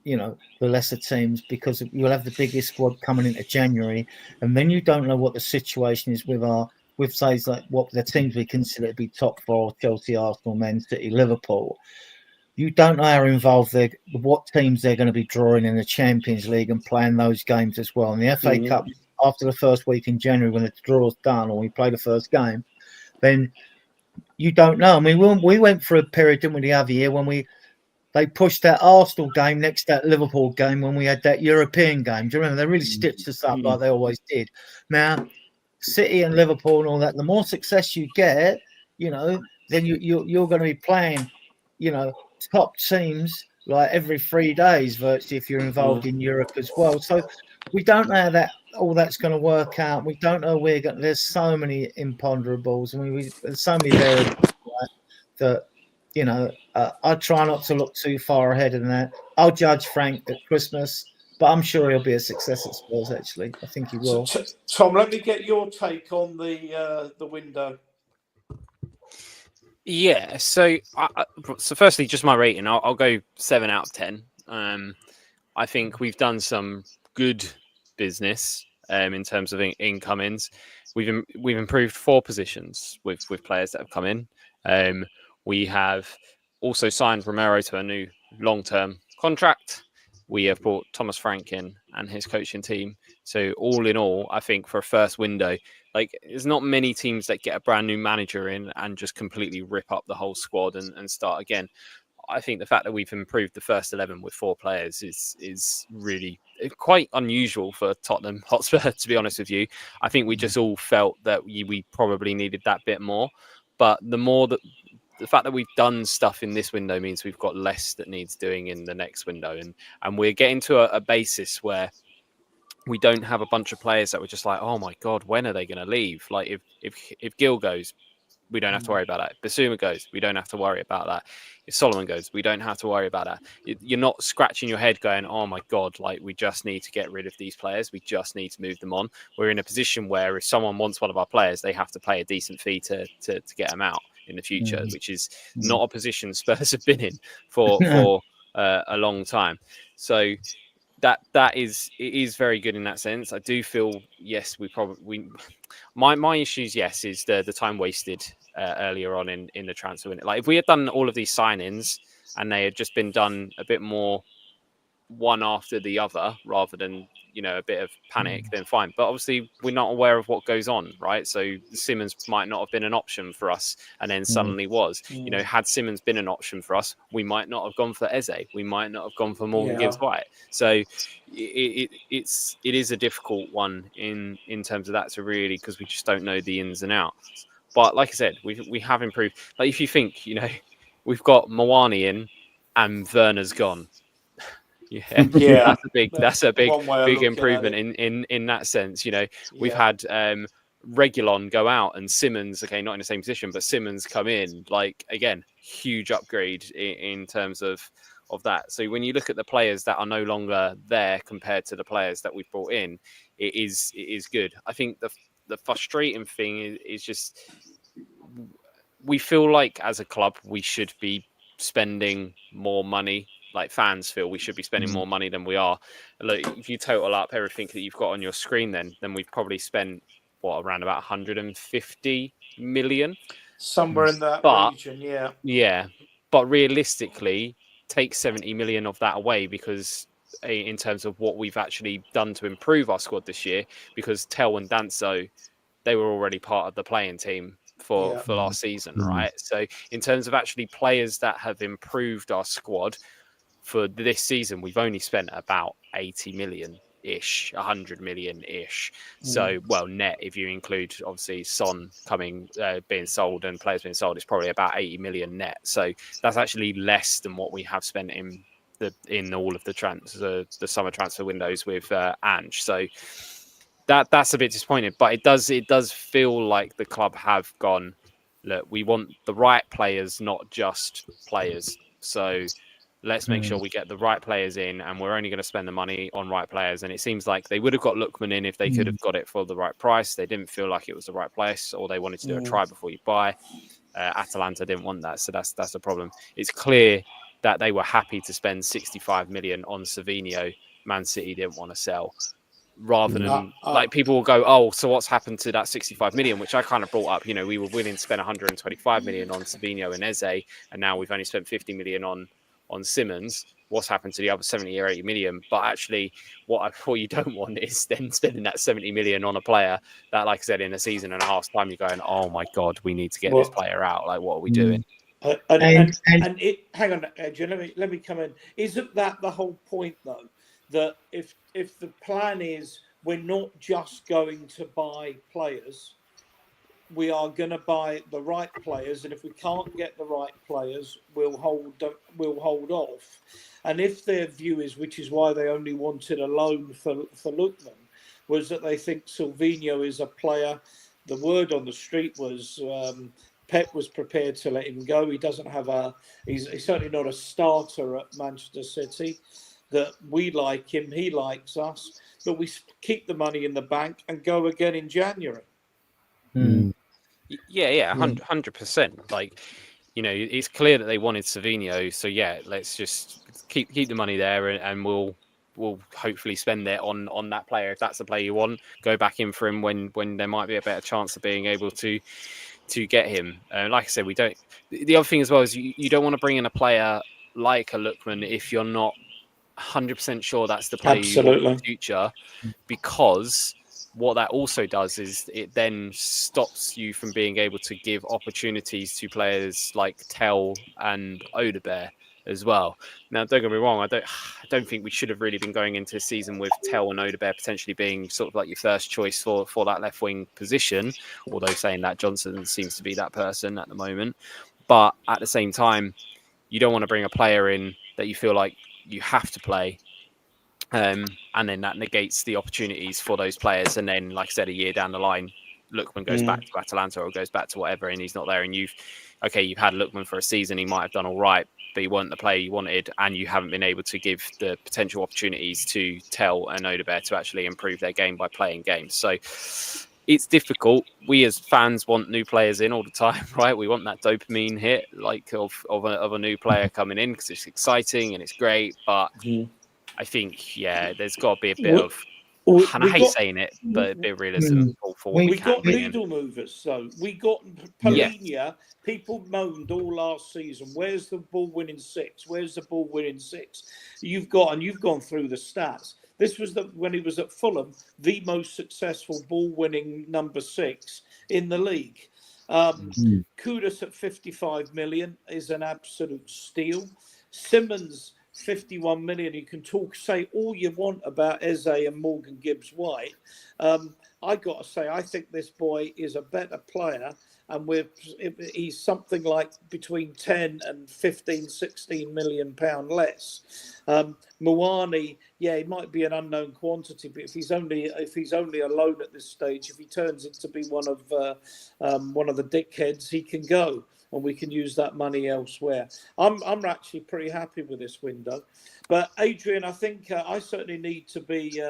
you know, the lesser teams, because you'll have the biggest squad coming into January, and then you don't know what the situation is with say like what the teams we consider to be top 4: Chelsea, Arsenal, Man City, Liverpool. You don't know how involved what teams they're going to be drawing in the Champions League and playing those games as well. And the FA Cup, after the first week in January, when the draw's done or we play the first game, then you don't know. I mean, we went through a period, didn't we, the other year when they pushed that Arsenal game next to that Liverpool game when we had that European game. Do you remember? They really stitched us up like they always did. Now, City and Liverpool and all that, the more success you get, you know, then you're going to be playing, you know, top teams like every 3 days virtually if you're involved in Europe as well. So we don't know how all that's going to work out. We don't know there's so many imponderables. I mean, there's so many variables, right, that, you know, I try not to look too far ahead in that. I'll judge Frank at Christmas, but I'm sure he'll be a success at Spurs, actually. I think he will. So, Tom, let me get your take on the window. Yeah, so firstly, just my rating. I'll go 7 out of 10. I think we've done some good business in terms of incomings. We've improved 4 positions with players that have come in. We have also signed Romero to a new long-term contract. We have brought Thomas Frank in and his coaching team. So all in all, I think for a first window, like there's not many teams that get a brand new manager in and just completely rip up the whole squad and start again. I think the fact that we've improved the first 11 with 4 players is really quite unusual for Tottenham Hotspur, to be honest with you. I think we just all felt that we probably needed that bit more. But the fact that we've done stuff in this window means we've got less that needs doing in the next window. And we're getting to a basis where we don't have a bunch of players that were just like, oh my God, when are they going to leave? Like if Gil goes, we don't have to worry about that. If Basuma goes, we don't have to worry about that. If Solomon goes, we don't have to worry about that. You're not scratching your head going, oh my God, like we just need to get rid of these players. We just need to move them on. We're in a position where if someone wants one of our players, they have to pay a decent fee to get them out in the future, which is not a position Spurs have been in for a long time. So it is very good in that sense. I do feel, yes, my issues, yes, is the time wasted earlier on in the transfer window. Like if we had done all of these signings and they had just been done a bit more one after the other rather than a bit of panic, then fine. But obviously we're not aware of what goes on, right? So Simmons might not have been an option for us and then suddenly was. Had Simmons been an option for us, we might not have gone for Eze, we might not have gone for Morgan Gibbs-White. So it is a difficult one in terms of that to really, because we just don't know the ins and outs. But like I said, we have improved. Like if you think, we've got Mawani in and Werner's gone. Yeah, that's a big improvement in that sense. We've had Reguilon go out and Simmons, okay, not in the same position, but Simmons come in. Like again, huge upgrade in terms of that. So when you look at the players that are no longer there compared to the players that we've brought in, it is good. I think the frustrating thing is just we feel like as a club we should be spending more money. Like fans feel we should be spending more money than we are. Look, if you total up everything that you've got on your screen, then we've probably spent around about 150 million, somewhere in that region. Yeah. But realistically, take 70 million of that away because in terms of what we've actually done to improve our squad this year, because Tel and Danso, they were already part of the playing team for last season, right? So in terms of actually players that have improved our squad for this season, we've only spent about 80 million-ish, 100 million-ish. So, net, if you include, obviously, Son being sold and players being sold, it's probably about 80 million net. So that's actually less than what we have spent in all of the summer transfer windows with Ange. So that's a bit disappointing. But it does feel like the club have gone, look, we want the right players, not just players. So let's make sure we get the right players in, and we're only going to spend the money on right players. And it seems like they would have got Lookman in if they could have got it for the right price. They didn't feel like it was the right place, or they wanted to do a try before you buy. Atalanta didn't want that, so that's a problem. It's clear that they were happy to spend 65 million on Savinho. Man City didn't want to sell. Rather than like people will go, oh, so what's happened to that 65 million, which I kind of brought up. We were willing to spend 125 million on Savinho and Eze, and now we've only spent 50 million on Simmons. What's happened to the other 70 or 80 million? But actually, what you don't want is then spending that 70 million on a player that, like I said, in a season and a half's time, you're going, oh my God, we need to get this player out. Like, what are we doing? Hang on, Adrian, let me come in. Isn't that the whole point, though? That if the plan is we're not just going to buy players, we are going to buy the right players, and if we can't get the right players, we'll hold off. And if their view is, which is why they only wanted a loan for Lookman, was that they think Silvinho is a player. The word on the street was Pep was prepared to let him go. He doesn't have he's certainly not a starter at Manchester City. That we like him, he likes us, but we keep the money in the bank and go again in January. Yeah, 100%. Like, it's clear that they wanted Savinho, so yeah, let's just keep the money there, and we'll will hopefully spend it on that player. If that's the player you want, go back in for him when there might be a better chance of being able to get him. Like I said, we don't. The other thing as well is you don't want to bring in a player like a Lookman if you're not 100% sure that's the player you want in the future, because what that also does is it then stops you from being able to give opportunities to players like Tell and Odebear as well. Now, don't get me wrong, I don't think we should have really been going into a season with Tell and Odebear potentially being sort of like your first choice for that left wing position, although saying that, Johnson seems to be that person at the moment. But at the same time, you don't want to bring a player in that you feel like you have to play, and then that negates the opportunities for those players. And then, like I said, a year down the line, Lookman goes back to Atalanta or goes back to whatever, and he's not there. And you've had Lookman for a season, he might have done all right, but he wasn't the player you wanted, and you haven't been able to give the potential opportunities to Tell and Odebear to actually improve their game by playing games. So it's difficult. We as fans want new players in all the time, right? We want that dopamine hit, like of a new player coming in, because it's exciting and it's great. But I think, there's got to be a bit of, and I hate saying it, but a bit of realism for what we got bring in. needle movers, so we got Polinia. People moaned all last season. Where's the ball winning six? Where's the ball winning six? You've gone through the stats. This was when he was at Fulham, the most successful ball winning number 6 in the league. Kudus at 55 million is an absolute steal. Simmons, 51 million. You can say all you want about Eze and Morgan Gibbs-White. I got to say, I think this boy is a better player, and he's something like between 10 and 15, 16 million pound less. Muani, he might be an unknown quantity, but if he's only a loan at this stage, if he turns into be one of the dickheads, he can go, and we can use that money elsewhere. I'm actually pretty happy with this window. But Adrian, I think I certainly need to be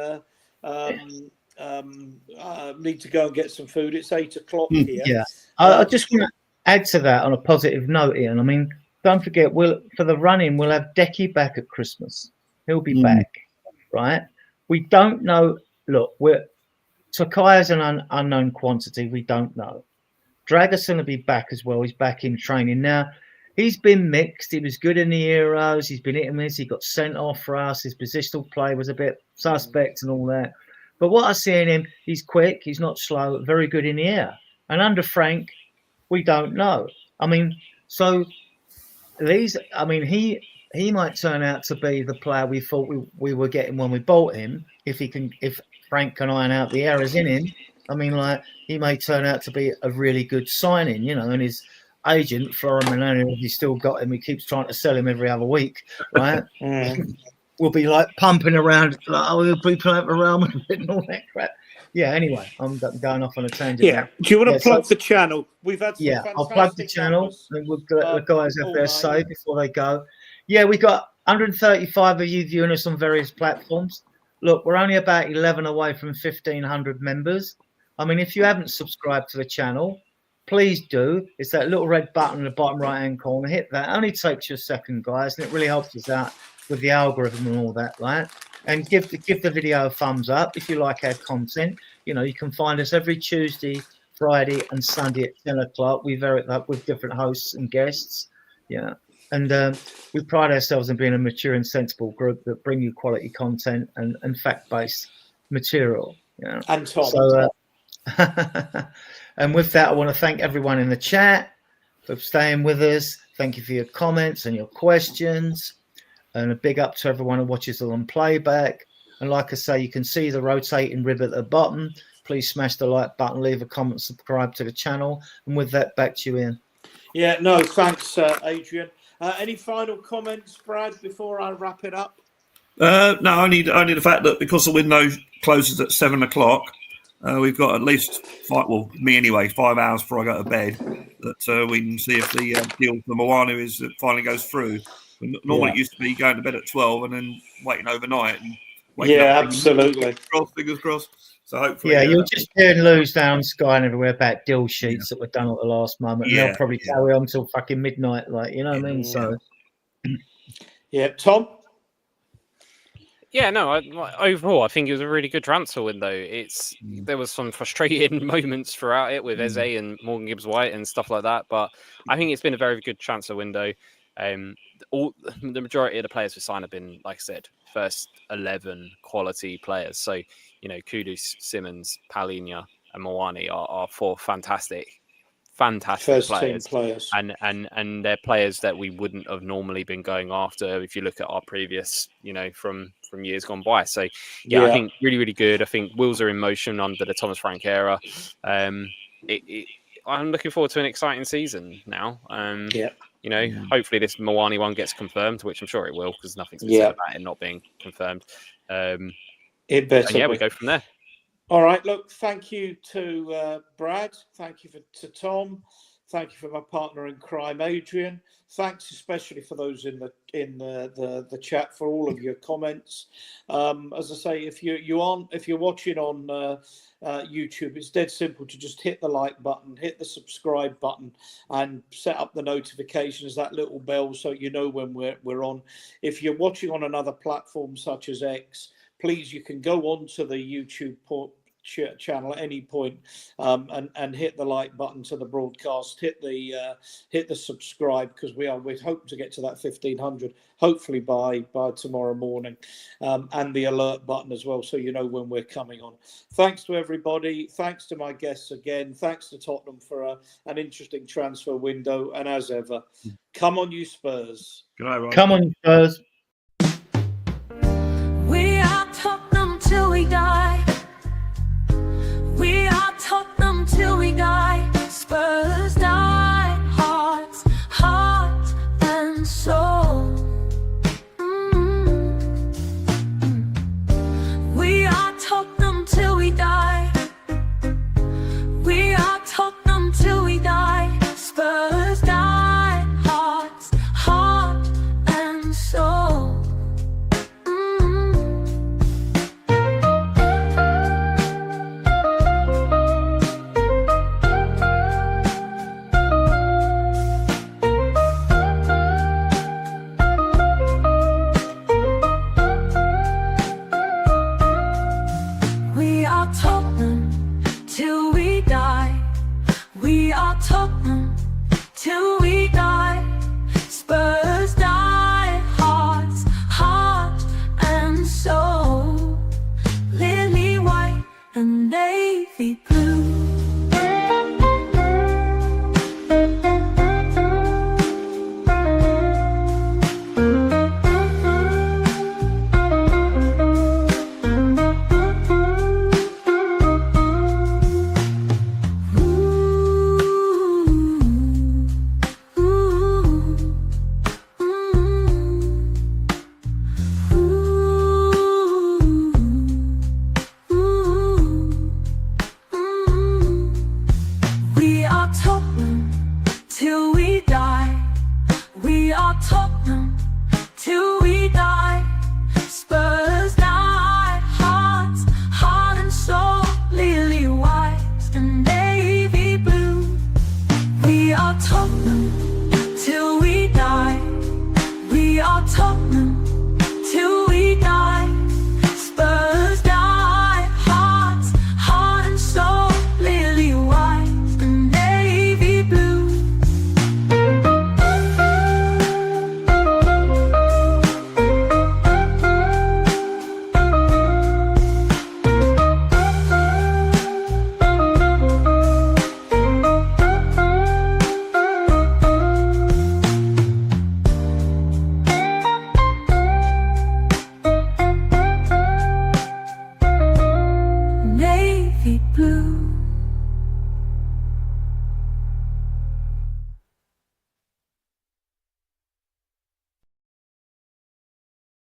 need to go and get some food. It's 8 o'clock here. Yeah, I just want to add to that on a positive note, Ian. I mean, don't forget, for the run-in, we'll have Decky back at Christmas. He'll be back, right? We don't know. Look, Takaya's an unknown quantity. We don't know. Dragerson will be back as well. He's back in training now. He's been mixed. He was good in the Euros. He's been hit and miss. He got sent off for us. His positional play was a bit suspect and all that. But what I see in him, he's quick. He's not slow. Very good in the air. And under Frank, we don't know. I mean, so he might turn out to be the player we thought we were getting when we bought him. If Frank can iron out the errors in him, I mean, like, he may turn out to be a really good signing, and his agent, Flora Milano, he's still got him. He keeps trying to sell him every other week, right? We'll be like pumping around, like, we'll be playing for Real Madrid and all that crap. Yeah, anyway, I'm going off on a tangent. Yeah, do you want to plug the channel? We've had some I'll plug the channel, and we'll let the guys have their say before they go. Yeah, we got 135 of you viewing us on various platforms. Look, we're only about 11 away from 1,500 members. I mean, if you haven't subscribed to the channel, please do. It's that little red button in the bottom right-hand corner. Hit that. It only takes you a second, guys, and it really helps us out with the algorithm and all that, right? And give the video a thumbs up if you like our content. You can find us every Tuesday, Friday, and Sunday at 10 o'clock. We vary that with different hosts and guests. Yeah. And we pride ourselves in being a mature and sensible group that bring you quality content and fact-based material. Yeah. And Tom. So, and with that, I want to thank everyone in the chat for staying with us. Thank you for your comments and your questions. And a big up to everyone who watches it on playback. And like I say, you can see the rotating rib at the bottom. Please smash the like button, leave a comment, subscribe to the channel. And with that, back to you, Ian. Yeah, no, thanks, Adrian. Any final comments, Brad, before I wrap it up? No, only the fact that because the window closes at 7 o'clock, we've got at least 5 hours before I go to bed, that we can see if the deal for Moana finally goes through. Normally it used to be going to bed at 12 and then waiting overnight. And waiting up, absolutely. Fingers crossed. So hopefully, you'll just hear news down Sky and everywhere about deal sheets that were done at the last moment. And they'll probably carry on till fucking midnight, like, you know what I mean? So, yeah, Tom. Yeah, no. Overall, I think it was a really good transfer window. There was some frustrating moments throughout it with Eze and Morgan Gibbs-White and stuff like that, but I think it's been a very good transfer window. The majority of the players we signed have been, like I said, first 11 quality players. So, Kudus, Simmons, Palhinha, and Moani are 4 fantastic First players. team players. And they're players that we wouldn't have normally been going after if you look at our previous, from years gone by. So yeah, I think really, really good. I think wheels are in motion under the Thomas Frank era. I'm looking forward to an exciting season now. Hopefully this Moani one gets confirmed, which I'm sure it will, because nothing's been said about it not being confirmed. It better. Yeah, we go from there. All right. Look, thank you to Brad. Thank you to Tom. Thank you for my partner in crime, Adrian. Thanks especially for those in the chat for all of your comments. As I say, if you're watching on YouTube, it's dead simple to just hit the like button, hit the subscribe button, and set up the notifications, that little bell, so you know when we're on. If you're watching on another platform such as X, please, you can go on to the YouTube channel at any point and hit the like button to the broadcast, hit the subscribe, because we're hoping to get to that 1500 hopefully by tomorrow morning, and the alert button as well, so you know when we're coming on. Thanks to everybody. Thanks to my guests again. Thanks to Tottenham for an interesting transfer window, and as ever, come on you Spurs. Good night, Rob. Come on, Spurs. We are Tottenham till we die. We are Tottenham till we die. Spurs die, hearts, heart and soul. We are Tottenham till we die. We are Tottenham till we die. Spurs die, hearts, heart and soul. We are Tottenham till we die. We are Tottenham till we die. Spurs die, hearts, heart and soul. Lily white and navy blue.